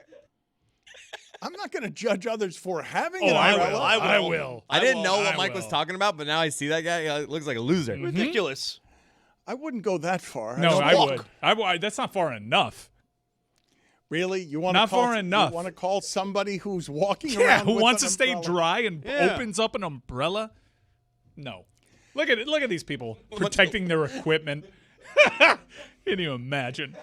I'm not going to judge others for having Oh, an I umbrella. will. I will. I didn't know what I Mike was talking about, but now I see that guy. He looks like a loser. Ridiculous. I wouldn't go that far. No, don't I walk. would. That's not far enough. Really? You want Not to call, far enough. You want to call somebody who's walking Yeah, around who with wants an to stay umbrella? dry and Yeah. opens up an umbrella? No. Look at it. Look at these people protecting their equipment. Can you imagine?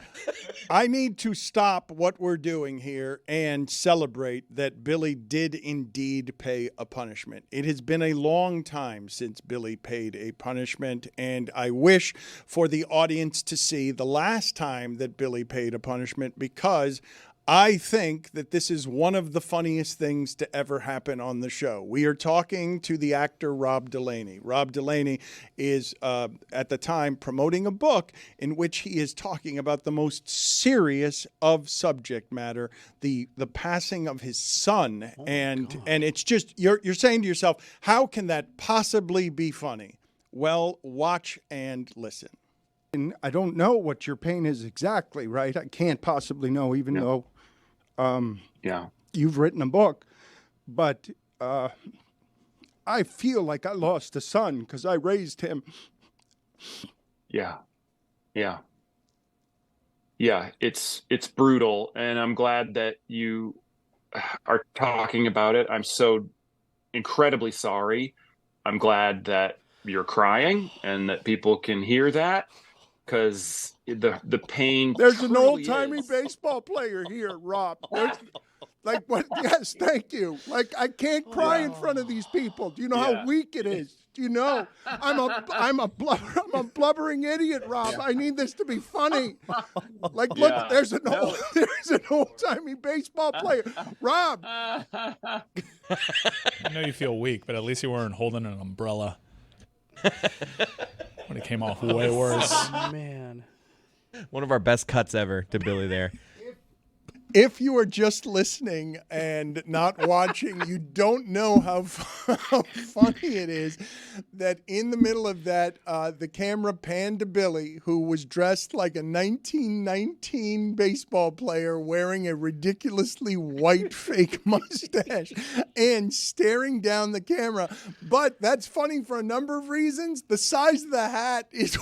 I need to stop what we're doing here and celebrate that Billy did indeed pay a punishment. It has been a long time since Billy paid a punishment, and I wish for the audience to see the last time that Billy paid a punishment, because I think that this is one of the funniest things to ever happen on the show. We are talking to the actor Rob Delaney. Rob Delaney is, at the time, promoting a book in which he is talking about the most serious of subject matter, the passing of his son. And it's just, you're saying to yourself, how can that possibly be funny? Well, watch and listen. And I don't know what your pain is exactly, right? I can't possibly know, even though you've written a book. But I feel like I lost a son because I raised him. Yeah, it's brutal, and I'm glad that you are talking about it. I'm so incredibly sorry. I'm glad that you're crying and that people can hear that, because the pain. There's an truly old-timey is. baseball player here, Rob. Like what? Yes, thank you. Like I can't cry in front of these people. Do you know how weak it is? Do you know? I'm a blubbering idiot, Rob. I need this to be funny. Like look, there's an old-timey baseball player, Rob. I know you feel weak, but at least you weren't holding an umbrella. When it came off way worse. Man. One of our best cuts ever to Billy there. If you are just listening and not watching, you don't know how funny it is that in the middle of that, the camera panned to Billy, who was dressed like a 1919 baseball player wearing a ridiculously white fake mustache and staring down the camera. But that's funny for a number of reasons. The size of the hat is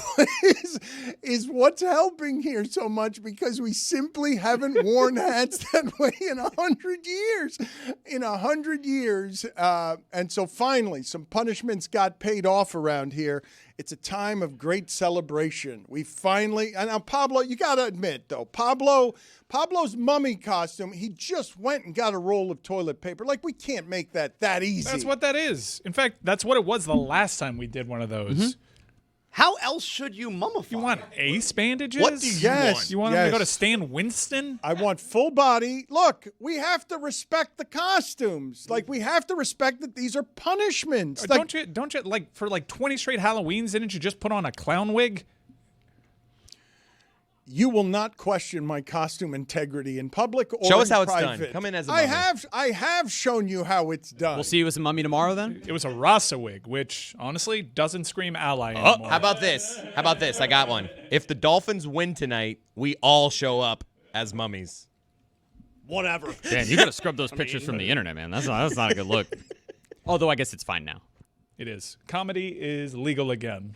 what's helping here so much, because we simply haven't worn hats that way in 100 years. And so finally, some punishments got paid off around here. It's a time of great celebration. We finally, and now Pablo, you got to admit though, Pablo's mummy costume, he just went and got a roll of toilet paper. Like, we can't make that easy. That's what that is. In fact, that's what it was the last time we did one of those. Mm-hmm. How else should you mummify? You want ace bandages? What do you want? You want them to go to Stan Winston? I want full body. Look, we have to respect the costumes. Like, we have to respect that these are punishments. Don't you like for like 20 straight Halloweens, didn't you just put on a clown wig? You will not question my costume integrity in public or Show us in how it's private. done. Come in as a mummy. I have shown you how it's done. We'll see you as a mummy tomorrow then? It was a Rasa wig, which honestly doesn't scream ally Oh, anymore. how about this? I got one. If the Dolphins win tonight, we all show up as mummies. Whatever. Dan, you got to scrub those pictures from the internet, man. That's not a good look. Although I guess it's fine now. It is. Comedy is legal again.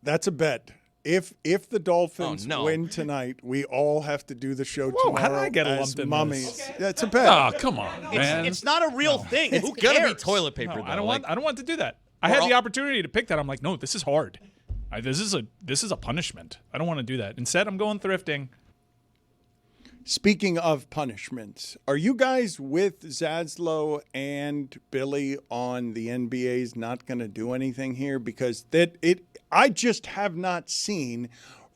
That's a bet. If the Dolphins win tonight, we all have to do the show tomorrow how did I get as lumped in mummies. this? That's a bet. Oh, come on, man. It's not a real thing. Who gonna be toilet paper No, though? I don't want to do that. I had the opportunity to pick that. I'm like, no, this is hard. This is a punishment. I don't want to do that. Instead, I'm going thrifting. Speaking of punishments, are you guys with Zazzlo and Billy on the NBA's not going to do anything here? Because I just have not seen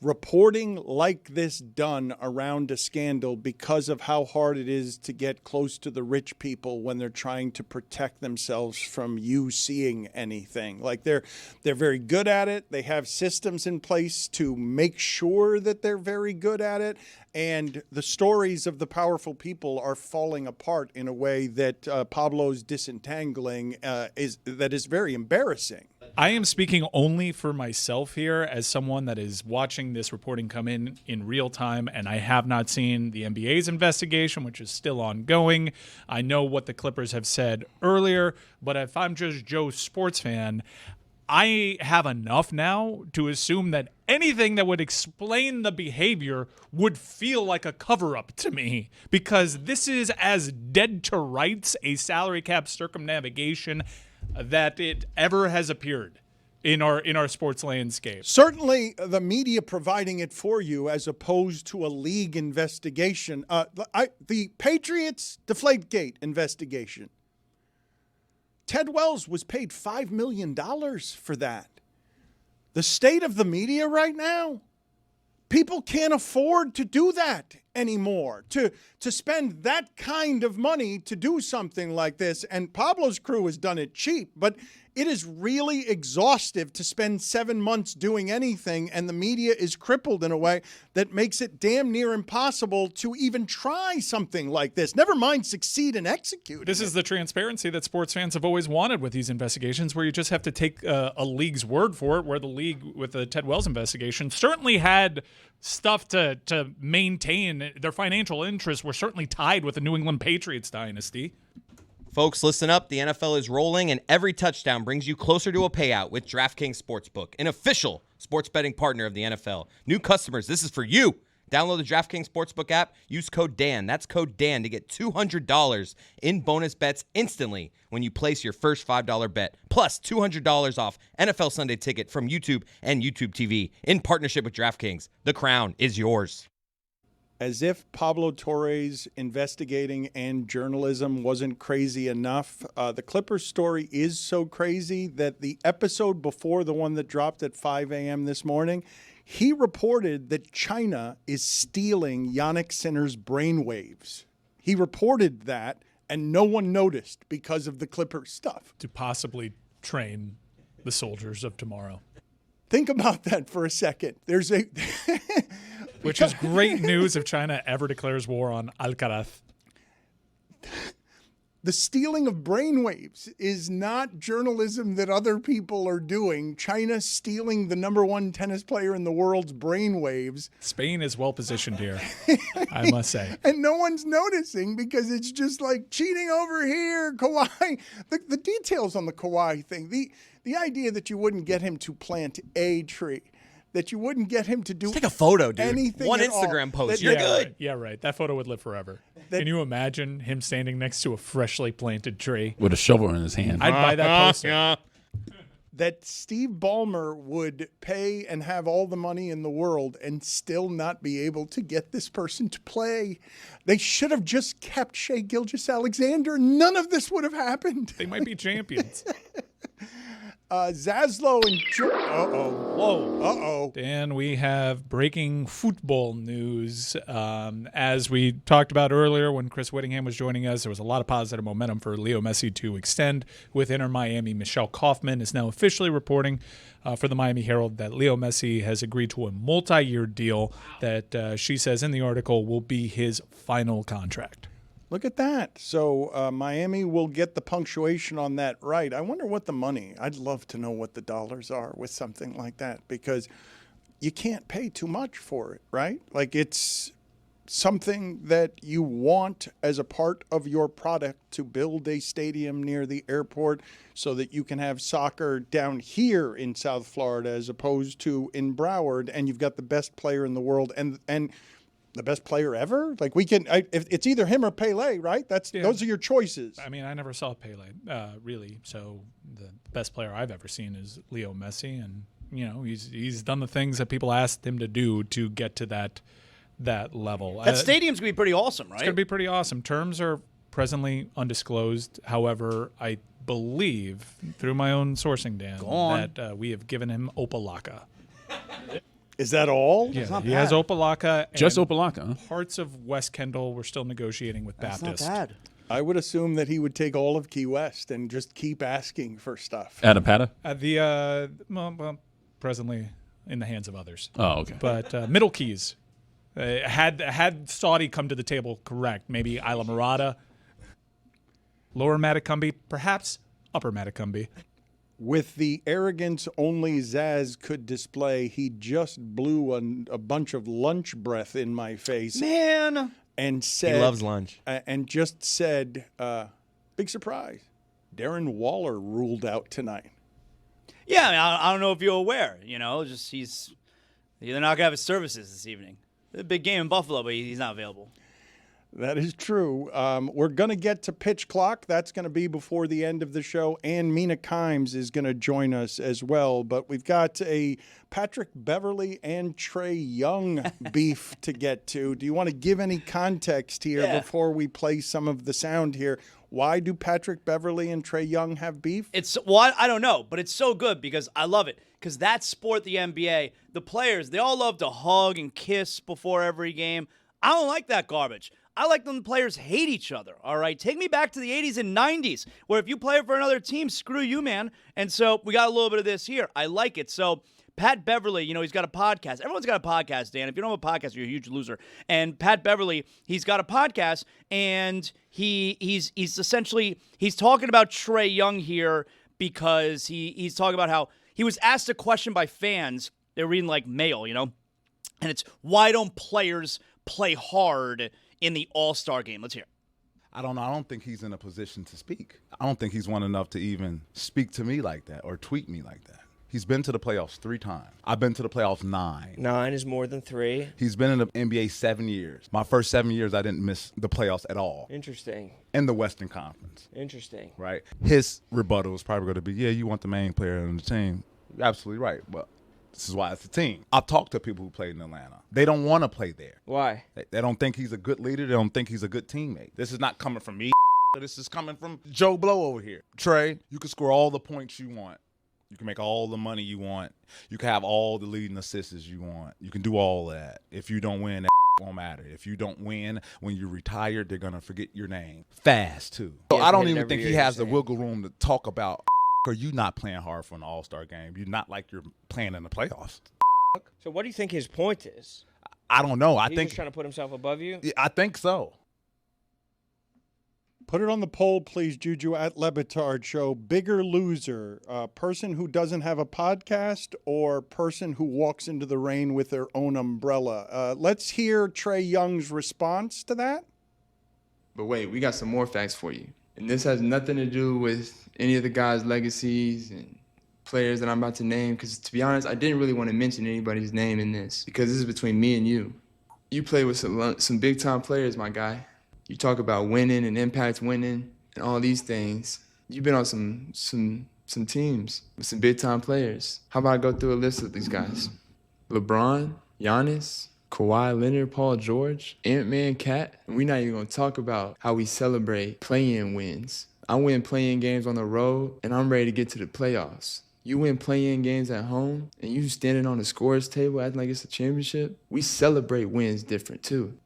reporting like this done around a scandal because of how hard it is to get close to the rich people when they're trying to protect themselves from you seeing anything. Like they're very good at it. They have systems in place to make sure that they're very good at it. And the stories of the powerful people are falling apart in a way that Pablo's disentangling is very embarrassing. I am speaking only for myself here as someone that is watching this reporting come in real time, and I have not seen the NBA's investigation, which is still ongoing. I know what the Clippers have said earlier, but if I'm just Joe's sports fan, I have enough now to assume that anything that would explain the behavior would feel like a cover-up to me, because this is as dead to rights a salary cap circumnavigation that it ever has appeared in our sports landscape. Certainly the media providing it for you as opposed to a league investigation. The Patriots Deflategate investigation. Ted Wells was paid $5 million for that. The state of the media right now, people can't afford to do that anymore, to spend that kind of money to do something like this. And Pablo's crew has done it cheap, but it is really exhaustive to spend 7 months doing anything, and the media is crippled in a way that makes it damn near impossible to even try something like this, never mind succeed and execute. This is the transparency that sports fans have always wanted with these investigations, where you just have to take a league's word for it, where the league with the Ted Wells investigation certainly had stuff to maintain. Their financial interests were certainly tied with the New England Patriots dynasty. Folks, listen up. The NFL is rolling, and every touchdown brings you closer to a payout with DraftKings Sportsbook, an official sports betting partner of the NFL. New customers, this is for you. Download the DraftKings Sportsbook app. Use code DAN. That's code DAN to get $200 in bonus bets instantly when you place your first $5 bet. Plus $200 off NFL Sunday Ticket from YouTube and YouTube TV in partnership with DraftKings. The crown is yours. As if Pablo Torre's investigating and journalism wasn't crazy enough, the Clippers story is so crazy that the episode before the one that dropped at 5 a.m. this morning, he reported that China is stealing Yannick Sinner's brainwaves. He reported that, and no one noticed because of the Clippers stuff. To possibly train the soldiers of tomorrow. Think about that for a second. There's a... Which is great news if China ever declares war on Alcaraz. The stealing of brainwaves is not journalism that other people are doing. China stealing the number one tennis player in the world's brainwaves. Spain is well positioned here, I must say. And no one's noticing because it's just like cheating over here. Kawhi, the details on the Kawhi thing, the idea that you wouldn't get him to plant a tree, that you wouldn't get him to do Just take a photo, dude. Anything One at Instagram all. post. You're good. Right. Yeah, right. That photo would live forever. Can you imagine him standing next to a freshly planted tree? With a shovel in his hand. I'd buy that poster. That Steve Ballmer would pay and have all the money in the world and still not be able to get this person to play. They should have just kept Shai Gilgeous-Alexander. None of this would have happened. They might be champions. Zazzlo and Whoa. Dan, we have breaking football news. As we talked about earlier when Chris Whittingham was joining us, there was a lot of positive momentum for Leo Messi to extend with Inter Miami. Michelle Kaufman is now officially reporting for the Miami Herald that Leo Messi has agreed to a multi-year deal that she says in the article will be his final contract. Look at that. So Miami will get the punctuation on that right. I wonder what the money, I'd love to know what the dollars are with something like that, because you can't pay too much for it, right? Like it's something that you want as a part of your product to build a stadium near the airport so that you can have soccer down here in South Florida as opposed to in Broward, and you've got the best player in the world and the best player ever? Like, we can, if it's either him or Pele, right? Those are your choices. I mean, I never saw Pele, really. So the best player I've ever seen is Leo Messi, and he's done the things that people asked him to do to get to that level. That stadium's gonna be pretty awesome, right? It's gonna be pretty awesome. Terms are presently undisclosed. However, I believe through my own sourcing, Dan, that we have given him Opalaka. Is that all? Yeah, he has Opalaka. Just and Opalaka, huh? Parts of West Kendall, we're still negotiating with That's Baptist. not bad. I would assume that he would take all of Key West and just keep asking for stuff. Adapata? Well, presently in the hands of others. Oh, okay. But Middle Keys, had Saudi come to the table correct, maybe Isla Morada, Lower Matacumbi, perhaps Upper Matacumbi. With the arrogance only Zaz could display, he just blew a bunch of lunch breath in my face. Man! And said... He loves lunch. And just said, big surprise, Darren Waller ruled out tonight. Yeah, I mean, I don't know if you're aware. He's they're not gonna have his services this evening. A big game in Buffalo, but he's not available. That is true. We're going to get to Pitch Clock. That's going to be before the end of the show. And Mina Kimes is going to join us as well. But we've got a Patrick Beverly and Trae Young beef to get to. Do you want to give any context here before we play some of the sound here? Why do Patrick Beverly and Trae Young have beef? I don't know, but it's so good because I love it. Because that sport, the NBA, the players, they all love to hug and kiss before every game. I don't like that garbage. I like when the players hate each other, all right? Take me back to the 80s and 90s, where if you play for another team, screw you, man. And so we got a little bit of this here. I like it. So Pat Beverly, he's got a podcast. Everyone's got a podcast, Dan. If you don't have a podcast, you're a huge loser. And Pat Beverly, he's got a podcast, and he's essentially talking about Trae Young here because he's talking about how he was asked a question by fans. They're reading like mail, and it's, why don't players play hard in the All-Star game? Let's hear it. I don't know. I don't think he's in a position to speak. I don't think he's won enough to even speak to me like that or tweet me like that. He's been to the playoffs 3 times. I've been to the playoffs 9. 9 is more than 3. He's been in the NBA 7 years. My first 7 years, I didn't miss the playoffs at all. Interesting. In the Western Conference. Interesting. Right? His rebuttal is probably going to be, yeah, you want the main player on the team. You're absolutely right. But this is why it's a team. I've talked to people who played in Atlanta. They don't want to play there. Why? They don't think he's a good leader. They don't think he's a good teammate. This is not coming from me. This is coming from Joe Blow over here. Trae, you can score all the points you want. You can make all the money you want. You can have all the leading assists you want. You can do all that. If you don't win, that won't matter. If you don't win, when you're retired, they're going to forget your name. Fast, too. So I don't even think he has the wiggle room to talk about, or you not playing hard for an all-star game. You're not like you're playing in the playoffs. So what do you think his point is? I don't know. He's just trying to put himself above you? I think so. Put it on the poll, please, Juju, at Le Batard Show. Bigger loser, person who doesn't have a podcast or person who walks into the rain with their own umbrella? Let's hear Trae Young's response to that. But wait, we got some more facts for you. And this has nothing to do with any of the guys' legacies and players that I'm about to name, because to be honest, I didn't really want to mention anybody's name in this, because this is between me and you. You play with some big-time players, my guy. You talk about winning and impact winning and all these things. You've been on some teams with some big-time players. How about I go through a list of these guys? LeBron, Giannis, Kawhi Leonard, Paul George, Ant-Man, Cat. And we're not even going to talk about how we celebrate play-in wins. I win play-in games on the road, and I'm ready to get to the playoffs. You win play-in games at home, and you standing on the scores table acting like it's a championship. We celebrate wins different, too.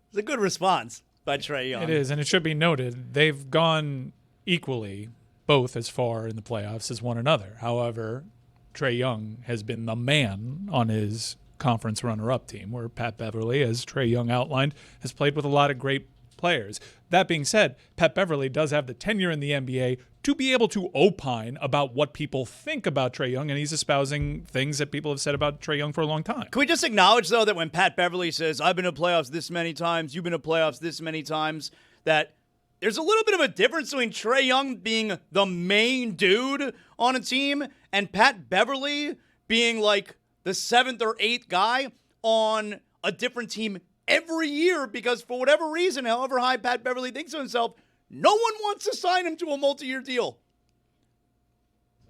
It's a good response by Trae Young. It is, and it should be noted, they've gone equally, both as far in the playoffs as one another. However, Trae Young has been the man on his conference runner-up team, where Pat Beverly, as Trae Young outlined, has played with a lot of great players. That being said, Pat Beverly does have the tenure in the NBA to be able to opine about what people think about Trae Young, and he's espousing things that people have said about Trae Young for a long time. Can we just acknowledge, though, that when Pat Beverly says, I've been to playoffs this many times, you've been to playoffs this many times, that there's a little bit of a difference between Trae Young being the main dude on a team and Pat Beverly being like the 7th or 8th guy on a different team every year, because for whatever reason, however high Pat Beverly thinks of himself, no one wants to sign him to a multi-year deal.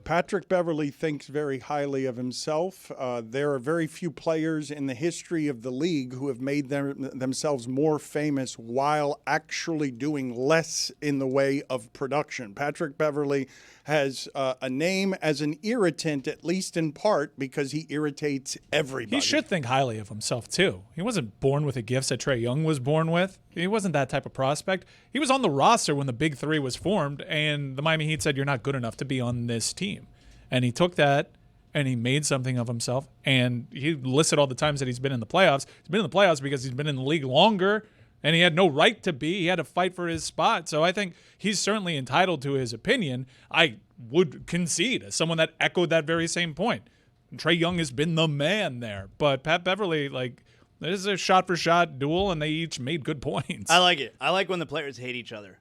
Patrick Beverly thinks very highly of himself. There are very few players in the history of the league who have made themselves more famous while actually doing less in the way of production. Patrick Beverly has a name as an irritant, at least in part, because he irritates everybody. He should think highly of himself, too. He wasn't born with the gifts that Trae Young was born with. He wasn't that type of prospect. He was on the roster when the Big Three was formed, and the Miami Heat said, you're not good enough to be on this team. And he took that, and he made something of himself, and he listed all the times that he's been in the playoffs. He's been in the playoffs because he's been in the league longer, and he had no right to be. He had to fight for his spot. So I think he's certainly entitled to his opinion. I would concede as someone that echoed that very same point. Trae Young has been the man there. But Pat Beverly, like, this is a shot-for-shot duel, and they each made good points. I like it. I like when the players hate each other.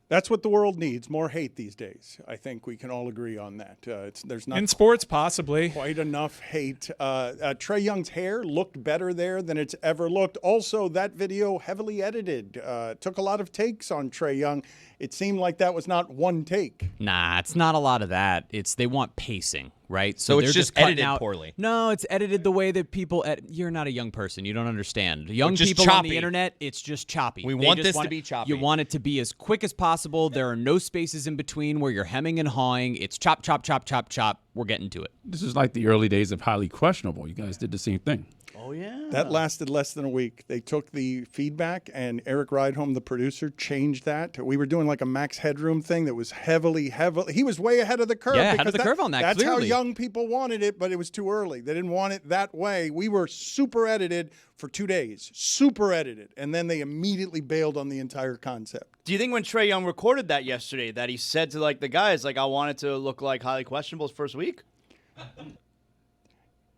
That's what the world needs, more hate these days. I think we can all agree on that. There's not in sports, possibly. Quite enough hate. Trae Young's hair looked better there than it's ever looked. Also, that video heavily edited. Took a lot of takes on Trae Young. It seemed like that was not one take. Nah, it's not a lot of that. They want pacing, right? So it's they're just cutting edited out, poorly. No, it's edited the way that people. You're not a young person. You don't understand. Young just people on choppy. the internet, it's just choppy. We They want just this to be choppy. You want it to be as quick as possible. There are no spaces in between where you're hemming and hawing. It's chop, chop, chop, chop, chop. We're getting to it. This is like the early days of Highly Questionable. You guys did the same thing. Oh, yeah. That lasted less than a week. They took the feedback, and Eric Rydholm, the producer, changed that. We were doing like a Max Headroom thing that was heavily. He was way ahead of the curve. Yeah, ahead of the curve on that, That's clearly. how young people wanted it, but it was too early. They didn't want it that way. We were super edited for 2 days. Super edited. And then they immediately bailed on the entire concept. Do you think when Trae Young recorded that yesterday that he said to like the guys, like, I want it to look like Highly Questionable's first week?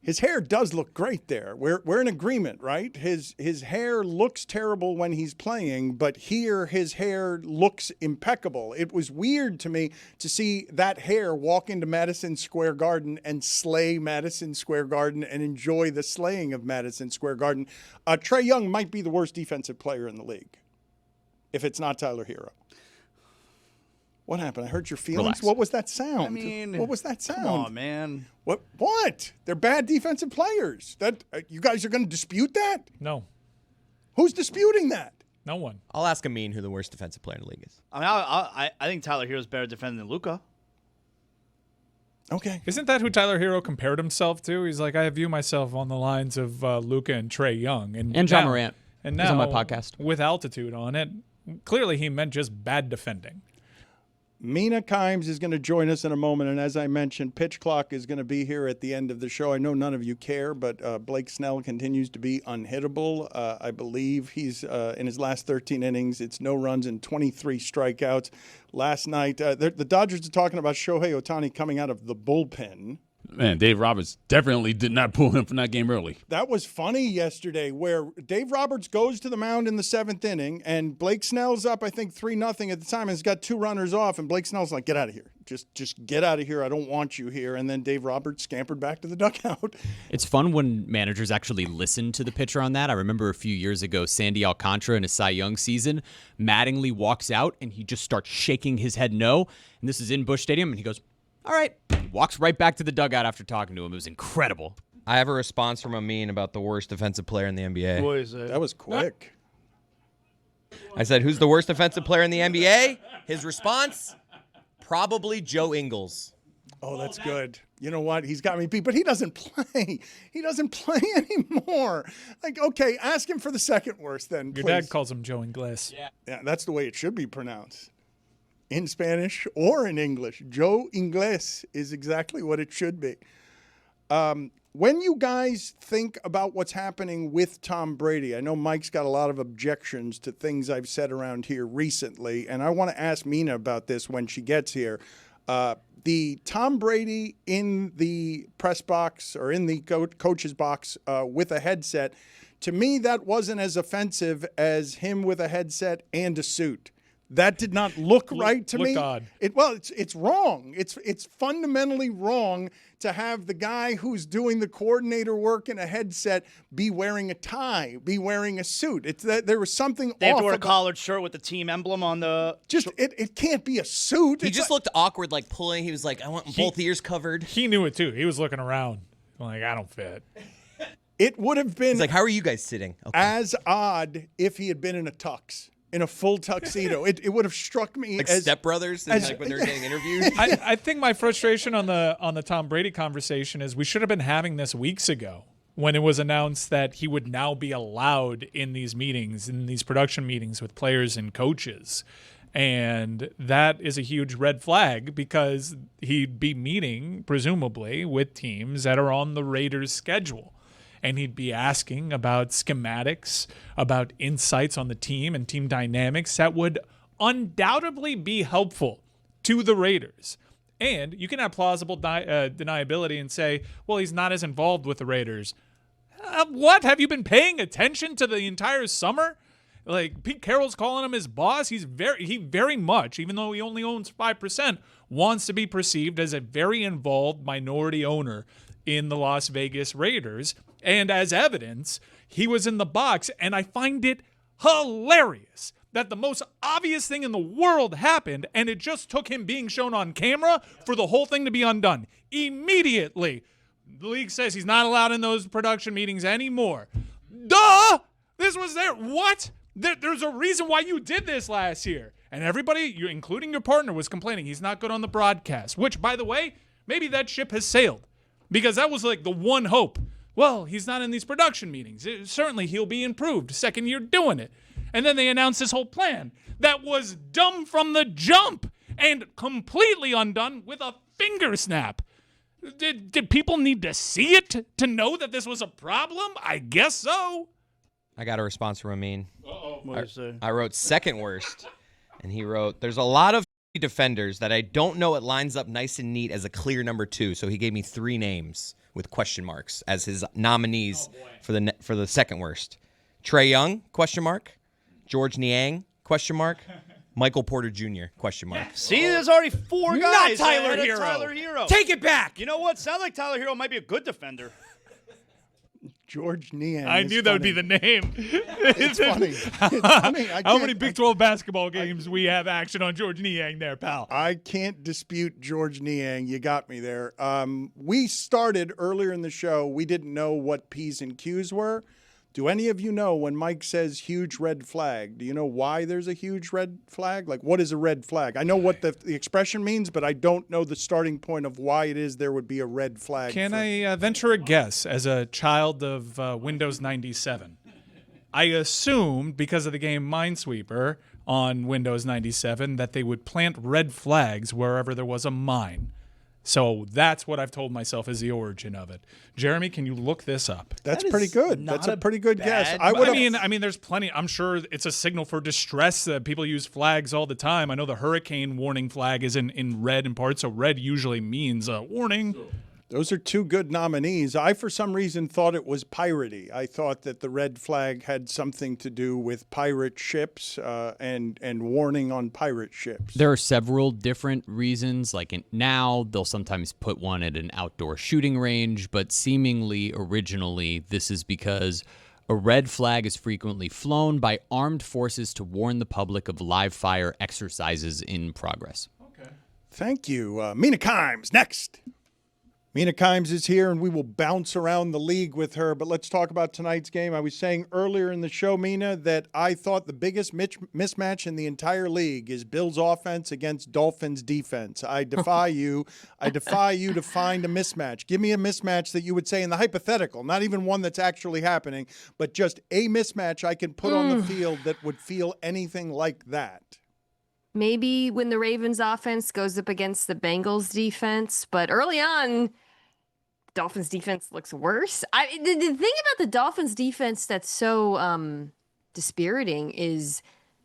His hair does look great there. We're in agreement, right? His hair looks terrible when he's playing, but here his hair looks impeccable. It was weird to me to see that hair walk into Madison Square Garden and slay Madison Square Garden and enjoy the slaying of Madison Square Garden. Trae Young might be the worst defensive player in the league, if it's not Tyler Hero. What happened? I hurt your feelings. Relax. What was that sound? I mean, what was that sound? Come on, man. What? They're bad defensive players. That you guys are going to dispute that? No. Who's disputing that? No one. I'll ask Amin who the worst defensive player in the league is. I mean, I think Tyler Hero's better defending than Luka. Okay. Isn't that who Tyler Hero compared himself to? He's like, I view myself on the lines of Luka and Trae Young. And John Morant. And He's now, on my podcast. with altitude on it, clearly he meant just bad defending. Mina Kimes is going to join us in a moment, and as I mentioned, Pitch Clock is going to be here at the end of the show. I know none of you care, but Blake Snell continues to be unhittable. I believe he's in his last 13 innings. It's no runs and 23 strikeouts. Last night, the Dodgers are talking about Shohei Ohtani coming out of the bullpen. Man, Dave Roberts definitely did not pull him from that game early. That was funny yesterday where Dave Roberts goes to the mound in the 7th inning and Blake Snell's up, I think, 3-0 at the time and has got 2 runners off. And Blake Snell's like, get out of here. Just get out of here. I don't want you here. And then Dave Roberts scampered back to the dugout. It's fun when managers actually listen to the pitcher on that. I remember a few years ago, Sandy Alcantara in his Cy Young season, Mattingly walks out and he just starts shaking his head no. And this is in Busch Stadium and he goes, all right. Walks right back to the dugout after talking to him. It was incredible. I have a response from Amin about the worst defensive player in the NBA. What is it? That was quick. I said, who's the worst defensive player in the NBA? His response, probably Joe Ingles. Oh, that's good. You know what? He's got me beat, but he doesn't play. He doesn't play anymore. Like, okay, ask him for the second worst then, Your please. dad calls him Joe Ingles. Yeah, that's the way it should be pronounced. In Spanish or in English. Joe Ingles is exactly what it should be. When you guys think about what's happening with Tom Brady, I know Mike's got a lot of objections to things I've said around here recently, and I want to ask Mina about this when she gets here. The Tom Brady in the press box or in the coach's box with a headset, to me, that wasn't as offensive as him with a headset and a suit. That did not look right to me. Odd. It's wrong. It's fundamentally wrong to have the guy who's doing the coordinator work in a headset be wearing a tie, be wearing a suit. It's that there was something They have off to wear a about- collared shirt with the team emblem on the. It can't be a suit. He It's just like- looked awkward, like pulling. He was like, I want both ears covered. He knew it too. He was looking around, like, I don't fit. It would have been He's like, how are you guys sitting? Okay. as odd if he had been in a tux, in a full tuxedo. It would have struck me Like as Step Brothers, like when they're getting interviewed. I think my frustration on the Tom Brady conversation is we should have been having this weeks ago when it was announced that he would now be allowed in these meetings, in these production meetings with players and coaches. And that is a huge red flag because he'd be meeting, presumably, with teams that are on the Raiders' schedule. And he'd be asking about schematics, about insights on the team and team dynamics that would undoubtedly be helpful to the Raiders. And you can have plausible deniability and say, well, he's not as involved with the Raiders. What? Have you been paying attention to the entire summer? Like, Pete Carroll's calling him his boss. He very much, even though he only owns 5%, wants to be perceived as a very involved minority owner in the Las Vegas Raiders. And as evidence, he was in the box, and I find it hilarious that the most obvious thing in the world happened, and it just took him being shown on camera for the whole thing to be undone. Immediately, the league says he's not allowed in those production meetings anymore. Duh! This was there. What? There's a reason why you did this last year. And everybody, including your partner, was complaining he's not good on the broadcast, which, by the way, maybe that ship has sailed because that was like the one hope. Well, he's not in these production meetings. Certainly, he'll be improved. Second year doing it. And then they announced this whole plan that was dumb from the jump and completely undone with a finger snap. Did people need to see it to know that this was a problem? I guess so. I got a response from Amin. What did you say? I wrote second worst, and he wrote, there's a lot of defenders that I don't know it lines up nice and neat as a clear number 2, so he gave me 3 names with question marks as his nominees for the second worst. Trey Young, question mark. George Niang, question mark. Michael Porter Jr., question mark. See, there's already 4 Not guys. Tyler ahead of Hero. Tyler Hero. Take it back. You know what? Sounds like Tyler Hero might be a good defender. George Niang. I is knew that would be funny. the name. It's funny. It's funny. How many Big 12 basketball games we have action on George Niang there, pal? I can't dispute George Niang. You got me there. We started earlier in the show. We didn't know what P's and Q's were. Do any of you know when Mike says huge red flag? Do you know why there's a huge red flag? Like, what is a red flag? I know what the expression means, but I don't know the starting point of why it is there would be a red flag. Can I venture a guess as a child of Windows 97? I assumed because of the game Minesweeper on Windows 97 that they would plant red flags wherever there was a mine. So that's what I've told myself is the origin of it. Jeremy, can you look this up? That's pretty good. That's a pretty good guess. I mean, there's plenty. I'm sure it's a signal for distress that people use flags all the time. I know the hurricane warning flag is in red in part, so red usually means a warning. Those are 2 good nominees. I, for some reason, thought it was piratey. I thought that the red flag had something to do with pirate ships and warning on pirate ships. There are several different reasons. Like now, they'll sometimes put one at an outdoor shooting range, but seemingly originally, this is because a red flag is frequently flown by armed forces to warn the public of live fire exercises in progress. Okay. Thank you. Mina Kimes, next. Mina Kimes is here, and we will bounce around the league with her, but let's talk about tonight's game. I was saying earlier in the show, Mina, that I thought the biggest mismatch in the entire league is Bills' offense against Dolphins' defense. I defy you. I defy you to find a mismatch. Give me a mismatch that you would say in the hypothetical, not even one that's actually happening, but just a mismatch I can put on the field that would feel anything like that. Maybe when the Ravens offense goes up against the Bengals defense, but early on, Dolphins defense looks worse. The thing about the Dolphins defense that's so dispiriting is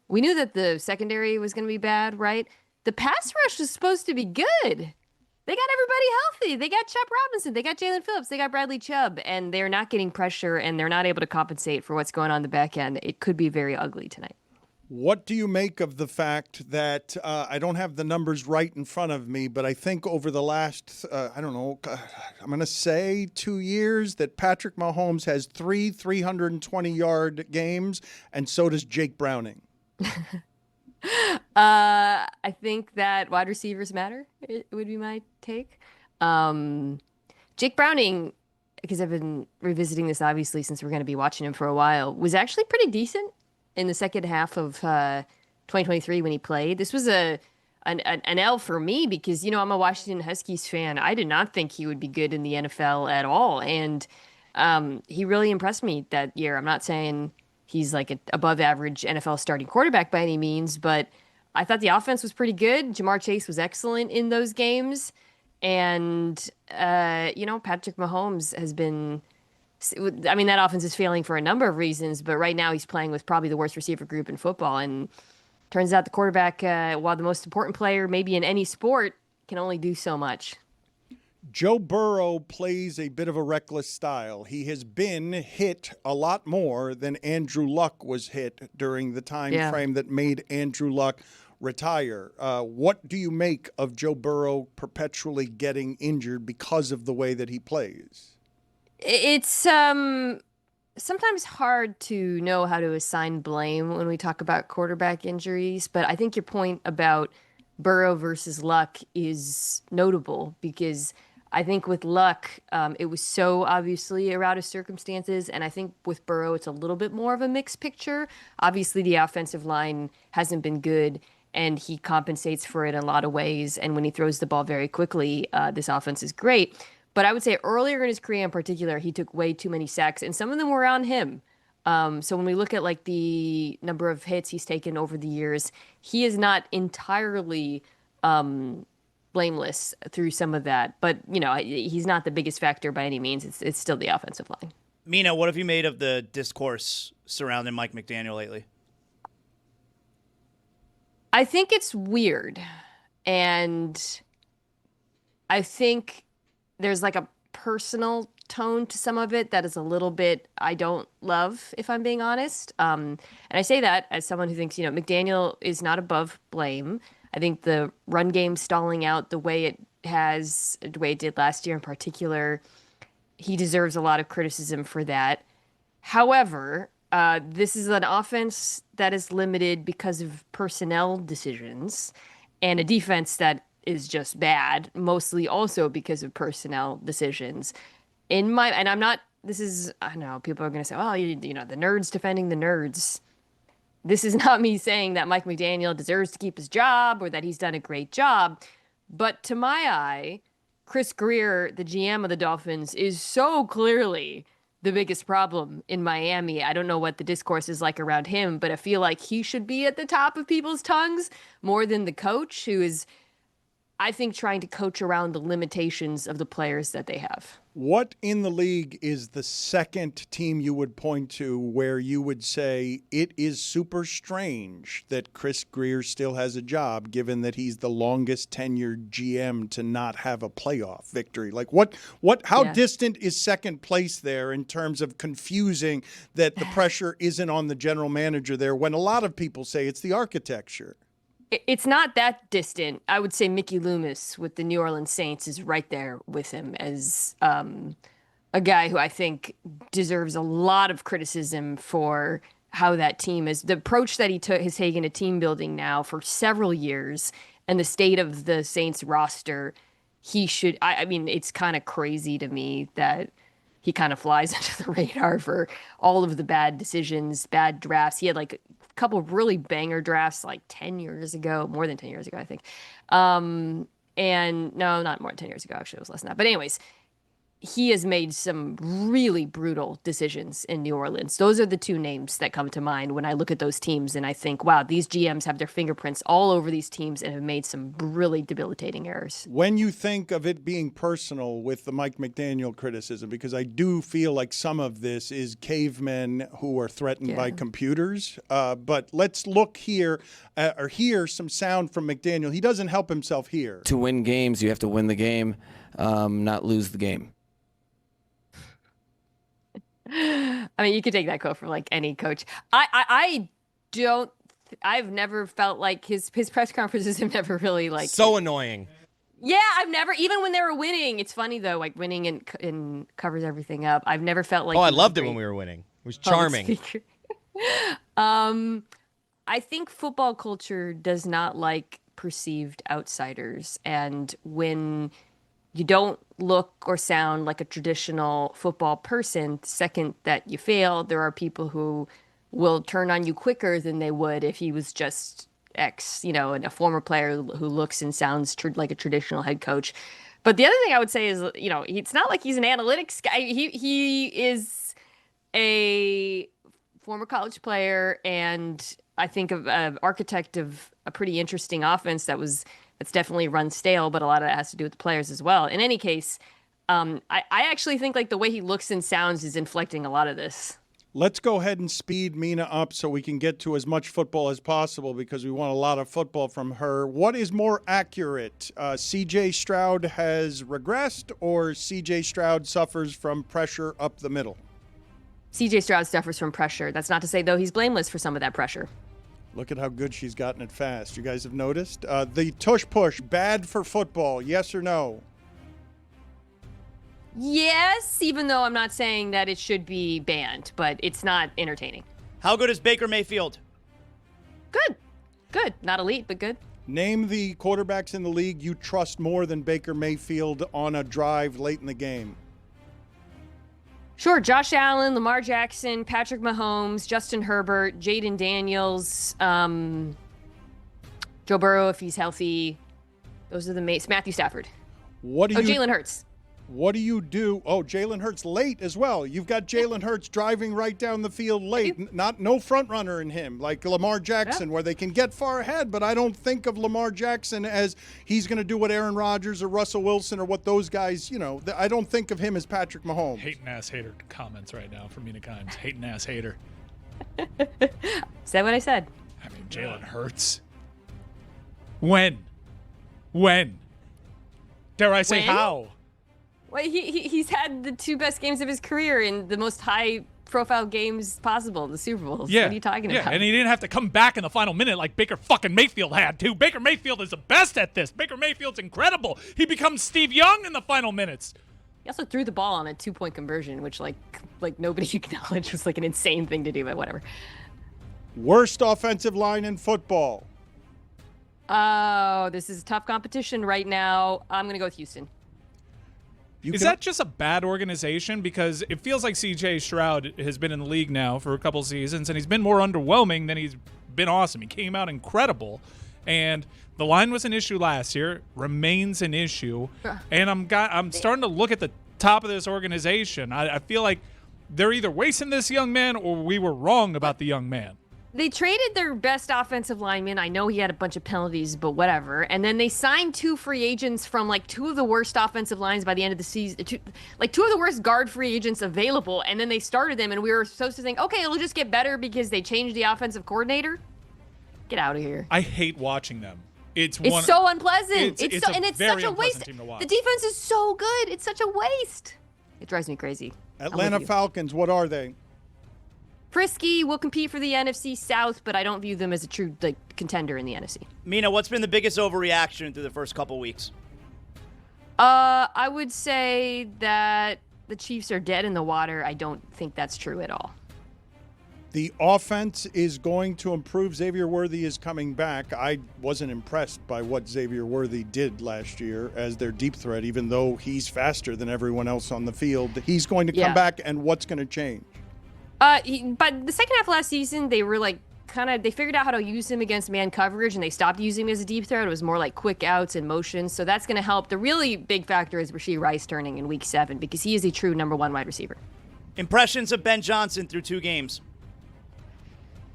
we knew that the secondary was going to be bad, right? The pass rush was supposed to be good. They got everybody healthy. They got Chubb Robinson. They got Jalen Phillips. They got Bradley Chubb. And they're not getting pressure, and they're not able to compensate for what's going on in the back end. It could be very ugly tonight. What do you make of the fact that I don't have the numbers right in front of me, but I think over the last, I'm going to say 2 years that Patrick Mahomes has 3 320-yard games, and so does Jake Browning. I think that wide receivers matter. It would be my take. Jake Browning, because I've been revisiting this obviously since we're going to be watching him for a while, was actually pretty decent in the second half of 2023 when he played. This was an L for me because, I'm a Washington Huskies fan. I did not think he would be good in the NFL at all. And he really impressed me that year. I'm not saying he's like an above average NFL starting quarterback by any means, but I thought the offense was pretty good. Jamar Chase was excellent in those games. And, Patrick Mahomes has been... that offense is failing for a number of reasons, but right now he's playing with probably the worst receiver group in football. And turns out the quarterback, while the most important player maybe in any sport, can only do so much. Joe Burrow plays a bit of a reckless style. He has been hit a lot more than Andrew Luck was hit during the time frame that made Andrew Luck retire. What do you make of Joe Burrow perpetually getting injured because of the way that he plays? It's sometimes hard to know how to assign blame when we talk about quarterback injuries, but I think your point about Burrow versus Luck is notable because I think with Luck, it was so obviously a route of circumstances, and I think with Burrow, it's a little bit more of a mixed picture. Obviously, the offensive line hasn't been good, and he compensates for it in a lot of ways, and when he throws the ball very quickly, this offense is great. But I would say earlier in his career in particular, he took way too many sacks, and some of them were on him. So when we look at like the number of hits he's taken over the years, he is not entirely blameless through some of that. But, he's not the biggest factor by any means. It's still the offensive line. Mina, what have you made of the discourse surrounding Mike McDaniel lately? I think it's weird. And I think there's like a personal tone to some of it that is a little bit I don't love, if I'm being honest. And I say that as someone who thinks, McDaniel is not above blame. I think the run game stalling out the way it did last year in particular, he deserves a lot of criticism for that. However, this is an offense that is limited because of personnel decisions and a defense that is just bad, mostly also because of personnel decisions. I know people are going to say, well, the nerds defending the nerds. This is not me saying that Mike McDaniel deserves to keep his job or that he's done a great job. But to my eye, Chris Greer, the GM of the Dolphins, is so clearly the biggest problem in Miami. I don't know what the discourse is like around him, but I feel like he should be at the top of people's tongues more than the coach, who is, I think, trying to coach around the limitations of the players that they have. What in the league is the second team you would point to where you would say it is super strange that Chris Greer still has a job, given that he's the longest tenured GM to not have a playoff victory? Like how distant is second place there in terms of confusing that the pressure isn't on the general manager there when a lot of people say it's the architecture? It's not that distant. I would say Mickey Loomis with the New Orleans Saints is right there with him as a guy who I think deserves a lot of criticism for how that team is. The approach that he has taken to team building now for several years and the state of the Saints roster, it's kind of crazy to me that he kind of flies under the radar for all of the bad decisions, bad drafts. He had like couple of really banger drafts like 10 years ago, more than 10 years ago, I think. And no, not more than 10 years ago. Actually, it was less than that. But anyways, he has made some really brutal decisions in New Orleans. Those are the two names that come to mind when I look at those teams and I think, wow, these GMs have their fingerprints all over these teams and have made some really debilitating errors. When you think of it being personal with the Mike McDaniel criticism, because I do feel like some of this is cavemen who are threatened by computers. But let's look here or hear some sound from McDaniel. He doesn't help himself here. To win games, you have to win the game, not lose the game. I mean, you could take that quote from like any coach. I've never felt like his press conferences have never really like so annoying. Yeah, I've never, even when they were winning. It's funny though, like winning and covers everything up. I've never felt like. Oh, I loved it when we were winning. It was charming. I think football culture does not like perceived outsiders, and when you don't look or sound like a traditional football person, the second that you fail, there are people who will turn on you quicker than they would if he was just X, and a former player who looks and sounds like a traditional head coach. But the other thing I would say is, it's not like he's an analytics guy. He is a former college player, and I think of an architect of a pretty interesting offense that's definitely run stale, but a lot of that has to do with the players as well. In any case, I actually think like the way he looks and sounds is inflecting a lot of this. Let's go ahead and speed Mina up so we can get to as much football as possible because we want a lot of football from her. What is more accurate? C.J. Stroud has regressed or C.J. Stroud suffers from pressure up the middle? C.J. Stroud suffers from pressure. That's not to say, though, he's blameless for some of that pressure. Look at how good she's gotten it fast. You guys have noticed? The tush push, bad for football, yes or no? Yes, even though I'm not saying that it should be banned, but it's not entertaining. How good is Baker Mayfield? Good. Not elite, but good. Name the quarterbacks in the league you trust more than Baker Mayfield on a drive late in the game. Sure, Josh Allen, Lamar Jackson, Patrick Mahomes, Justin Herbert, Jaden Daniels, Joe Burrow if he's healthy. Those are the mates. Matthew Stafford. Jalen Hurts. What do you do? Oh, Jalen Hurts late as well. You've got Jalen Hurts driving right down the field late. No front runner in him like Lamar Jackson where they can get far ahead, but I don't think of Lamar Jackson as he's going to do what Aaron Rodgers or Russell Wilson or what those guys, I don't think of him as Patrick Mahomes. Hating ass hater comments right now from Mina Kimes. Hating ass hater. Is that what I said? I mean, Jalen Hurts. When? Dare I say how? Well, he's had the two best games of his career in the most high-profile games possible, the Super Bowls. Yeah. What are you talking about? And he didn't have to come back in the final minute like Baker fucking Mayfield had to. Baker Mayfield is the best at this. Baker Mayfield's incredible. He becomes Steve Young in the final minutes. He also threw the ball on a 2-point conversion, which like nobody acknowledged was like an insane thing to do, but whatever. Worst offensive line in football. Oh, this is a tough competition right now. I'm going to go with Houston. Is that just a bad organization? Because it feels like C.J. Stroud has been in the league now for a couple seasons, and he's been more underwhelming than he's been awesome. He came out incredible, and the line was an issue last year, remains an issue, and I'm starting to look at the top of this organization. I feel like they're either wasting this young man or we were wrong about the young man. They traded their best offensive lineman. I know he had a bunch of penalties, but whatever. And then they signed 2 free agents from like 2 of the worst offensive lines by the end of the season. 2 of the worst guard free agents available. And then they started them, and we were supposed to think, okay, it'll just get better because they changed the offensive coordinator. Get out of here. I hate watching them. It's so unpleasant. It's very such a waste. team to watch. The defense is so good. It's such a waste. It drives me crazy. Atlanta Falcons, what are they? Frisky will compete for the NFC South, but I don't view them as a true contender in the NFC. Mina, what's been the biggest overreaction through the first couple weeks? I would say that the Chiefs are dead in the water. I don't think that's true at all. The offense is going to improve. Xavier Worthy is coming back. I wasn't impressed by what Xavier Worthy did last year as their deep threat, even though he's faster than everyone else on the field. He's going to come back, and what's going to change? But the second half of last season, they were like they figured out how to use him against man coverage, and they stopped using him as a deep threat. It was more like quick outs and motions. So that's going to help. The really big factor is Rashee Rice turning in week 7 because he is a true number 1 wide receiver. Impressions of Ben Johnson through 2 games.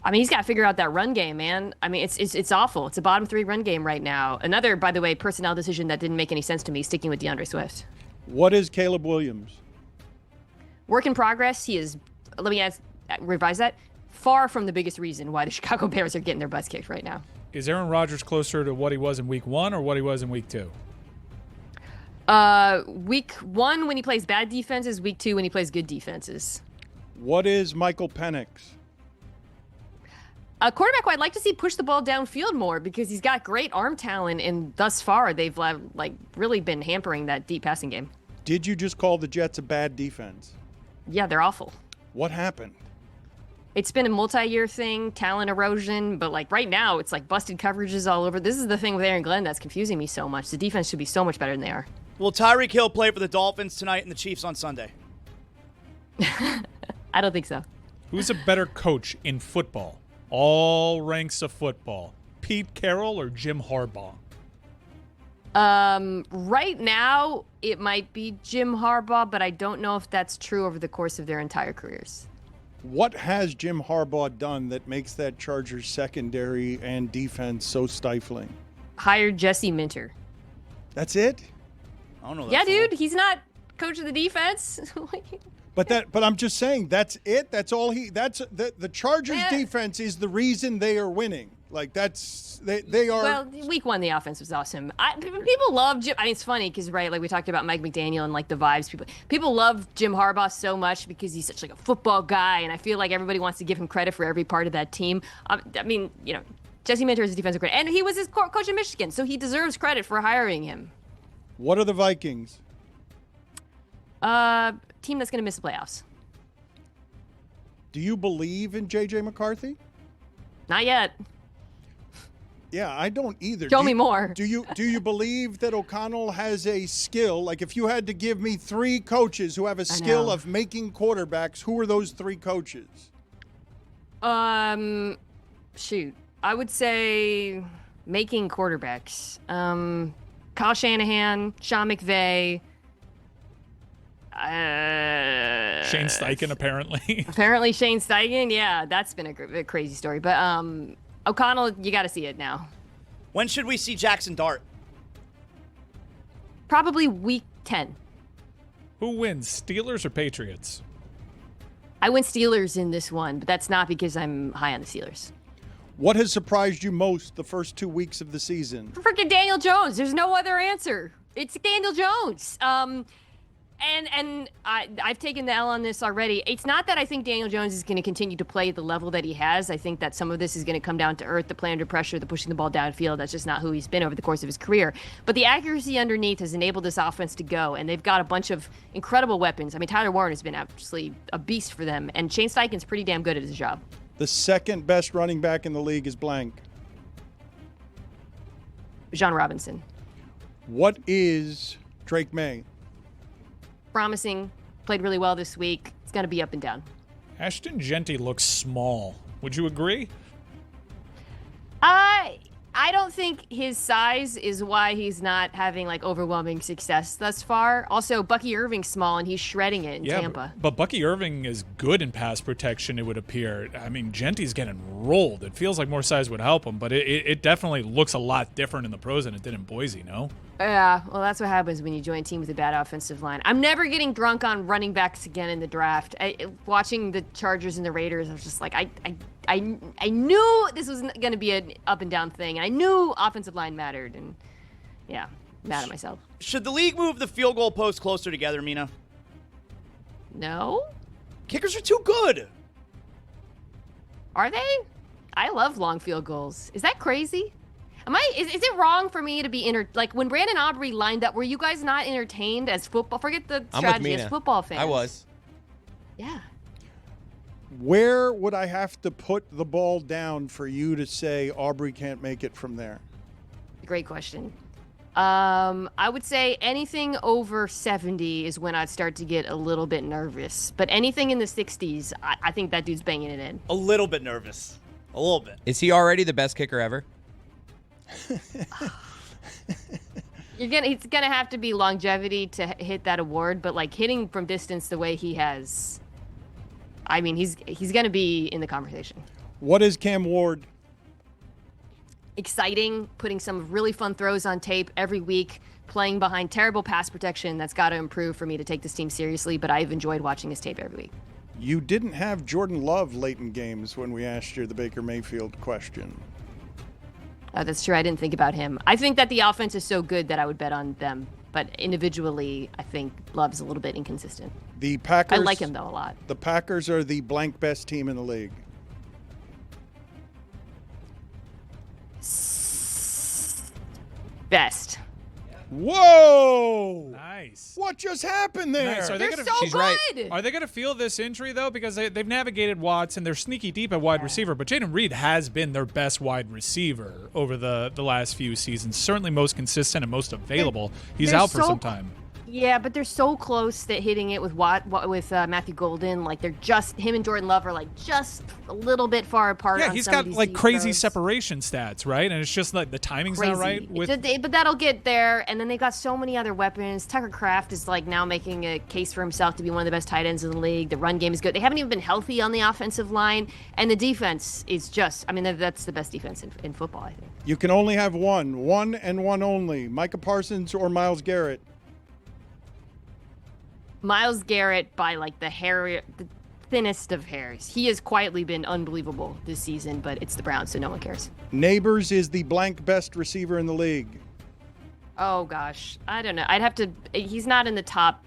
I mean, he's got to figure out that run game, man. I mean, it's awful. It's a bottom 3 run game right now. Another, by the way, personnel decision that didn't make any sense to me, sticking with DeAndre Swift. What is Caleb Williams? Work in progress. He is, let me revise that, far from the biggest reason why the Chicago Bears are getting their butts kicked right now. Is Aaron Rodgers closer to what he was in week 1 or what he was in week 2? Week 1 when he plays bad defenses, week 2 when he plays good defenses. What is Michael Penix? A quarterback who I'd like to see push the ball downfield more because he's got great arm talent, and thus far they've really been hampering that deep passing game. Did you just call the Jets a bad defense? Yeah, they're awful. What happened? It's been a multi-year thing, talent erosion, but right now it's busted coverages all over. This is the thing with Aaron Glenn that's confusing me so much. The defense should be so much better than they are. Will Tyreek Hill play for the Dolphins tonight and the Chiefs on Sunday? I don't think so. Who's a better coach in football? All ranks of football. Pete Carroll or Jim Harbaugh? Right now, it might be Jim Harbaugh, but I don't know if that's true over the course of their entire careers. What has Jim Harbaugh done that makes that Chargers secondary and defense so stifling? Hired Jesse Minter. That's it? I don't know. Yeah, dude, he's not coach of the defense. But I'm just saying that's it. That's all the Chargers defense is the reason they are winning. They are. Well, week 1 the offense was awesome. People love Jim. I mean, it's funny because we talked about Mike McDaniel and the vibes. People love Jim Harbaugh so much because he's such a football guy, and I feel like everybody wants to give him credit for every part of that team. I mean, Jesse Minter is a defensive coordinator, and he was his coach in Michigan, so he deserves credit for hiring him. What are the Vikings? Team that's going to miss the playoffs. Do you believe in J.J. McCarthy? Not yet. Yeah, I don't either. Show me more. Do you believe that O'Connell has a skill? If you had to give me 3 coaches who have a skill of making quarterbacks, who are those 3 coaches? Shoot. I would say making quarterbacks. Kyle Shanahan, Sean McVay. Shane Steichen, apparently. Apparently Shane Steichen. Yeah, that's been a crazy story. But O'Connell, you got to see it now. When should we see Jackson Dart? Probably week 10. Who wins, Steelers or Patriots? I went Steelers in this one, but that's not because I'm high on the Steelers. What has surprised you most the first 2 weeks of the season? Freaking Daniel Jones. There's no other answer. It's Daniel Jones. And I've taken the L on this already. It's not that I think Daniel Jones is going to continue to play at the level that he has. I think that some of this is going to come down to earth, the play under pressure, the pushing the ball downfield. That's just not who he's been over the course of his career. But the accuracy underneath has enabled this offense to go, and they've got a bunch of incredible weapons. I mean, Tyler Warren has been absolutely a beast for them, and Shane Steichen's pretty damn good at his job. The second best running back in the league is blank. John Robinson. What is Drake May? Promising, played really well this week. It's going to be up and down. Ashton Genty looks small. Would you agree? I don't think his size is why he's not having overwhelming success thus far. Also, Bucky Irving's small and he's shredding it in Tampa. But Bucky Irving is good in pass protection, it would appear. I mean, Genty's getting rolled. It feels like more size would help him, but it definitely looks a lot different in the pros than it did in Boise, no? Yeah, well, that's what happens when you join a team with a bad offensive line. I'm never getting drunk on running backs again in the draft. Watching the Chargers and the Raiders, I was just I knew this was going to be an up and down thing, and I knew offensive line mattered, and yeah, mad at myself. Should the league move the field goal post closer together, Mina? No. Kickers are too good. Are they? I love long field goals. Is that crazy? Is it wrong for me to be when Brandon Aubrey lined up, were you guys not entertained as football? Forget the strategy, as football fans. I was. Yeah. Where would I have to put the ball down for you to say Aubrey can't make it from there? Great question. I would say anything over 70 is when I'd start to get a little bit nervous. But anything in the 60s, I think that dude's banging it in. A little bit nervous. A little bit. Is he already the best kicker ever? He's gonna have to be longevity to hit that award, but like hitting from distance the way he has, I mean, he's gonna be in the conversation. What is Cam Ward? Exciting, putting some really fun throws on tape every week, playing behind terrible pass protection. That's got to improve for me to take this team seriously, but I've enjoyed watching his tape every week. You didn't have Jordan Love late in games when we asked you the Baker Mayfield question. That's true. I didn't think about him. I think that the offense is so good that I would bet on them, but individually, I think Love's a little bit inconsistent. The Packers. I like him, though, a lot. The Packers are the blank best team in the league. Best. Whoa! Nice. What just happened there? Nice. They're so good. Are they going to feel this injury, though? Because they've navigated Watts, and they're sneaky deep at wide receiver. But Jaden Reed has been their best wide receiver over the last few seasons. Certainly most consistent and most available. He's out for some time. Yeah, but they're so close that hitting it with Matthew Golden, like they're just him and Jordan Love are like just a little bit far apart. Yeah, on he's some got of these like deep crazy throws. separation stats, right? And it's just like the timing's Crazy. not right. But that'll get there, and then they got so many other weapons. Tucker Kraft is like now making a case for himself to be one of the best tight ends in the league. The run game is good. They haven't even been healthy on the offensive line, and the defense is just, I mean, that's the best defense in football, I think. You can only have one and one only. Micah Parsons or Myles Garrett? Myles Garrett by like the thinnest of hairs. He has quietly been unbelievable this season, but it's the Browns, so no one cares. Neighbors is the blank best receiver in the league. Oh gosh, I don't know. I'd have to. He's not in the top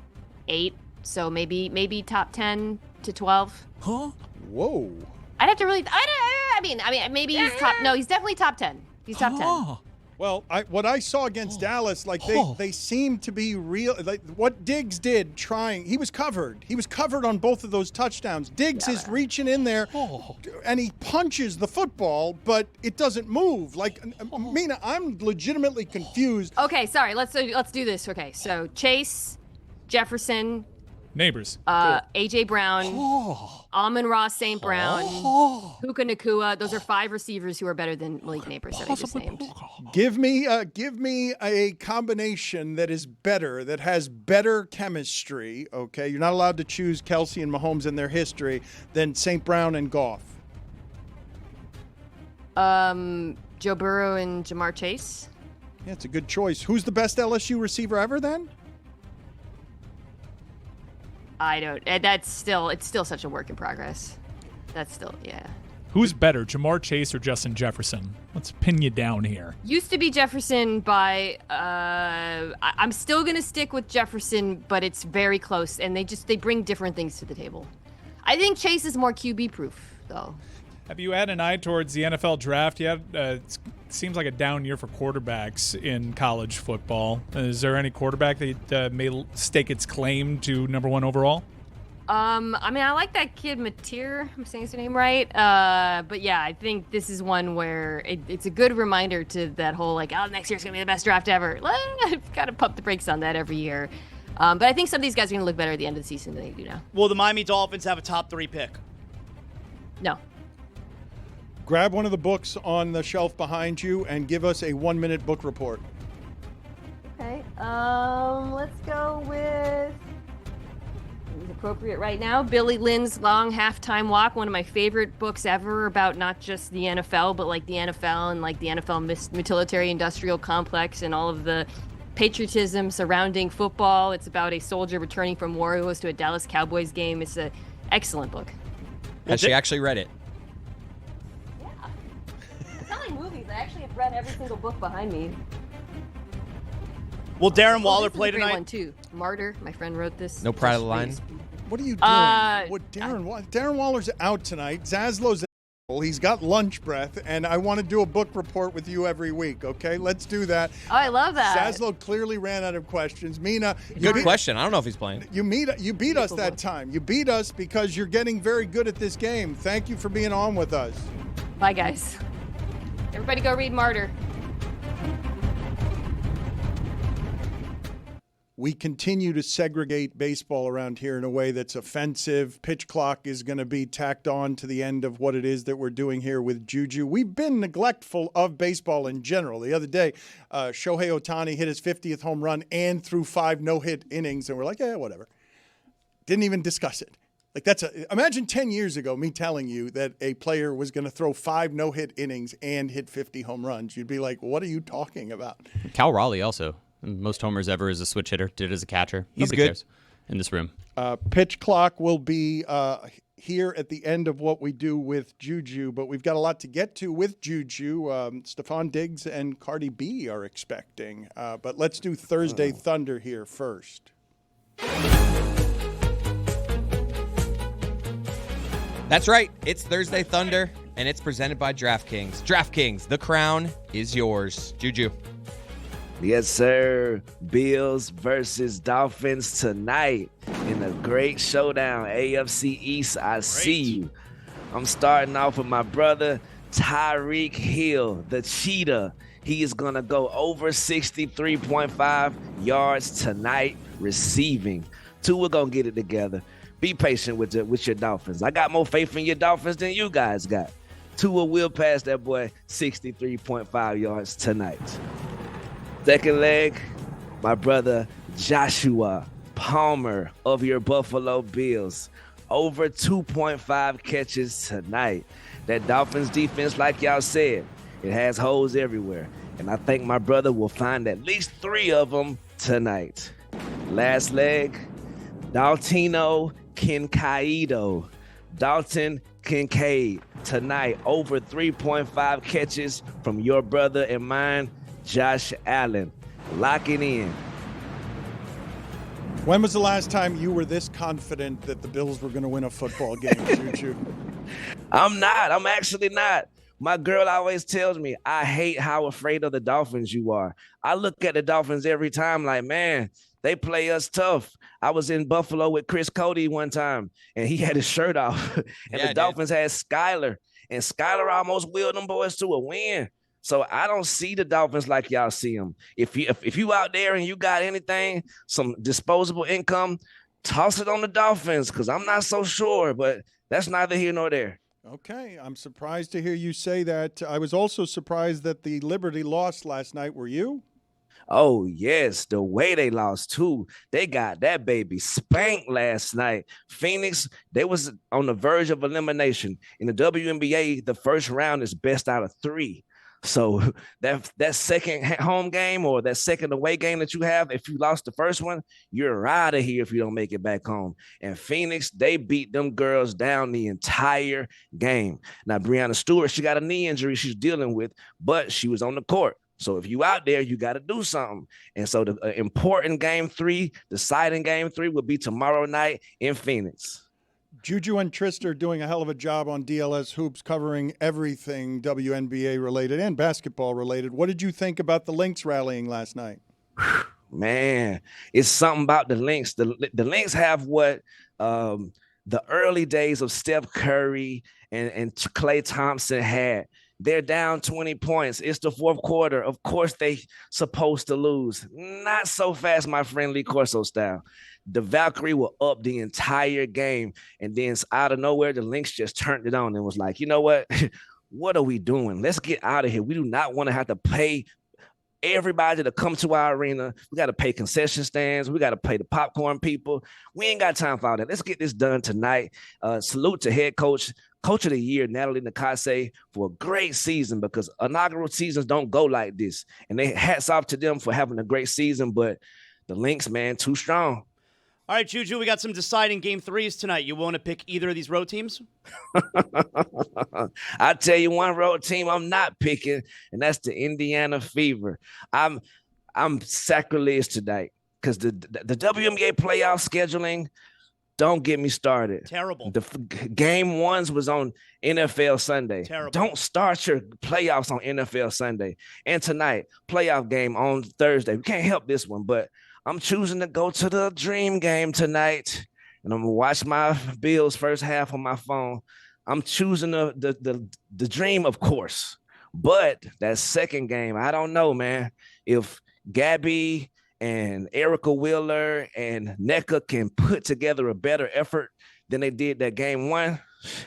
8, so maybe top 10 to 12. Huh? Whoa. I'd have to really. I mean, maybe he's top. No, he's definitely top 10. He's top 10. Well, what I saw against Dallas, like they seemed to be real. Like what Diggs did, trying. He was covered. He was covered on both of those touchdowns. Diggs is reaching in there, and he punches the football, but it doesn't move. Like Mina, I'm legitimately confused. Okay, sorry. Let's do this. Okay, so Chase, Jefferson, Neighbors. AJ Brown, Amon-Ra St. Brown, Puka Nacua. Those are 5 receivers who are better than Malik Neighbors that I just named. Give me a combination that is better, that has better chemistry. Okay, you're not allowed to choose Kelsey and Mahomes in their history than St. Brown and Goff. Joe Burrow and Jamar Chase. Yeah, it's a good choice. Who's the best LSU receiver ever then? I don't. It's still such a work in progress. That's still, yeah. Who's better, Jamar Chase or Justin Jefferson? Let's pin you down here. Used to be Jefferson by. I'm still gonna stick with Jefferson, but it's very close, and they bring different things to the table. I think Chase is more QB proof, though. Have you had an eye towards the NFL draft yet? It seems like a down year for quarterbacks in college football. Is there any quarterback that may stake its claim to number 1 overall? I mean, I like that kid Mateer. I'm saying his name right. But yeah, I think this is one where it's a good reminder to that whole like, oh, next year's gonna be the best draft ever. I've got to pump the brakes on that every year. But I think some of these guys are gonna look better at the end of the season than they do now. Will the Miami Dolphins have a top 3 pick? No. Grab one of the books on the shelf behind you and give us a 1-minute book report. Okay. Let's go with. It's appropriate right now. Billy Lynn's Long Halftime Walk, one of my favorite books ever about not just the NFL, but like the NFL and like the NFL military-industrial complex and all of the patriotism surrounding football. It's about a soldier returning from war who goes to a Dallas Cowboys game. It's an excellent book. Has she actually read it? Movies. I actually have read every single book behind me. Will Darren Waller This is play a great tonight? One too. Martyr. My friend wrote this. No pride of the line. What are you doing? Darren Waller's out tonight. Zazzlo's out. He's got lunch breath, and I want to do a book report with you every week, okay? Let's do that. Oh, I love that. Zazzlo clearly ran out of questions. Mina. Good question. I don't know if he's playing. You beat us that time. You beat us because you're getting very good at this game. Thank you for being on with us. Bye, guys. Everybody go read Martyr. we continue to segregate baseball around here in a way that's offensive. Pitch clock is going to be tacked on to the end of what it is that we're doing here with Juju. We've been neglectful of baseball in general. The other day, Shohei Ohtani hit his 50th home run and threw 5 no-hit innings, and we're like, whatever. Didn't even discuss it. Like imagine 10 years ago me telling you that a player was going to throw 5 no-hit innings and hit 50 home runs. You'd be like, what are you talking about? Cal Raleigh also. Most homers ever as a switch hitter, did as a catcher. He's Nobody good. cares in this room. Pitch clock will be here at the end of what we do with Juju, but we've got a lot to get to with Juju. Stephon Diggs and Cardi B are expecting. But let's do Thursday Thunder here first. That's right. It's Thursday Thunder, and it's presented by DraftKings. DraftKings, the crown is yours. Juju. Yes, sir. Bills versus Dolphins tonight in a great showdown. AFC East, I see you. I'm starting off with my brother, Tyreek Hill, the cheetah. He is going to go over 63.5 yards tonight receiving. Tua going to get it together. Be patient with your Dolphins. I got more faith in your Dolphins than you guys got. Tua will pass that boy 63.5 yards tonight. Second leg, my brother Joshua Palmer of your Buffalo Bills. Over 2.5 catches tonight. That Dolphins defense, like y'all said, it has holes everywhere. And I think my brother will find at least 3 of them tonight. Last leg, Dalton Kincaid. Dalton Kincaid tonight. Over 3.5 catches from your brother and mine, Josh Allen. Lock it in. When was the last time you were this confident that the Bills were going to win a football game, Juju? I'm not. I'm actually not. My girl always tells me, I hate how afraid of the Dolphins you are. I look at the Dolphins every time like, man, they play us tough. I was in Buffalo with Chris Cody one time, and he had his shirt off. And the Dolphins had Skyler. And Skyler almost willed them boys to a win. So I don't see the Dolphins like y'all see them. If you out there and you got anything, some disposable income, toss it on the Dolphins because I'm not so sure, but that's neither here nor there. Okay, I'm surprised to hear you say that. I was also surprised that the Liberty lost last night. Were you? Oh, yes, the way they lost, too. They got that baby spanked last night. Phoenix, they was on the verge of elimination. In the WNBA, the first round is best out of 3. So that second home game or that second away game that you have, if you lost the first one, you're out of here if you don't make it back home. And Phoenix, they beat them girls down the entire game. Now, Breanna Stewart, she got a knee injury she's dealing with, but she was on the court. So if you out there, you got to do something. And so the important game 3, deciding game 3 will be tomorrow night in Phoenix. Juju and Trista are doing a hell of a job on DLS Hoops covering everything WNBA related and basketball related. What did you think about the Lynx rallying last night? Man, it's something about the Lynx. The Lynx have what the early days of Steph Curry and Klay Thompson had. They're down 20 points. It's the fourth quarter. Of course, they supposed to lose. Not so fast, my friend Lee Corso style. The Valkyrie were up the entire game. And then out of nowhere, the Lynx just turned it on and was like, you know what? What are we doing? Let's get out of here. We do not want to have to pay everybody to come to our arena. We got to pay concession stands. We got to pay the popcorn people. We ain't got time for all that. Let's get this done tonight. Salute to head coach of the year, Natalie Nakase, for a great season because inaugural seasons don't go like this. And they hats off to them for having a great season, but the Lynx, man, too strong. All right, Juju, we got some deciding game 3s tonight. You want to pick either of these road teams? I tell you one road team I'm not picking, and that's the Indiana Fever. I'm sacrilege tonight because the WNBA playoff scheduling, don't get me started. Terrible. The game 1s was on NFL Sunday. Terrible. Don't start your playoffs on NFL Sunday. And tonight, playoff game on Thursday. We can't help this one, but I'm choosing to go to the dream game tonight, and I'm going to watch my Bills first half on my phone. I'm choosing the dream, of course. But that second game, I don't know, man. If Gabby and Erica Wheeler and NECA can put together a better effort than they did that game one,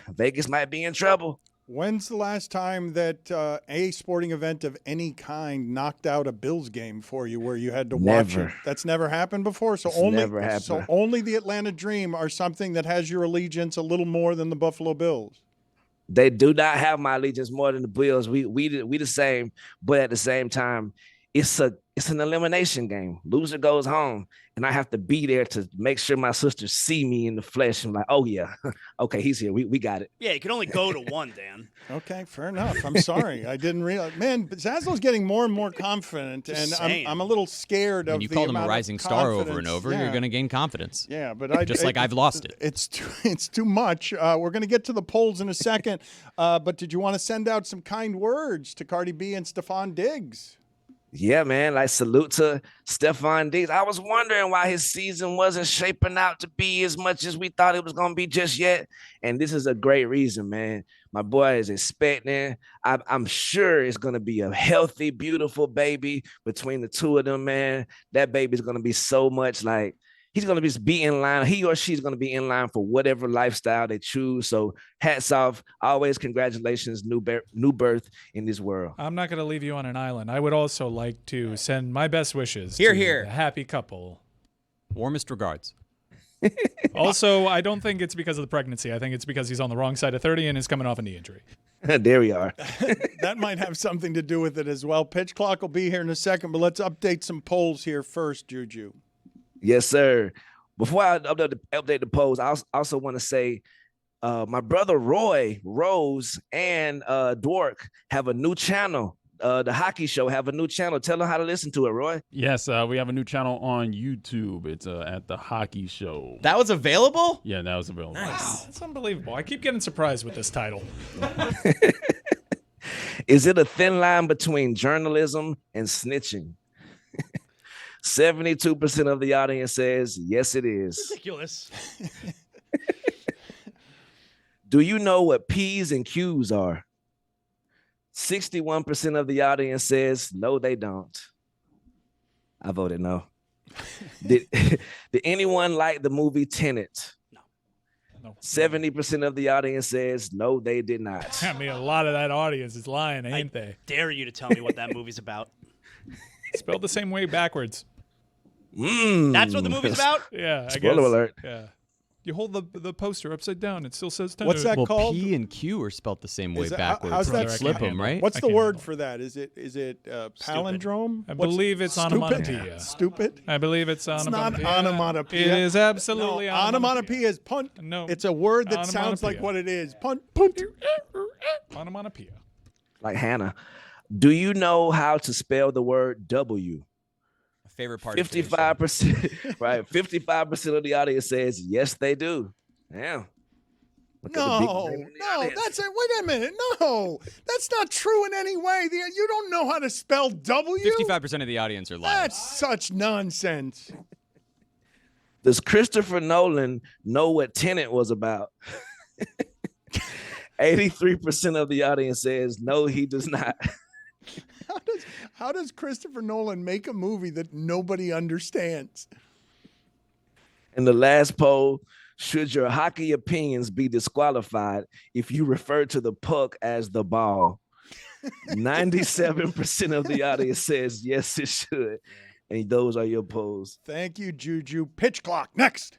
Vegas might be in trouble. When's the last time that a sporting event of any kind knocked out a Bills game for you where you had to watch it? That's never happened before. So Never happened. So only the Atlanta Dream are something that has your allegiance a little more than the Buffalo Bills. They do not have my allegiance more than the Bills. We the same, but at the same time, it's an elimination game. Loser goes home, and I have to be there to make sure my sisters see me in the flesh. I'm like, oh yeah, okay, he's here. We got it. Yeah, you can only go to one, Dan. Okay, fair enough. I'm sorry, I didn't realize. Man, but Zazzlo's getting more and more confident, and I'm a little scared of. When you called him a rising star over and over, you're going to gain confidence. Yeah, but just like I've lost it. It's too much. We're going to get to the polls in a second, but did you want to send out some kind words to Cardi B and Stephon Diggs? Yeah, man, like salute to Stephon Diggs. I was wondering why his season wasn't shaping out to be as much as we thought it was going to be just yet. And this is a great reason, man. My boy is expecting. I'm sure it's going to be a healthy, beautiful baby between the two of them, man. That baby's going to be so much like, he's going to just be in line. He or she's going to be in line for whatever lifestyle they choose. So hats off. Always congratulations, new birth in this world. I'm not going to leave you on an island. I would also like to send my best wishes Here, to here. the happy couple. Warmest regards. Also, I don't think it's because of the pregnancy. I think it's because he's on the wrong side of 30 and is coming off a knee injury. There we are. That might have something to do with it as well. Pitch clock will be here in a second, but let's update some polls here first, Juju. Yes, sir. Before I update the polls, I also want to say my brother Roy, Rose, and Dwork have a new channel. The Hockey Show have a new channel. Tell them how to listen to it, Roy. Yes, we have a new channel on YouTube. It's at the Hockey Show. That was available? Yeah, that was available. Nice. That's unbelievable. I keep getting surprised with this title. Is it a thin line between journalism and snitching? 72% of the audience says yes, it is. Ridiculous. Do you know what P's and Q's are? 61% of the audience says no, they don't. I voted no. Did anyone like the movie Tenet? No. 70% of the audience says no, they did not. I mean, a lot of that audience is lying, ain't they? Dare you to tell me what that movie's about? Spelled the same way backwards. That's what the movie's about? Yeah, I Spoiler guess. alert. Yeah. You hold the poster upside down, it still says Tenet. What's that Well, called? P and Q are spelled the same way Is it- backwards. how's that You flip them, right? What's I the can't word handle for that? Is it palindrome? I believe it's onomatopoeia. Stupid? I believe it's It's not onomatopoeia. onomatopoeia. It is absolutely no, onomatopoeia is punt. No. It's a word that sounds like Onomatopoeia. what it is. Punt, punt. Onomatopoeia. Like Hannah. Do you know how to spell the word W? Favorite part. 55%, right? 55% of the audience says yes, they do. Damn. Look at the big No, name in the no, audience. that's it. Wait a minute. No, that's not true in any way. You don't know how to spell W? 55% of the audience are lying. That's such nonsense. Does Christopher Nolan know what Tenet was about? 83% of the audience says no, he does not. How does Christopher Nolan make a movie that nobody understands? In the last poll, should your hockey opinions be disqualified if you refer to the puck as the ball? 97% of the audience says yes, it should. And those are your polls. Thank you, Juju. Pitch clock next.